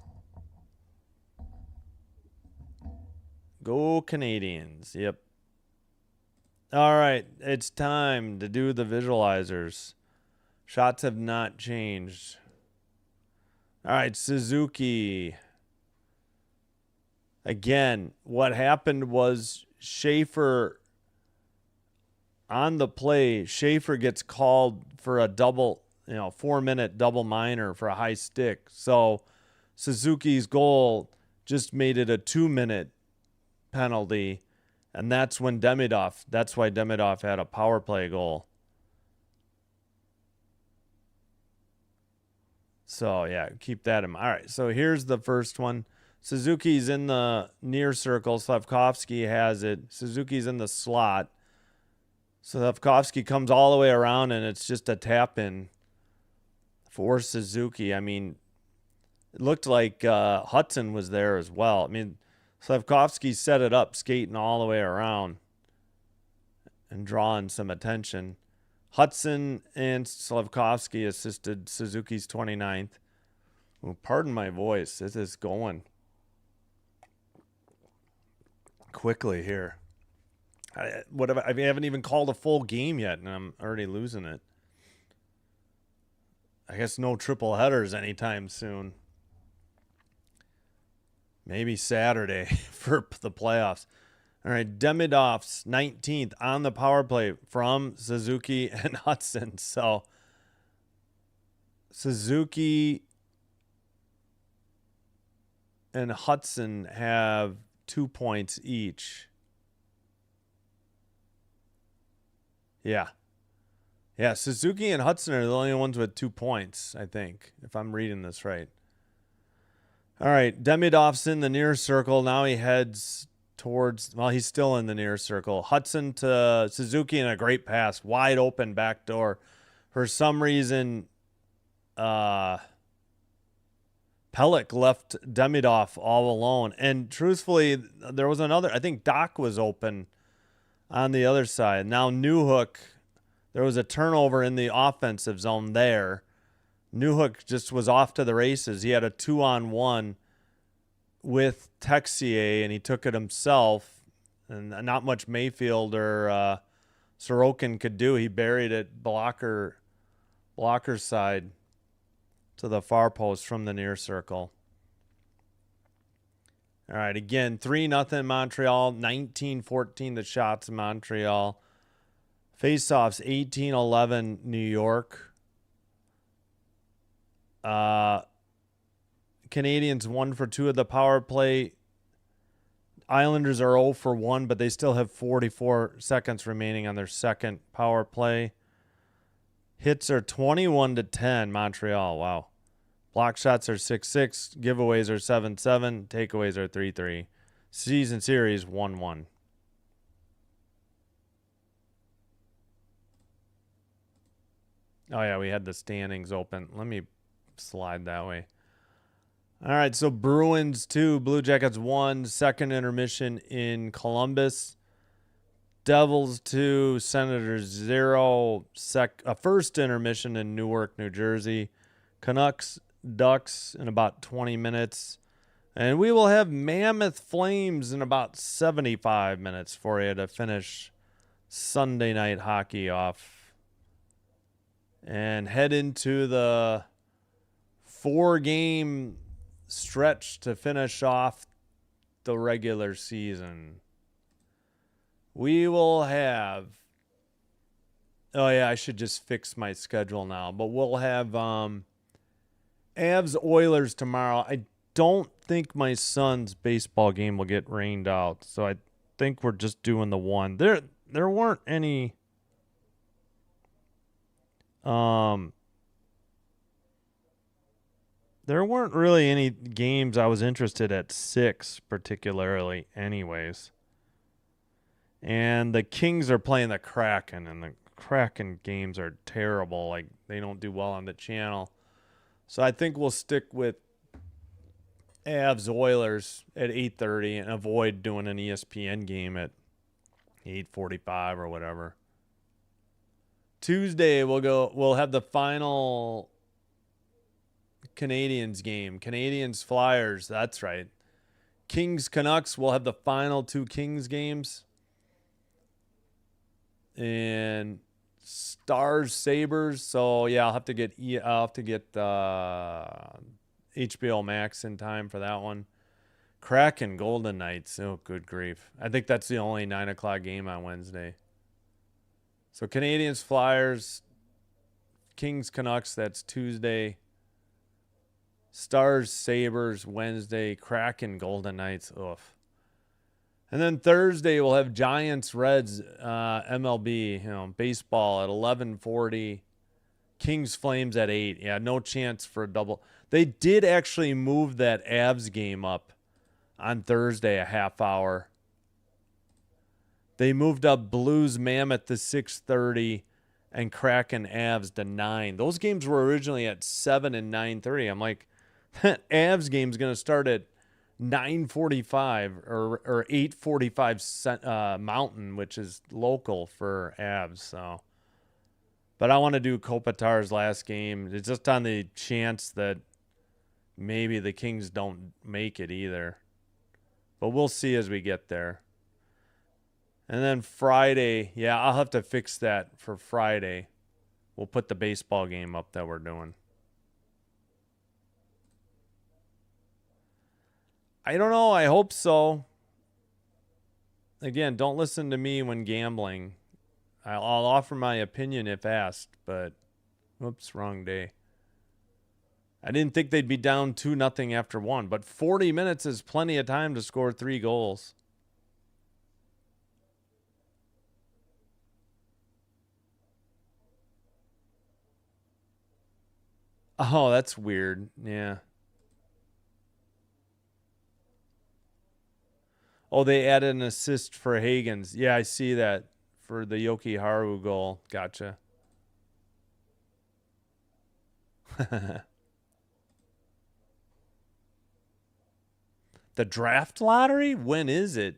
Go Canadiens. Yep. All right, it's time to do the visualizers. Shots have not changed. All right, Suzuki. Again, what happened was Schaefer on the play, Schaefer gets called for a double, 4-minute double minor for a high stick. So Suzuki's goal just made it a 2-minute penalty. And that's why Demidov had a power play goal. So, yeah, keep that in mind. All right, so here's the first one. Suzuki's in the near circle. Slavkovsky has it. Suzuki's in the slot. Slavkovsky comes all the way around, and it's just a tap-in for Suzuki. I mean, it looked like Hudson was there as well. I mean, Slavkovsky set it up, skating all the way around and drawing some attention. Hudson and Slavkovsky assisted Suzuki's 29th. Oh, pardon my voice. This is going quickly here. I haven't even called a full game yet, and I'm already losing it. I guess no triple headers anytime soon. Maybe Saturday for the playoffs. All right, Demidov's 19th on the power play from Suzuki and Hudson. So Suzuki and Hudson have 2 points each. Yeah. Yeah, Suzuki and Hudson are the only ones with 2 points, I think, if I'm reading this right. All right, Demidov's in the near circle. Now he heads towards, he's still in the near circle. Hudson to Suzuki and a great pass, wide open back door. For some reason, Pellick left Demidov all alone. And truthfully, there was another, I think Doc was open on the other side. Now Newhook, there was a turnover in the offensive zone there. Newhook just was off to the races. He had a 2-on-1 with Texier, and he took it himself. And not much Mayfield or Sorokin could do. He buried it blocker side to the far post from the near circle. All right, again, 3-0 Montreal, 19-14 the shots in Montreal. Faceoffs, 18-11 New York. Canadiens 1 for 2 of the power play. Islanders are 0 for 1, but they still have 44 seconds remaining on their second power play. Hits are 21-10 Montreal. Wow. Block shots are 6-6. Giveaways are 7-7. Takeaways are 3-3. Season series 1-1. Oh, yeah, we had the standings open. Let me slide that way. All right, so Bruins 2, Blue Jackets 1, second intermission in Columbus. Devils 2, Senators 0, first intermission in Newark, New Jersey. Canucks, Ducks in about 20 minutes. And we will have Mammoth Flames in about 75 minutes for you to finish Sunday night hockey off. And head into the 4-game stretch to finish off the regular season. We will have, oh yeah, I should just fix my schedule now, but we'll have Avs Oilers tomorrow. I don't think my son's baseball game will get rained out, so I think we're just doing the one. There weren't any there weren't really any games I was interested at 6 particularly anyways. And the Kings are playing the Kraken, and the Kraken games are terrible. Like, they don't do well on the channel. So I think we'll stick with Avs Oilers at 8:30 and avoid doing an ESPN game at 8:45 or whatever. Tuesday we'll have the final Canadiens game. Canadiens Flyers, that's right. Kings Canucks, we'll have the final 2 Kings games. And Stars Sabres. So yeah, I'll have to get HBO Max in time for that one. Kraken Golden Knights. Oh, good grief! I think that's the only 9:00 game on Wednesday. So Canadiens Flyers, Kings Canucks. That's Tuesday. Stars Sabres Wednesday. Kraken Golden Knights. Oof. And then Thursday we'll have Giants Reds MLB, baseball at 11:40. Kings Flames at 8. Yeah, no chance for a double. They did actually move that Avs game up on Thursday a half hour. They moved up Blues Mammoth to 6:30 and Kraken Avs to 9. Those games were originally at 7 and 9:30. I'm like, that Avs game's going to start at 9:45 or 8:45 Mountain, which is local for Avs. So, but I want to do Kopitar's last game. It's just on the chance that maybe the Kings don't make it either. But we'll see as we get there. And then Friday, yeah, I'll have to fix that for Friday. We'll put the baseball game up that we're doing. I don't know. I hope so. Again, don't listen to me when gambling. I'll offer my opinion if asked, but whoops, wrong day. I didn't think they'd be down 2-0 after 1, but 40 minutes is plenty of time to score 3 goals. Oh, that's weird. Yeah. Oh, they added an assist for Hagens. Yeah, I see that for the Yoki Haru goal. Gotcha. The draft lottery? When is it?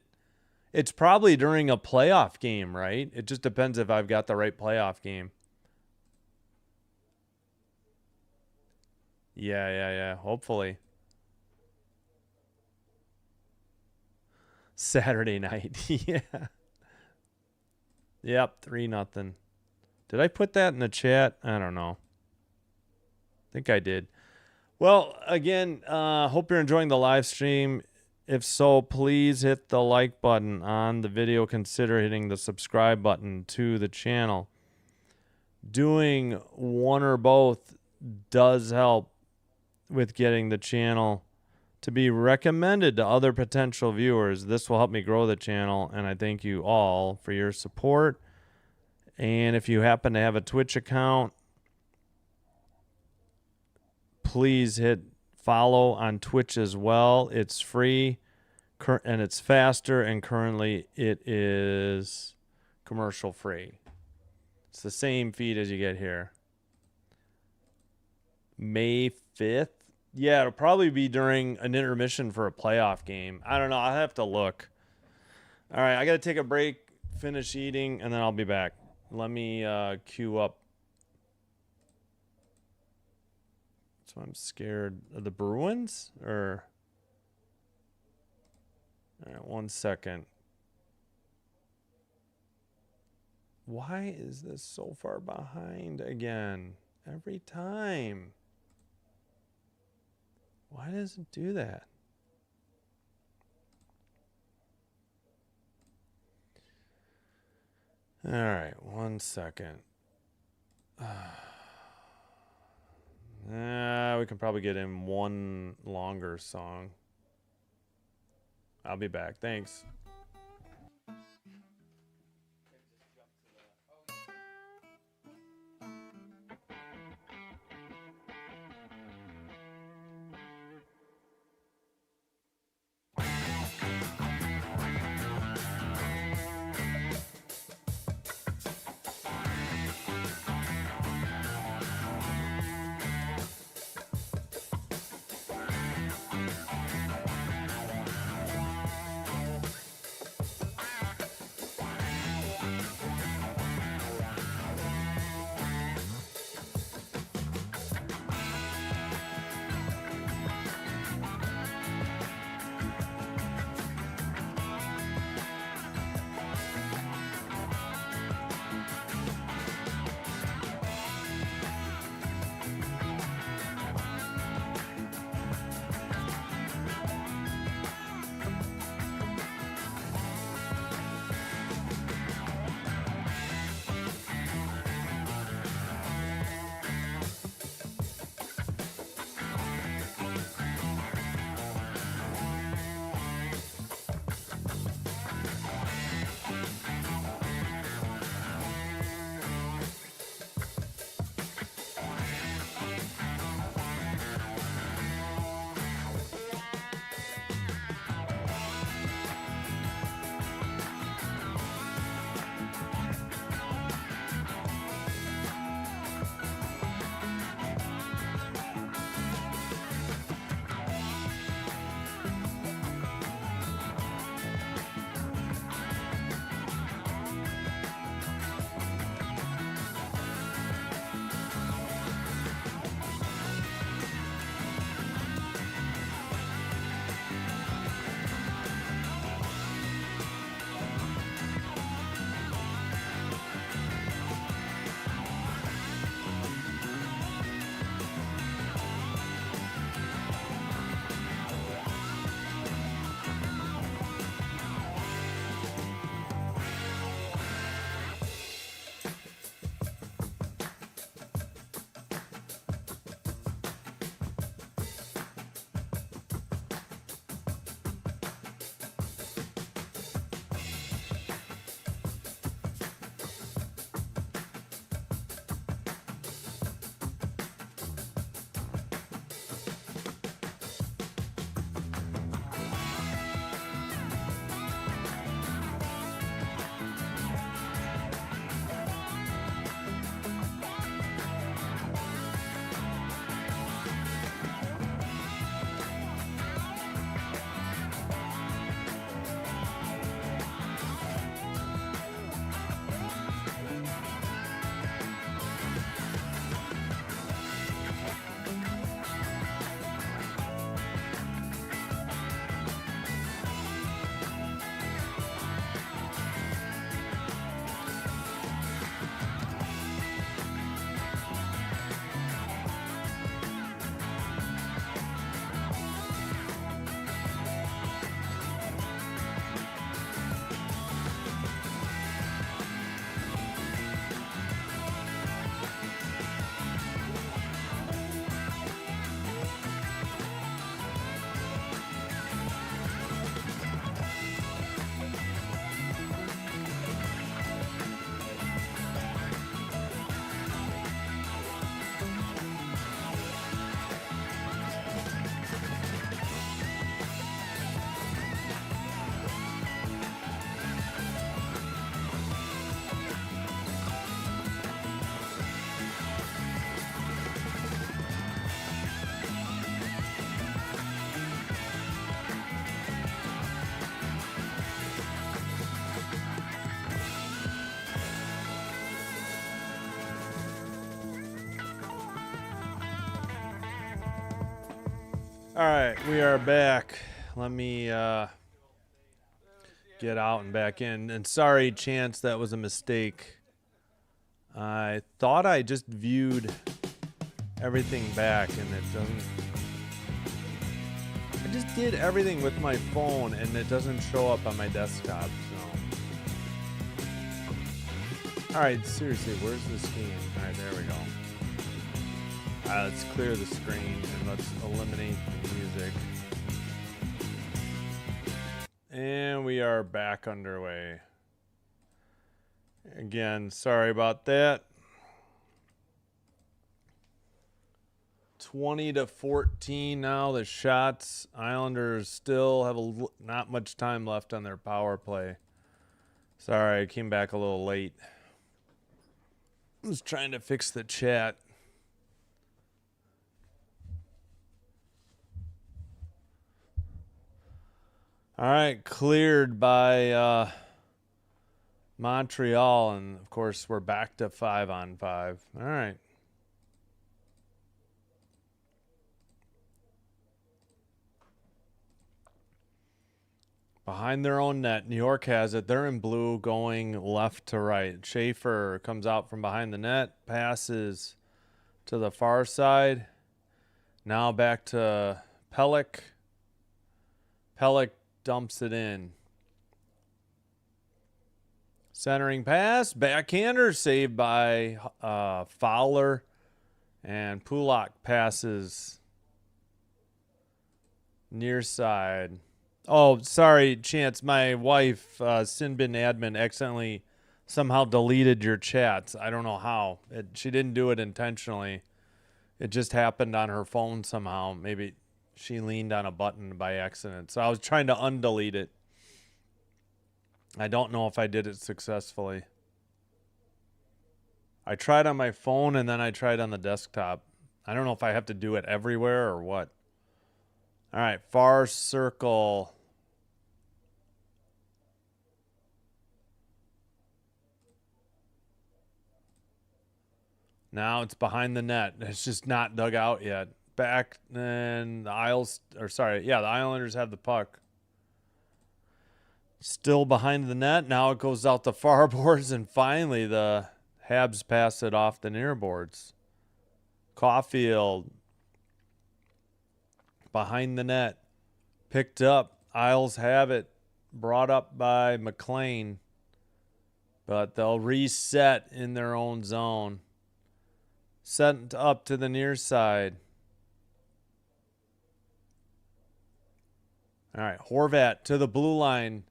It's probably during a playoff game, right? It just depends if I've got the right playoff game. Yeah. Hopefully. Saturday night. Yeah. Yep, 3-0. Did I put that in the chat? I don't know. I think I did. Well, again, hope you're enjoying the live stream. If so, please hit the like button on the video. Consider hitting the subscribe button to the channel. Doing one or both does help with getting the channel to be recommended to other potential viewers. This will help me grow the channel, and I thank you all for your support. And if you happen to have a Twitch account, please hit follow on Twitch as well. It's free and it's faster, and currently it is commercial free. It's the same feed as you get here. May 5th. Yeah, it'll probably be during an intermission for a playoff game. I don't know. I'll have to look. All right, I got to take a break, finish eating, and then I'll be back. Let me queue up. So I'm scared of the Bruins, or... All right, 1 second. Why is this so far behind again? Every time. Why does it do that? All right, 1 second. We can probably get in one longer song. I'll be back. Thanks. All right, we are back. Let me get out and back in. And sorry, Chance, that was a mistake. I thought I just viewed everything back, and it doesn't. I just did everything with my phone, and it doesn't show up on my desktop. So, all right, seriously, where's this game? All right, there we go. Let's clear the screen and let's eliminate the music. And we are back underway. Again, sorry about that. 20-14 now. The shots. Islanders still have not much time left on their power play. Sorry, I came back a little late. I was trying to fix the chat. All right, cleared by Montreal, and of course we're back to 5-on-5. All right. Behind their own net, New York has it. They're in blue going left to right. Schaefer comes out from behind the net, passes to the far side. Now back to Pelech. Pelech dumps it in. Centering pass, backhander saved by Fowler, and Pulock passes near side. Oh, sorry, Chance. My wife, Sinbin Admin, accidentally somehow deleted your chats. I don't know how. She didn't do it intentionally. It just happened on her phone somehow. Maybe she leaned on a button by accident. So I was trying to undelete it. I don't know if I did it successfully. I tried on my phone and then I tried on the desktop. I don't know if I have to do it everywhere or what. All right, far circle. Now it's behind the net. It's just not dug out yet. Back, and the the Islanders have the puck. Still behind the net. Now it goes out the far boards, and finally the Habs pass it off the near boards. Caulfield behind the net. Picked up. Isles have it. Brought up by McLean. But they'll reset in their own zone. Sent up to the near side. All right, Horvat to the blue line.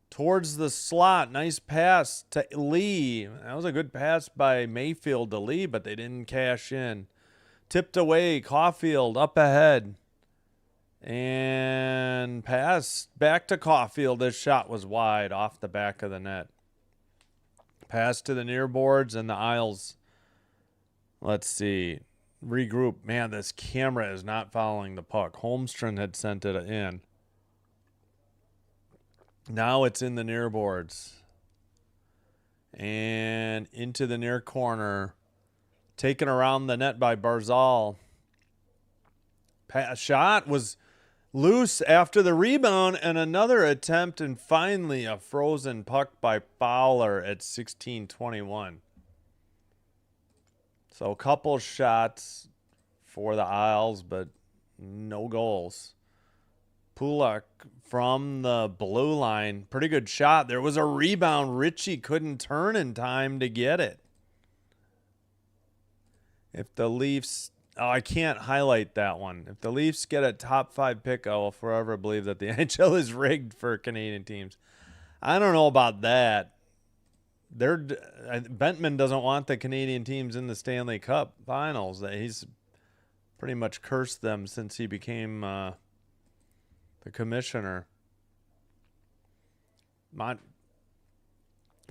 Towards the slot. Nice pass to Lee. That was a good pass by Mayfield to Lee, but they didn't cash in. Tipped away. Caulfield up ahead. And pass back to Caulfield. This shot was wide off the back of the net. Pass to the near boards and the Isles. Let's see. Regroup. Man, this camera is not following the puck. Holmstrom had sent it in. Now it's in the near boards. And into the near corner. Taken around the net by Barzal. Pass shot was loose after the rebound, and another attempt, and finally a frozen puck by Fowler at 16:21. So a couple shots for the Isles, but no goals. Pulock from the blue line. Pretty good shot. There was a rebound. Ritchie couldn't turn in time to get it. If the Leafs... Oh, I can't highlight that one. If the Leafs get a top 5 pick, I will forever believe that the NHL is rigged for Canadian teams. I don't know about that. Bentman doesn't want the Canadian teams in the Stanley Cup Finals. He's pretty much cursed them since he became the commissioner.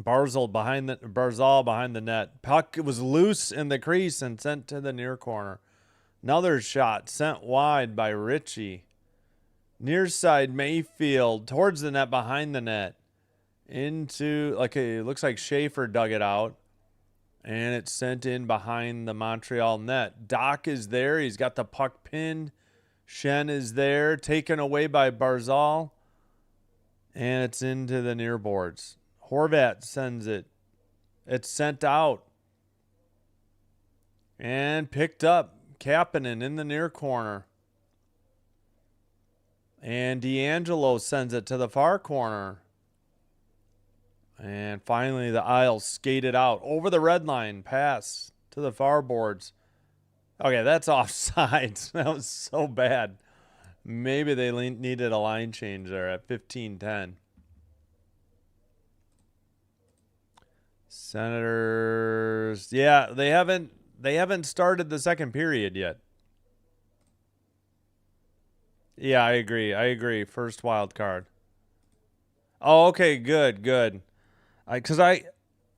Barzal behind the net. Puck was loose in the crease and sent to the near corner. Another shot sent wide by Ritchie. Near side Mayfield towards the net, behind the net. Into, it looks like Schaefer dug it out. And it's sent in behind the Montreal net. Doc is there. He's got the puck pinned Shen is there, taken away by Barzal. And it's into the near boards. Horvat sends it. It's sent out. And picked up. Kapanen in the near corner. And D'Angelo sends it to the far corner. And finally the Isles skated out. Over the red line. Pass to the far boards. Okay, that's offsides. That was so bad. Maybe they needed a line change there at 15-10. Senators. Yeah, they haven't started the second period yet. Yeah, I agree. First wild card. Oh, okay, good.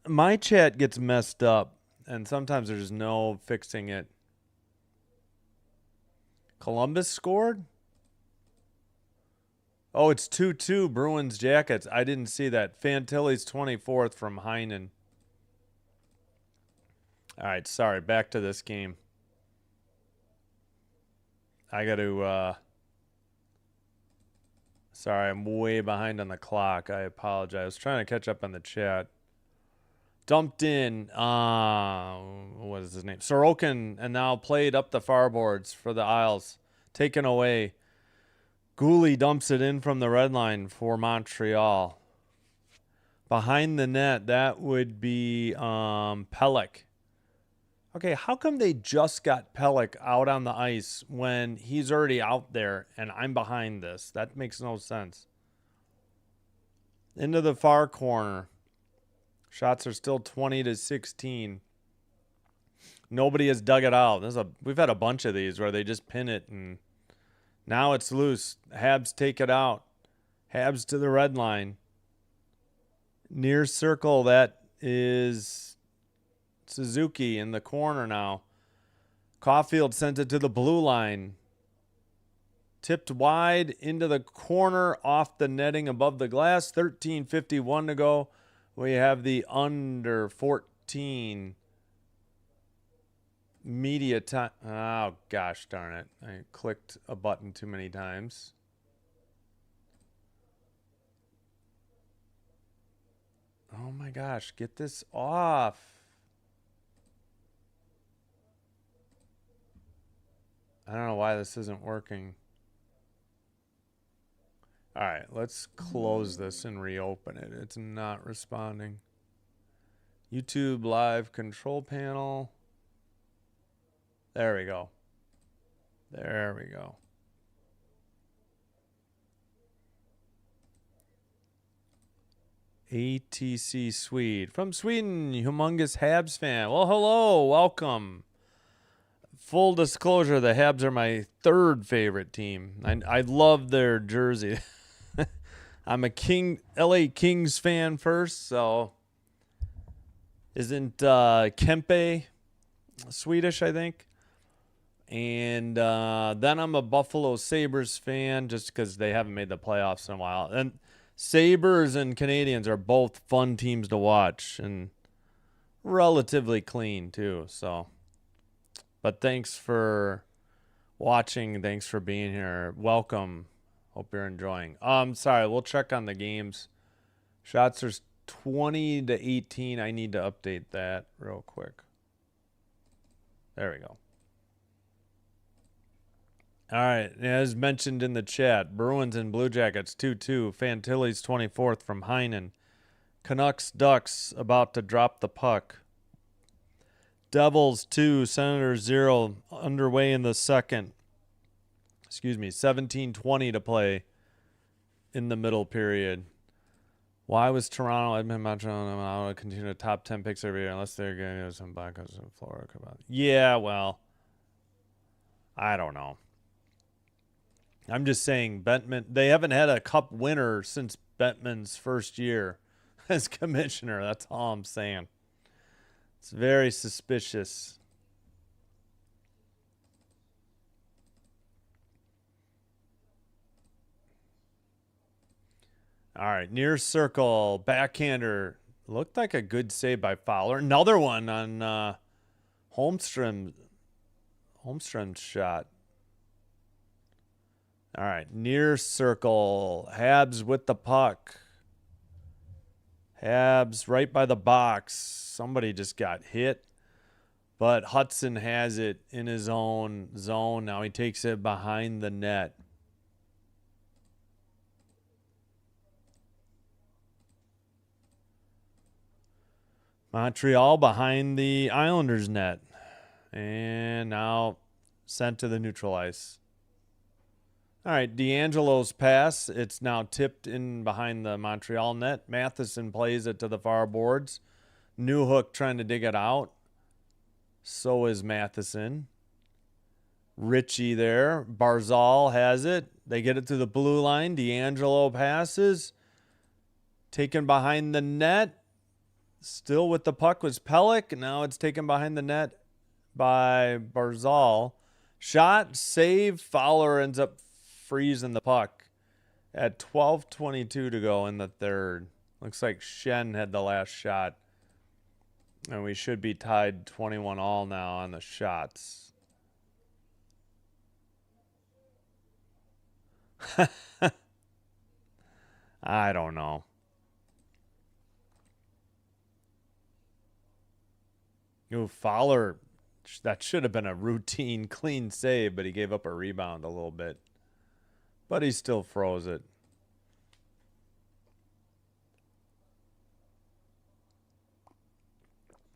My chat gets messed up and sometimes there's no fixing it. Columbus scored? Oh, it's 2-2 Bruins Jackets. I didn't see that. Fantilli's 24th from Heinen. All right, sorry. Back to this game. I got to... Sorry, I'm way behind on the clock. I apologize. I was trying to catch up on the chat. Dumped in, what is his name? Sorokin, and now played up the far boards for the Isles. Taken away. Gooley dumps it in from the red line for Montreal. Behind the net, that would be Pelech. Okay, how come they just got Pelech out on the ice when he's already out there and I'm behind this? That makes no sense. Into the far corner. Shots are still 20-16. Nobody has dug it out. We've had a bunch of these where they just pin it and now it's loose. Habs take it out. Habs to the red line. Near circle, that is Suzuki in the corner now. Caulfield sent it to the blue line. Tipped wide into the corner off the netting above the glass. 13:51 to go. We have the under 14 media time. Oh, gosh darn it. I clicked a button too many times. Oh, my gosh. Get this off. I don't know why this isn't working. All right, let's close this and reopen it. It's not responding. YouTube live control panel. There we go. There we go. ATC Swede. From Sweden, humongous Habs fan. Well, hello, welcome. Full disclosure, the Habs are my third favorite team. I love their jersey. I'm a LA Kings fan first, so isn't Kempe Swedish, I think? And then I'm a Buffalo Sabres fan just because they haven't made the playoffs in a while. And Sabres and Canadiens are both fun teams to watch and relatively clean too. So, but thanks for watching. Thanks for being here. Welcome. Hope you're enjoying. Sorry, we'll check on the games. Shots are 20-18. I need to update that real quick. There we go. All right, as mentioned in the chat, Bruins and Blue Jackets 2-2. Fantilli's 24th from Heinen. Canucks Ducks about to drop the puck. Devils 2, Senators 0. Underway in the second. 17:20 to play in the middle period. Why was Toronto, Edmonton, Montreal continue to top 10 picks every year unless they're getting some backups in Florida? Yeah, well, I don't know. I'm just saying Bettman, they haven't had a cup winner since Bettman's first year as commissioner. That's all I'm saying. It's very suspicious. All right, near circle, backhander. Looked like a good save by Fowler. Another one on Holmstrom's shot. All right, near circle. Habs with the puck. Habs right by the box. Somebody just got hit. But Hudson has it in his own zone. Now he takes it behind the net. Montreal behind the Islanders net. And now sent to the neutral ice. All right, D'Angelo's pass. It's now tipped in behind the Montreal net. Matheson plays it to the far boards. Newhook trying to dig it out. So is Matheson. Ritchie there. Barzal has it. They get it to the blue line. D'Angelo passes. Taken behind the net. Still with the puck was Pellick. Now it's taken behind the net by Barzal. Shot, save. Fowler ends up freezing the puck at 12:22 to go in the third. Looks like Shen had the last shot. And we should be tied 21-all now on the shots. I don't know. Ooh, Fowler, that should have been a routine clean save, but he gave up a rebound a little bit. But he still froze it.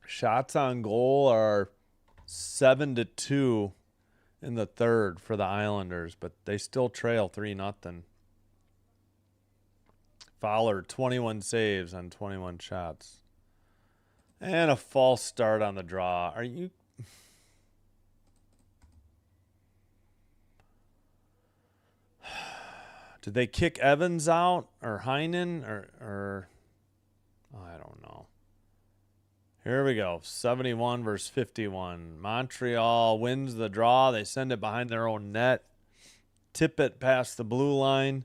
Shots on goal are 7-2 in the third for the Islanders, but they still trail 3-0. Fowler, 21 saves on 21 shots. And a false start on the draw. Are you... Did they kick Evans out or Heinen or I don't know. Here we go. 71 versus 51. Montreal wins the draw. They send it behind their own net. Tip it past the blue line.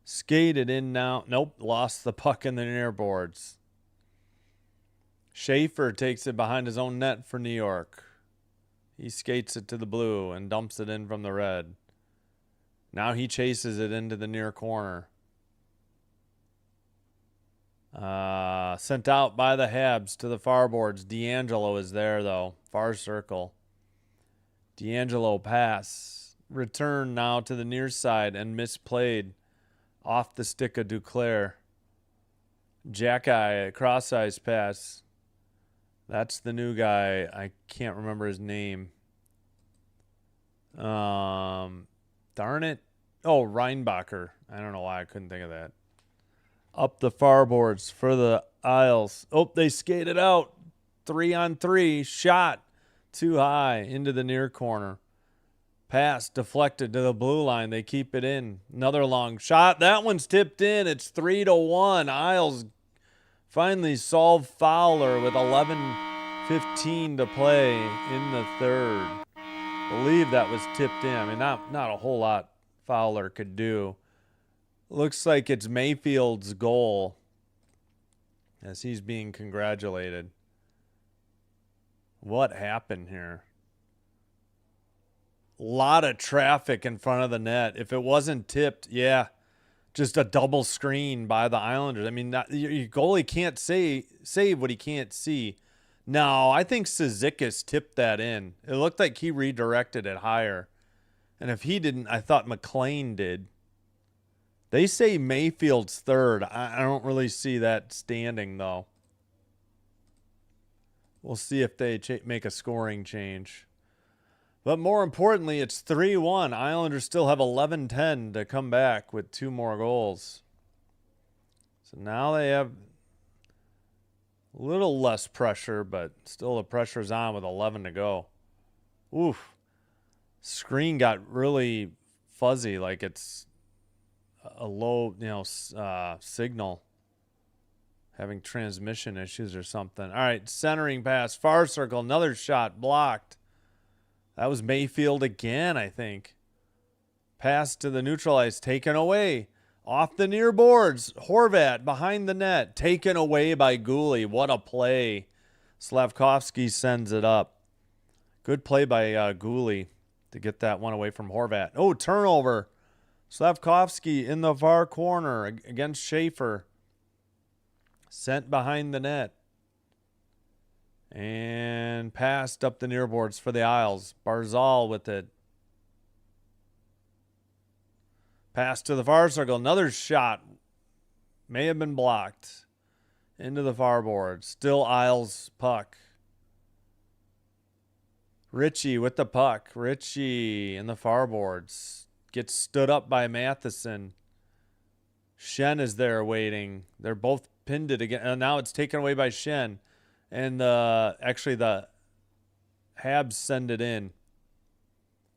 Skate it in now. Nope. Lost the puck in the near boards. Schaefer takes it behind his own net for New York. He skates it to the blue and dumps it in from the red. Now he chases it into the near corner. Sent out by the Habs to the far boards. D'Angelo is there, though. Far circle. D'Angelo pass. Return now to the near side and misplayed. Off the stick of Duclair. Jack-eye, cross-eyes pass. That's the new guy. I can't remember his name. Darn it. Oh, Reinbacher. I don't know why I couldn't think of that. Up the far boards for the Isles. Oh, they skated out. 3-on-3. Shot. Too high. Into the near corner. Pass deflected to the blue line. They keep it in. Another long shot. That one's tipped in. It's 3-1. Isles finally solve Fowler with 11:15 to play in the third. Believe that was tipped in. I mean, not a whole lot Fowler could do. Looks like it's Mayfield's goal as he's being congratulated. What happened here? A lot of traffic in front of the net. If it wasn't tipped, yeah, just a double screen by the Islanders. I mean, your goalie can't save what he can't see. No, I think Cizikas tipped that in. It looked like he redirected it higher. And if he didn't, I thought McLean did. They say Mayfield's third. I don't really see that standing, though. We'll see if they make a scoring change. But more importantly, it's 3-1. Islanders still have 11-10 to come back with 2 more goals. So now they have a little less pressure, but still the pressure's on with 11 to go. Oof. Screen got really fuzzy, like it's a low, signal. Having transmission issues or something. All right, centering pass, far circle, another shot blocked. That was Mayfield again, I think. Pass to the neutral ice, taken away. Off the near boards, Horvat behind the net, taken away by Gooley. What a play. Slavkovsky sends it up. Good play by Gooley to get that one away from Horvat. Oh, turnover. Slavkovsky in the far corner against Schaefer. Sent behind the net. And passed up the near boards for the Isles. Barzal with it. Pass to the far circle. Another shot. May have been blocked. Into the far board. Still Isles puck. Ritchie with the puck. Ritchie in the far boards. Gets stood up by Matheson. Shen is there waiting. They're both pinned it again. And now it's taken away by Shen. And actually the Habs send it in.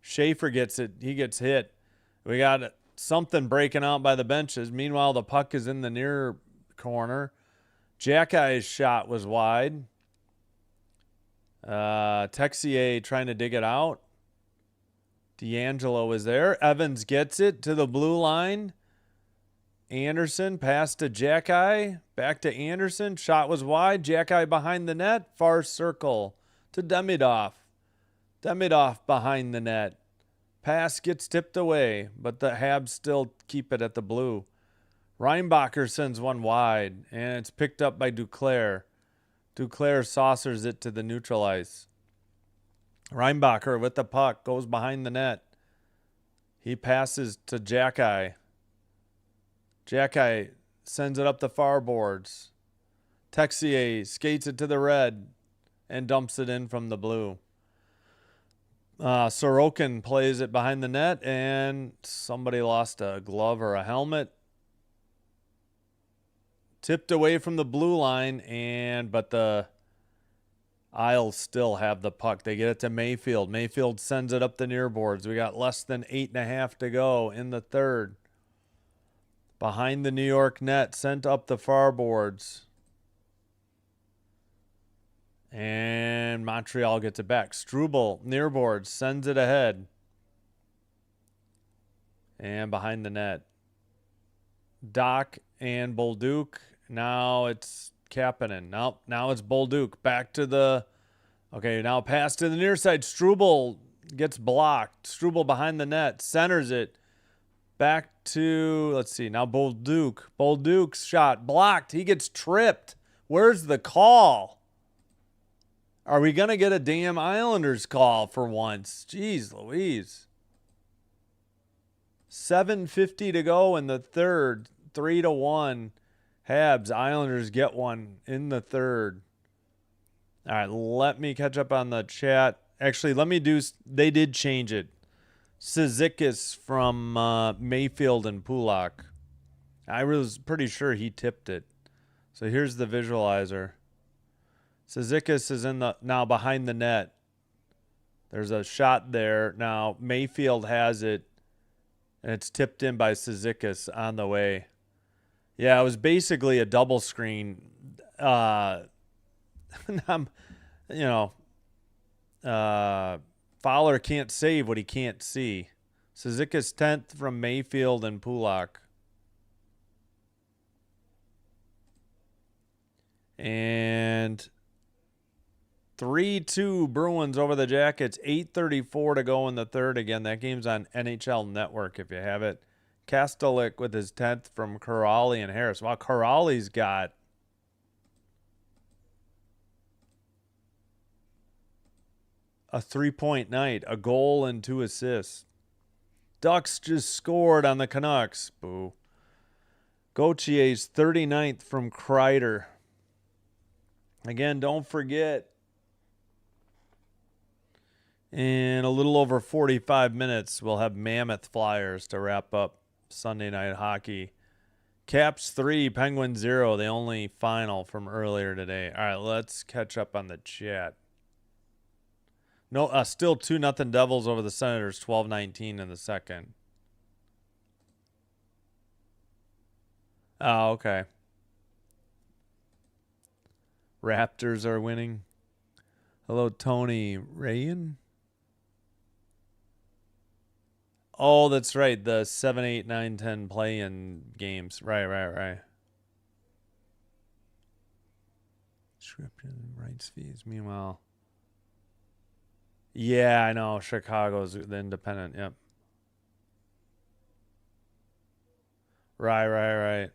Schaefer gets it. He gets hit. We got something breaking out by the benches. Meanwhile, the puck is in the near corner. Jackie's shot was wide. Texier trying to dig it out. D'Angelo is there. Evans gets it to the blue line. Anderson passed to Jackie. Back to Anderson. Shot was wide. Jackie behind the net. Far circle to Demidov. Demidov behind the net. Pass gets tipped away, but the Habs still keep it at the blue. Reinbacher sends one wide, and it's picked up by Duclair. Duclair saucers it to the neutral ice. Reinbacher with the puck goes behind the net. He passes to Jackie. Jackie sends it up the far boards. Texier skates it to the red and dumps it in from the blue. Sorokin plays it behind the net, and somebody lost a glove or a helmet. Tipped away from the blue line, but the Isles still have the puck. They get it to Mayfield. Mayfield sends it up the near boards. We got less than 8.5 to go in the third. Behind the New York net, sent up the far boards. And Montreal gets it back. Struble, near boards, sends it ahead. And behind the net. Doc and Bolduc. Now it's Kapanen. Now it's Bolduc. Back to the... Okay, now pass to the near side. Struble gets blocked. Struble behind the net. Centers it. Back to... Let's see. Now Bolduc. Bolduc's shot. Blocked. He gets tripped. Where's the call? Are we going to get a damn Islanders call for once? Jeez Louise. 7:50 to go in the third. 3-1. Habs. Islanders get one in the third. All right, let me catch up on the chat. Actually, let me do... They did change it. Cizikas from Mayfield and Pulak. I was pretty sure he tipped it. So here's the visualizer. Cizikas is now behind the net. There's a shot there. Now Mayfield has it, and it's tipped in by Cizikas on the way. Yeah, it was basically a double screen. Fowler can't save what he can't see. Cizikas 10th from Mayfield and Pulak. And 3-2 Bruins over the Jackets. 8:34 to go in the third. Again, that game's on NHL Network if you have it. Kastelik with his 10th from Corrali and Harris. Wow, Corrali's got a 3-point night, a goal and 2 assists. Ducks just scored on the Canucks. Boo. Gautier's 39th from Kreider. Again, don't forget, in a little over 45 minutes, we'll have Mammoth Flyers to wrap up Sunday night hockey. Caps 3, Penguins 0, the only final from earlier today. All right, let's catch up on the chat. No, still 2-0 Devils over the Senators, 12-19 in the second. Oh, okay. Raptors are winning. Hello, Tony Rayan. Oh, that's right. The 7, 8, 9, 10 play-in games. Right. Scripted rights fees. Meanwhile. Yeah, I know. Chicago's the independent. Yep. Right.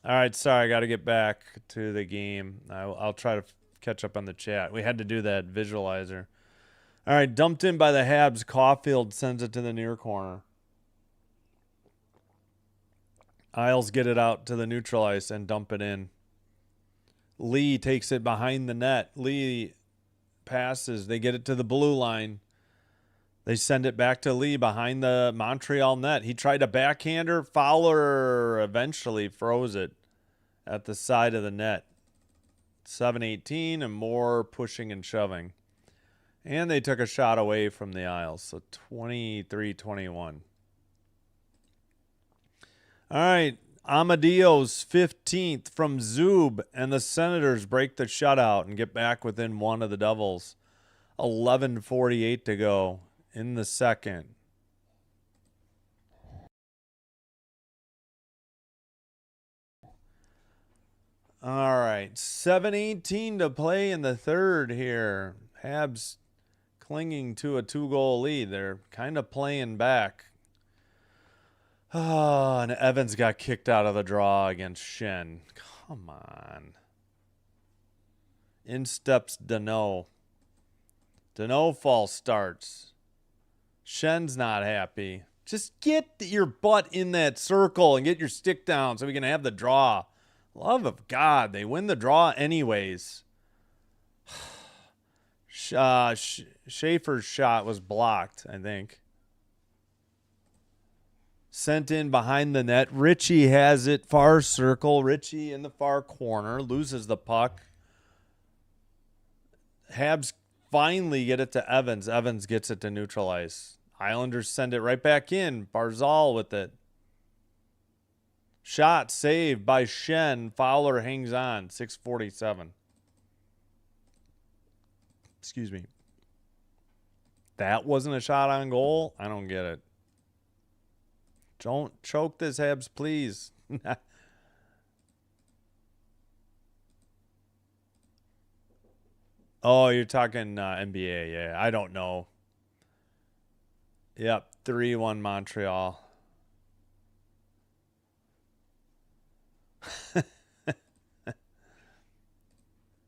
All right, sorry, I got to get back to the game. I'll try to catch up on the chat. We had to do that visualizer. All right, dumped in by the Habs. Caulfield sends it to the near corner. Isles get it out to the neutral ice and dump it in. Lee takes it behind the net. Lee passes. They get it to the blue line. They send it back to Lee behind the Montreal net. He tried a backhander. Fowler eventually froze it at the side of the net. 7-18 and more pushing and shoving. And they took a shot away from the Isles. So 23-21. All right. Amadeo's 15th from Zub, and the Senators break the shutout and get back within one of the Devils. 11:48 to go in the second. All right, 7:18 to play in the third here. Habs clinging to a 2-goal lead. They're kind of playing back. Oh, and Evans got kicked out of the draw against Shen. Come on. In steps Danault. Danault false starts. Shen's not happy. Just get your butt in that circle and get your stick down so we can have the draw. Love of God, they win the draw anyways. Schaefer's shot was blocked, I think. Sent in behind the net. Ritchie has it, far circle. Ritchie in the far corner, loses the puck. Habs finally get it to Evans. Evans gets it to neutral ice. Islanders send it right back in. Barzal with it. Shot saved by Shen. Fowler hangs on. 6:47. Excuse me. That wasn't a shot on goal? I don't get it. Don't choke this, Habs, please. Oh, you're talking NBA. Yeah, I don't know. Yep, 3-1 Montreal.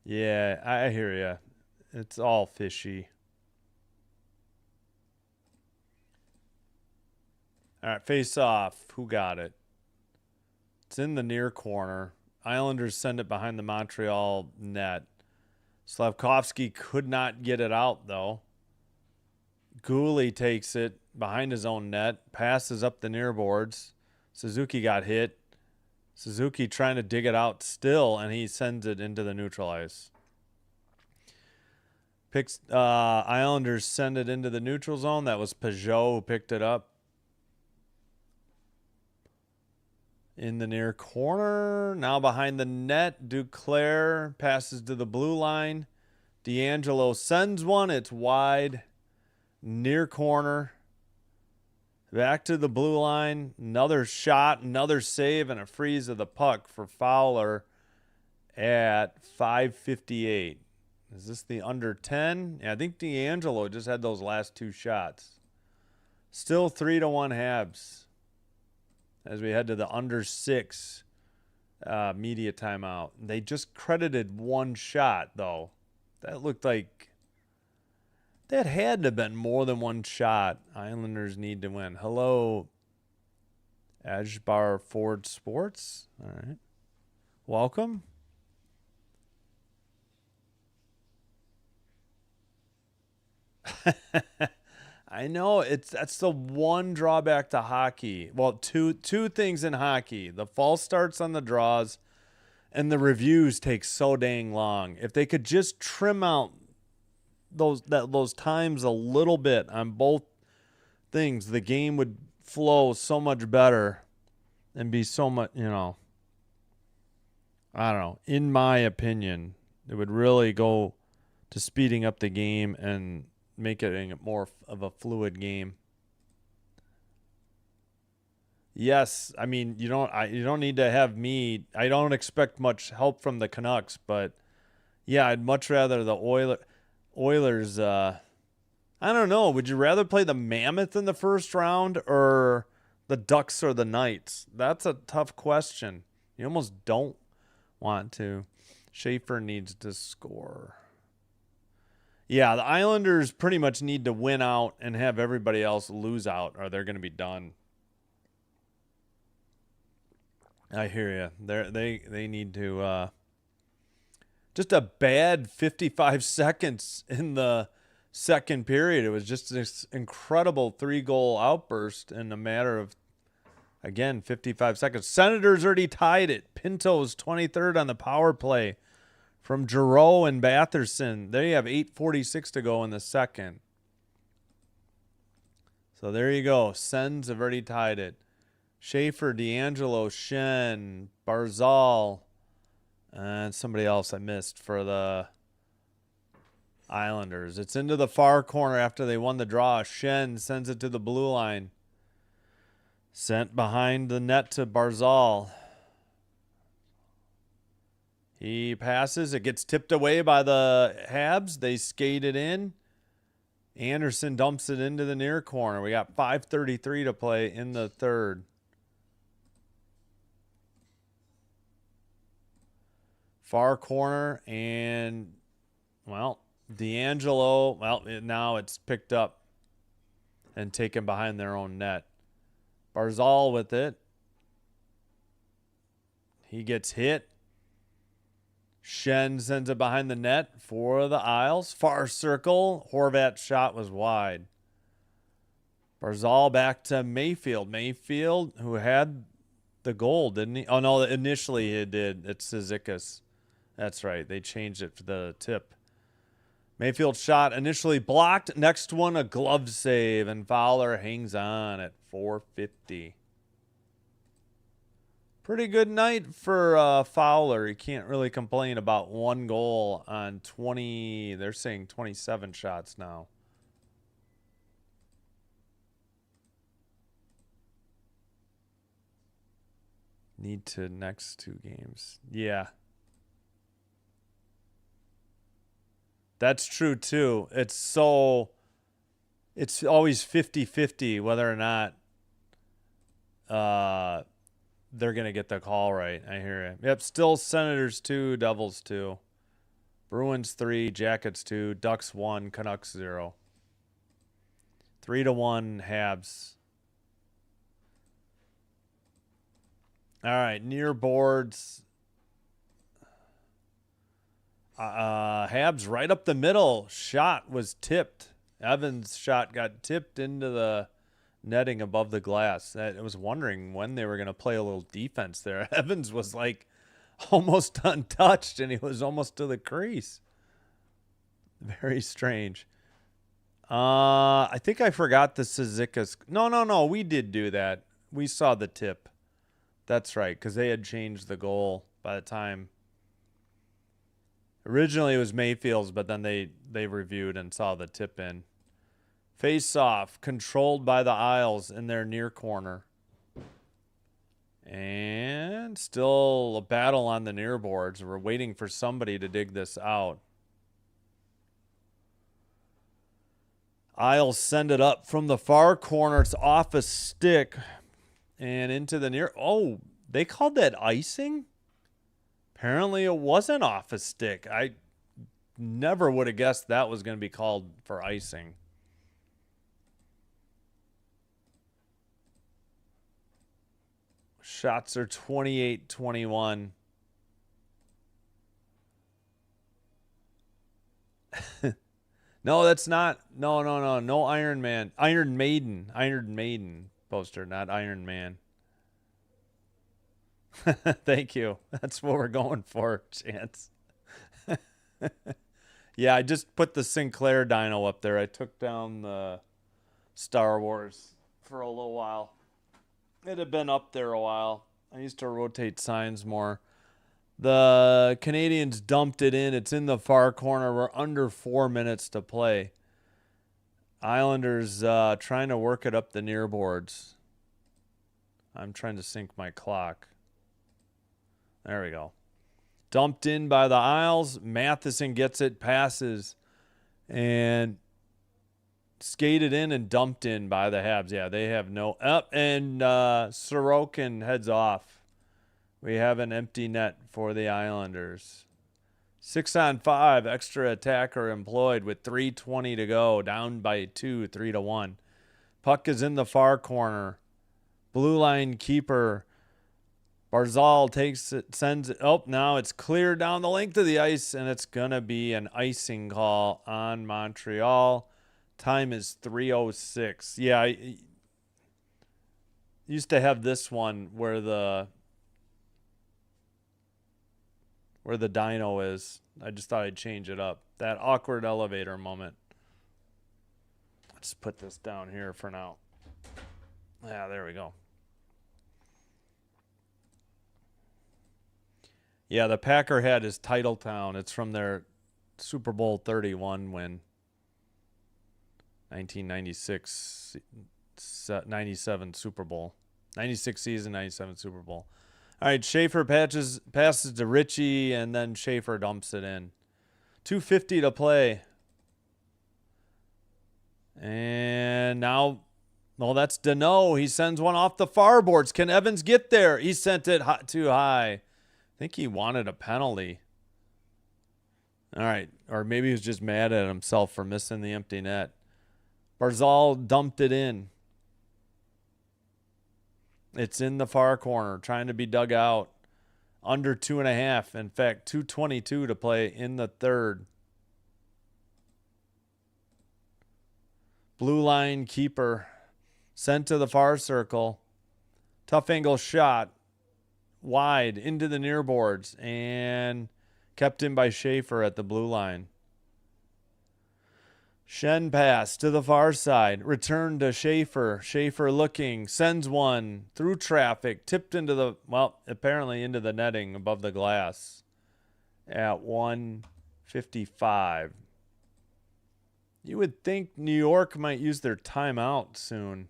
Yeah, I hear you. It's all fishy. All right, face off. Who got it? It's in the near corner. Islanders send it behind the Montreal net. Slavkovsky could not get it out, though. Gooley takes it behind his own net, passes up the near boards. Suzuki got hit. Suzuki trying to dig it out still, and he sends it into the neutral ice. Islanders send it into the neutral zone. That was Peugeot who picked it up. In the near corner. Now behind the net. Duclair passes to the blue line. D'Angelo sends one. It's wide. Near corner. Back to the blue line. Another shot. Another save. And a freeze of the puck for Fowler at 5:58. Is this the under 10? Yeah, I think D'Angelo just had those last two shots. Still 3-1 Habs. As we head to the under 6 media timeout. They just credited one shot, though. That looked like that had to have been more than one shot. Islanders need to win. Hello, Ajbar Ford Sports. All right. Welcome. I know that's the one drawback to hockey. Well, two things in hockey: the false starts on the draws, and the reviews take so dang long. If they could just trim out those times a little bit on both things, the game would flow so much better and be so much. I don't know. In my opinion, it would really go to speeding up the game and make it more of a fluid game. Yes, I mean you don't need to have me. I don't expect much help from the Canucks, but yeah, I'd much rather the Oilers. I don't know. Would you rather play the Mammoth in the first round or The Ducks or the Knights? That's a tough question. You almost don't want to. Schaefer needs to score. Yeah, the Islanders pretty much need to win out and have everybody else lose out, or they're going to be done. I hear you. They need to. Just a bad 55 seconds in the second period. It was just this incredible 3-goal outburst in a matter of, again, 55 seconds. Senators already tied it. Pinto's 23rd on the power play from Giroux and Batherson. They have 8:46 to go in the second. So there you go. Sens have already tied it. Schaefer, D'Angelo, Shen, Barzal, and somebody else I missed for the Islanders. It's into the far corner after they won the draw. Shen sends it to the blue line. Sent behind the net to Barzal. He passes. It gets tipped away by the Habs. They skate it in. Anderson dumps it into the near corner. We got 5:33 to play in the third. Far corner, and, well, D'Angelo, well, now it's picked up and taken behind their own net. Barzal with it. He gets hit. Shen sends it behind the net for the Isles. Far circle. Horvat's shot was wide. Barzal back to Mayfield. Mayfield, who had the goal, didn't he? Oh, no, initially he did. It's Zizekas. That's right. They changed it for the tip. Mayfield shot initially blocked. Next one, a glove save, and Fowler hangs on at 450. Pretty good night for Fowler. You can't really complain about one goal on 20. They're saying 27 shots now. Need to next 2 games. Yeah. That's true, too. It's always 50-50 whether or not they're going to get the call right. I hear it. Yep, still Senators 2, Devils 2. Bruins 3, Jackets 2, Ducks 1, Canucks 0. 3-1 Habs. All right, near boards. Habs right up the middle. Shot was tipped. Evans' shot got tipped into the netting above the glass. I was wondering when they were going to play a little defense there. Evans was like almost untouched, and he was almost to the crease. Very strange. I think I forgot the Zizekas. No. We did do that. We saw the tip. That's right, because they had changed the goal by the time. Originally it was Mayfield's, but then they reviewed and saw the tip in. Face off, controlled by the Isles in their near corner. And still a battle on the near boards. We're waiting for somebody to dig this out. Isles send it up from the far corner. It's off a stick and into the near. Oh, they called that icing? Apparently it wasn't off a stick. I never would have guessed that was going to be called for icing. Shots are 28-21. No, that's not. No. No Iron Man. Iron Maiden poster, not Iron Man. Thank you. That's what we're going for, Chance. Yeah, I just put the Sinclair Dino up there. I took down the Star Wars for a little while. It had been up there a while. I used to rotate signs more. The Canadiens dumped it in. It's in the far corner. We're under 4 minutes to play. Islanders trying to work it up the near boards. I'm trying to sync my clock. There we go. Dumped in by the Isles. Matheson gets it, passes. And skated in and dumped in by the Habs. Yeah, they have no up, and Sorokin heads off. We have an empty net for the Islanders. 6-on-5, extra attacker employed with 3:20 to go, down by 2, 3-1. Puck is in the far corner. Blue line keeper Barzal takes it, sends it. Oh, now it's cleared down the length of the ice, and it's going to be an icing call on Montreal. Time is 3:06. Yeah, I used to have this one where the dyno is. I just thought I'd change it up. That awkward elevator moment. Let's put this down here for now. Yeah, there we go. Yeah, the Packer had his Titletown. It's from their Super Bowl 31 win. 1996, 97 Super Bowl. 96 season, 97 Super Bowl. All right, Schaefer passes to Ritchie, and then Schaefer dumps it in. 2:50 to play. And now, well, that's Deneau. He sends one off the far boards. Can Evans get there? He sent it too high. I think he wanted a penalty. All right, or maybe he was just mad at himself for missing the empty net. Barzal dumped it in. It's in the far corner, trying to be dug out. Under 2.5. In fact, 2:22 to play in the third. Blue line keeper sent to the far circle. Tough angle shot. Wide into the near boards and kept in by Schaefer at the blue line. Shen pass to the far side. Return to Schaefer. Schaefer looking. Sends one through traffic. Tipped into the, well, apparently into the netting above the glass at 1:55. You would think New York might use their timeout soon.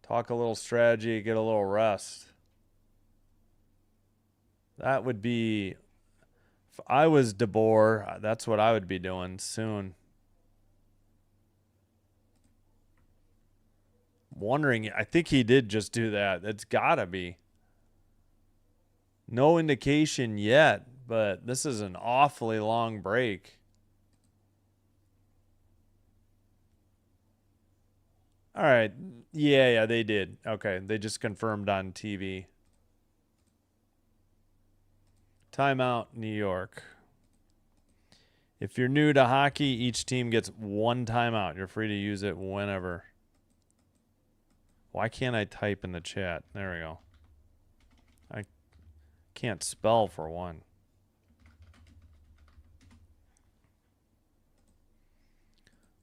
Talk a little strategy, get a little rest. That would be, if I was DeBoer, that's what I would be doing soon. Wondering, I think he did just do that. It's got to be. No indication yet, but this is an awfully long break. All right. Yeah, they did. Okay, they just confirmed on TV. Timeout, New York. If you're new to hockey, each team gets one timeout. You're free to use it whenever. Why can't I type in the chat? There we go. I can't spell for one.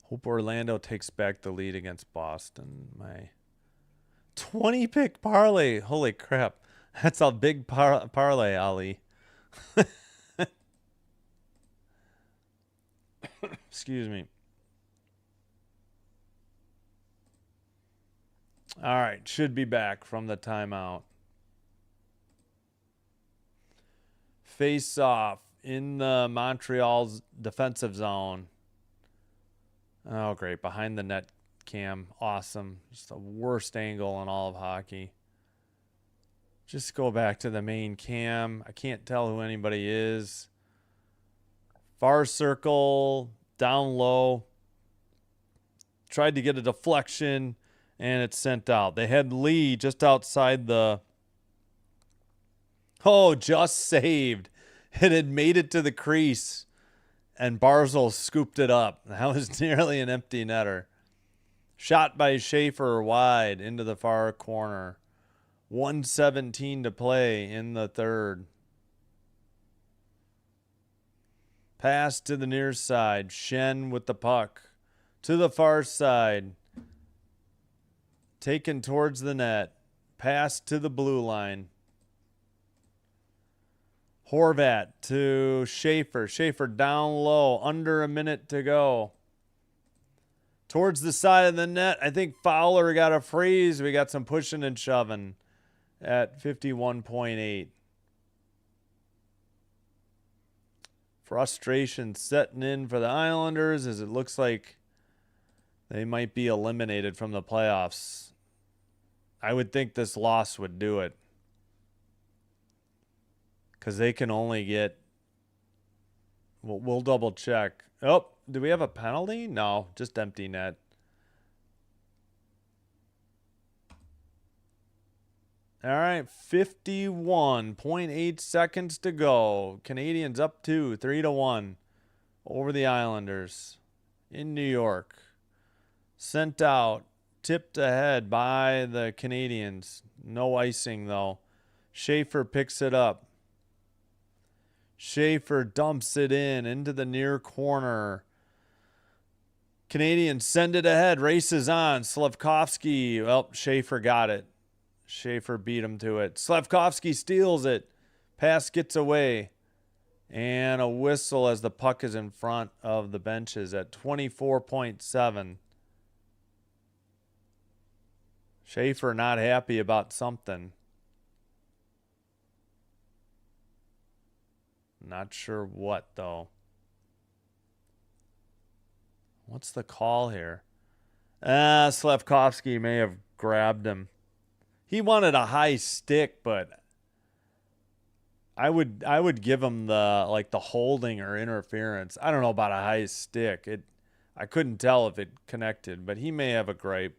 Hope Orlando takes back the lead against Boston. My 20-pick parlay. Holy crap. That's a big parlay, Ali. Excuse me. All right. Should be back from the timeout. Face off in the Montreal's defensive zone. Oh, great. Behind the net cam. Awesome. Just the worst angle in all of hockey. Just go back to the main cam. I can't tell who anybody is. Far circle. Down low. Tried to get a deflection, and it's sent out. They had Lee just outside the... Oh, just saved. It had made it to the crease. And Barzal scooped it up. That was nearly an empty netter. Shot by Schaefer wide into the far corner. 1:17 to play in the third. Pass to the near side. Shen with the puck. To the far side. Taken towards the net. Pass to the blue line. Horvat to Schaefer. Schaefer down low. Under a minute to go. Towards the side of the net. I think Fowler got a freeze. We got some pushing and shoving at 51.8. Frustration setting in for the Islanders as it looks like they might be eliminated from the playoffs. I would think this loss would do it, because they can only get... We'll double check. Oh, do we have a penalty? No, just empty net. All right, 51.8 seconds to go. Canadiens up 3-1 over the Islanders in New York. Sent out, tipped ahead by the Canadiens. No icing, though. Schaefer picks it up. Schaefer dumps it into the near corner. Canadiens send it ahead, races on. Slavkovsky, well, Schaefer got it. Schaefer beat him to it. Slavkovsky steals it. Pass gets away. And a whistle as the puck is in front of the benches at 24.7. Schaefer not happy about something. Not sure what, though. What's the call here? Slavkovsky may have grabbed him. He wanted a high stick, but I would give him the holding or interference. I don't know about a high stick. I couldn't tell if it connected, but he may have a gripe.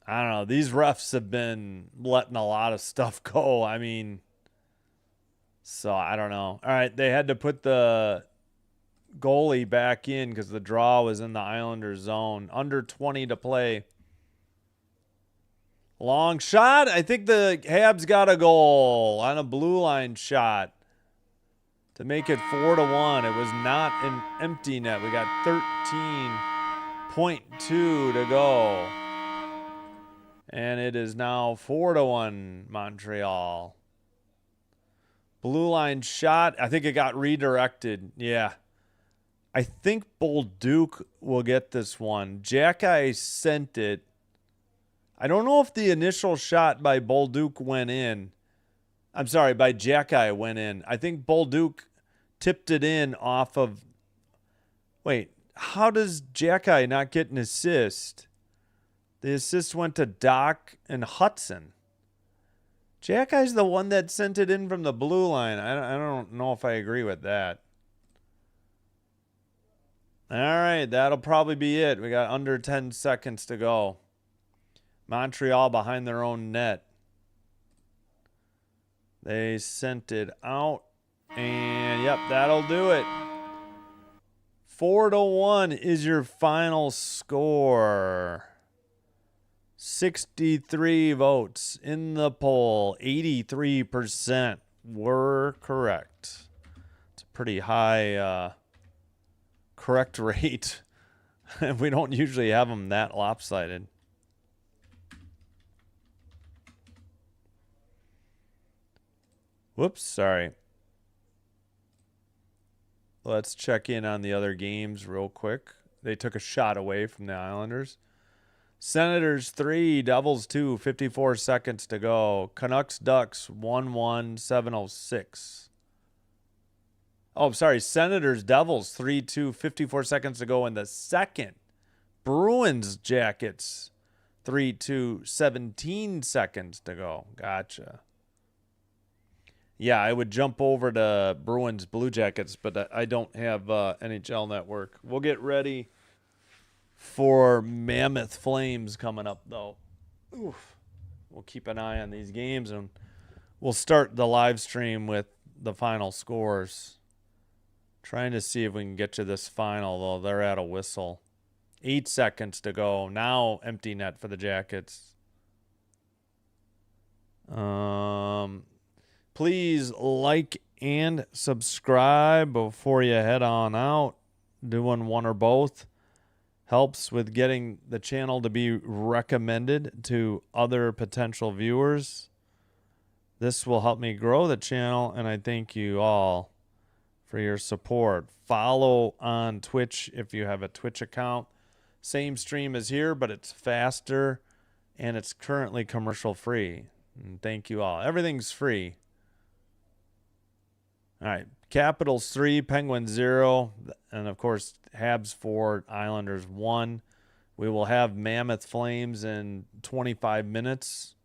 I don't know. These refs have been letting a lot of stuff go. I mean, so I don't know. All right, they had to put the goalie back in because the draw was in the Islanders zone. Under 20 to play. Long shot. I think the Habs got a goal on a blue line shot to make it 4-1. It was not an empty net. We got 13.2 to go. And it is now 4-1 Montreal. Blue line shot. I think it got redirected. Yeah. I think Bolduc will get this one. Jacky sent it. I don't know if the initial shot by Bolduc went in. I'm sorry, by Jacky went in. I think Bolduc tipped it in off of... Wait, how does Jacky not get an assist? The assist went to Doc and Hudson. Jacky's the one that sent it in from the blue line. I don't know if I agree with that. All right, that'll probably be it. We got under 10 seconds to go. Montreal behind their own net. They sent it out. And, yep, that'll do it. 4-1 is your final score. 63 votes in the poll. 83% were correct. It's a pretty high correct rate. We don't usually have them that lopsided. Whoops, sorry. Let's check in on the other games real quick. They took a shot away from the Islanders. Senators 3, Devils 2, 54 seconds to go. Canucks Ducks 1-1, 7:06. Oh, sorry. Senators Devils 3-2, 54 seconds to go in the second. Bruins Jackets 3-2, 17 seconds to go. Gotcha. Yeah, I would jump over to Bruins Blue Jackets, but I don't have NHL Network. We'll get ready for Mammoth Flames coming up, though. Oof. We'll keep an eye on these games, and we'll start the live stream with the final scores. Trying to see if we can get to this final, though. They're at a whistle. 8 seconds to go. Now empty net for the Jackets. Please like and subscribe before you head on out. Doing one or both helps with getting the channel to be recommended to other potential viewers. This will help me grow the channel, and I thank you all for your support. Follow on Twitch if you have a Twitch account. Same stream as here, but it's faster, and it's currently commercial free. And thank you all. Everything's free. All right. Capitals 3, Penguins 0, and of course Habs 4, Islanders 1. We will have Mammoth Flames in 25 minutes.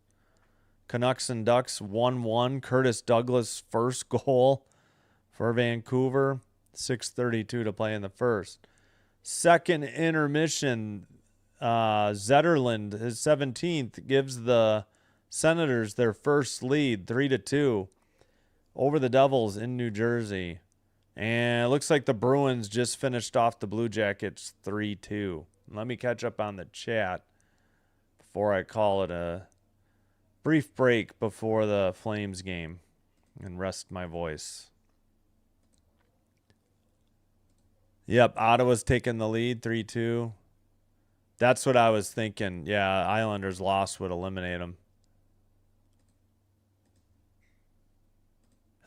Canucks and Ducks 1-1. Curtis Douglas first goal for Vancouver. 6:32 to play in the first. Second intermission, Zetterlund, his 17th, gives the Senators their first lead, 3-2, over the Devils in New Jersey. And it looks like the Bruins just finished off the Blue Jackets 3-2. Let me catch up on the chat before I call it a brief break before the Flames game and rest my voice. Yep, Ottawa's taking the lead 3-2. That's what I was thinking. Yeah, Islanders' loss would eliminate them.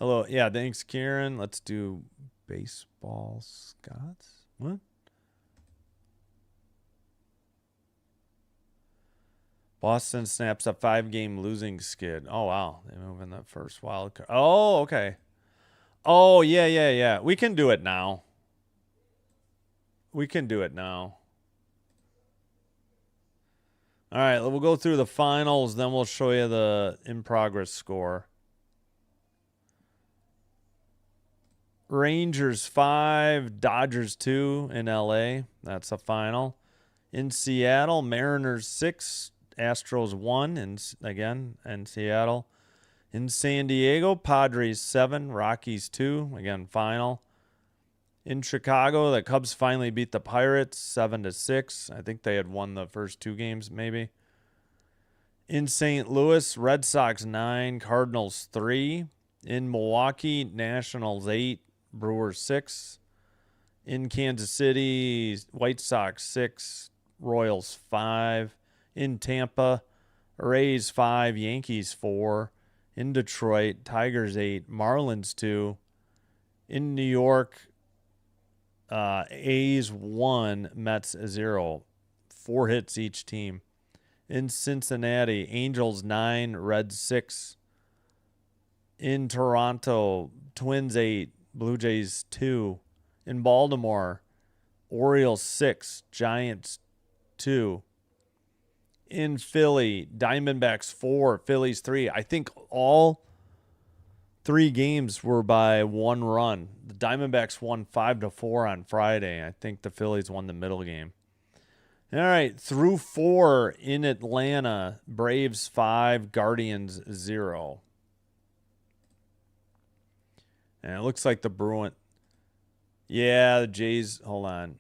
Hello. Yeah, thanks, Kieran. Let's do baseball Scots. What? Boston snaps a 5-game losing skid. Oh, wow. They move in the first wild card. Oh, okay. Oh, yeah. We can do it now. We can do it now. All right, we'll go through the finals, then we'll show you the in-progress score. Rangers 5, Dodgers 2 in LA. That's a final. In Seattle, Mariners 6, Astros 1, and again in Seattle. In San Diego, Padres 7, Rockies 2, again final. In Chicago, the Cubs finally beat the Pirates 7-6. I think they had won the first 2 games, maybe. In St. Louis, Red Sox 9, Cardinals 3. In Milwaukee, Nationals 8, Brewers 6. In Kansas City, White Sox 6, Royals 5. In Tampa, Rays 5, Yankees 4. In Detroit, Tigers 8, Marlins 2. In New York, A's 1, Mets 0. 4 hits each team. In Cincinnati, Angels 9, Reds 6. In Toronto, Twins 8, Blue Jays 2. In Baltimore, Orioles 6, Giants 2. In Philly, Diamondbacks 4, Phillies 3. I think all 3 games were by 1 run. The Diamondbacks won 5-4 on Friday. I think the Phillies won the middle game. All right, through 4 in Atlanta, Braves 5, Guardians 0. And it looks like the Bruins. Yeah, the Jays, hold on.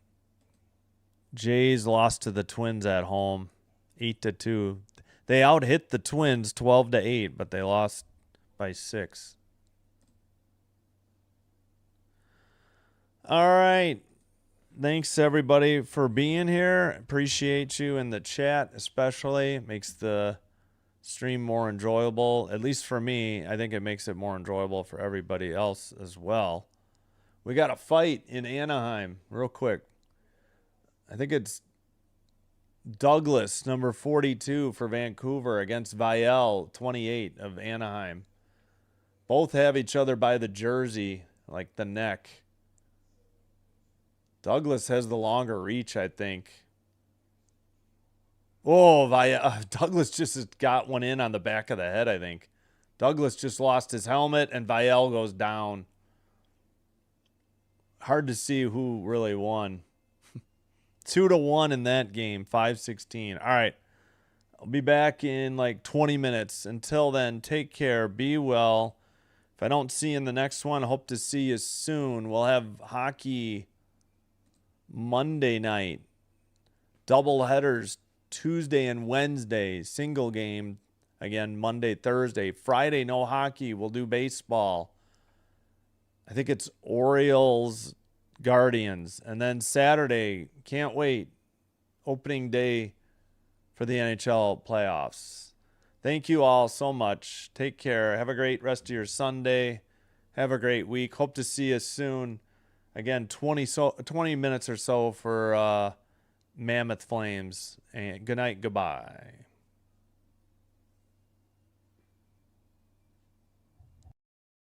Jays lost to the Twins at home, 8-2. They out-hit the Twins 12-8, but they lost by 6. All right. Thanks, everybody, for being here. Appreciate you in the chat, especially. Makes the stream more enjoyable. At least for me, I think it makes it more enjoyable for everybody else as well. We got a fight in Anaheim real quick. I think it's Douglas, number 42 for Vancouver, against Vial, 28 of Anaheim. Both have each other by the jersey, like the neck. Douglas has the longer reach, I think. Oh, Douglas just got one in on the back of the head, I think. Douglas just lost his helmet, and Vial goes down. Hard to see who really won. 2-1 in that game, 5-16. All right. I'll be back in like 20 minutes. Until then, take care. Be well. If I don't see you in the next one, I hope to see you soon. We'll have hockey Monday night. Double headers Tuesday and Wednesday. Single game again Monday, Thursday. Friday, no hockey. We'll do baseball. I think it's Orioles, Guardians. And then Saturday, can't wait, opening day for the NHL playoffs. Thank you all so much. Take care. Have a great rest of your Sunday. Have a great week. Hope to see you soon. Again, 20 minutes or so for Mammoth Flames. And good night, goodbye.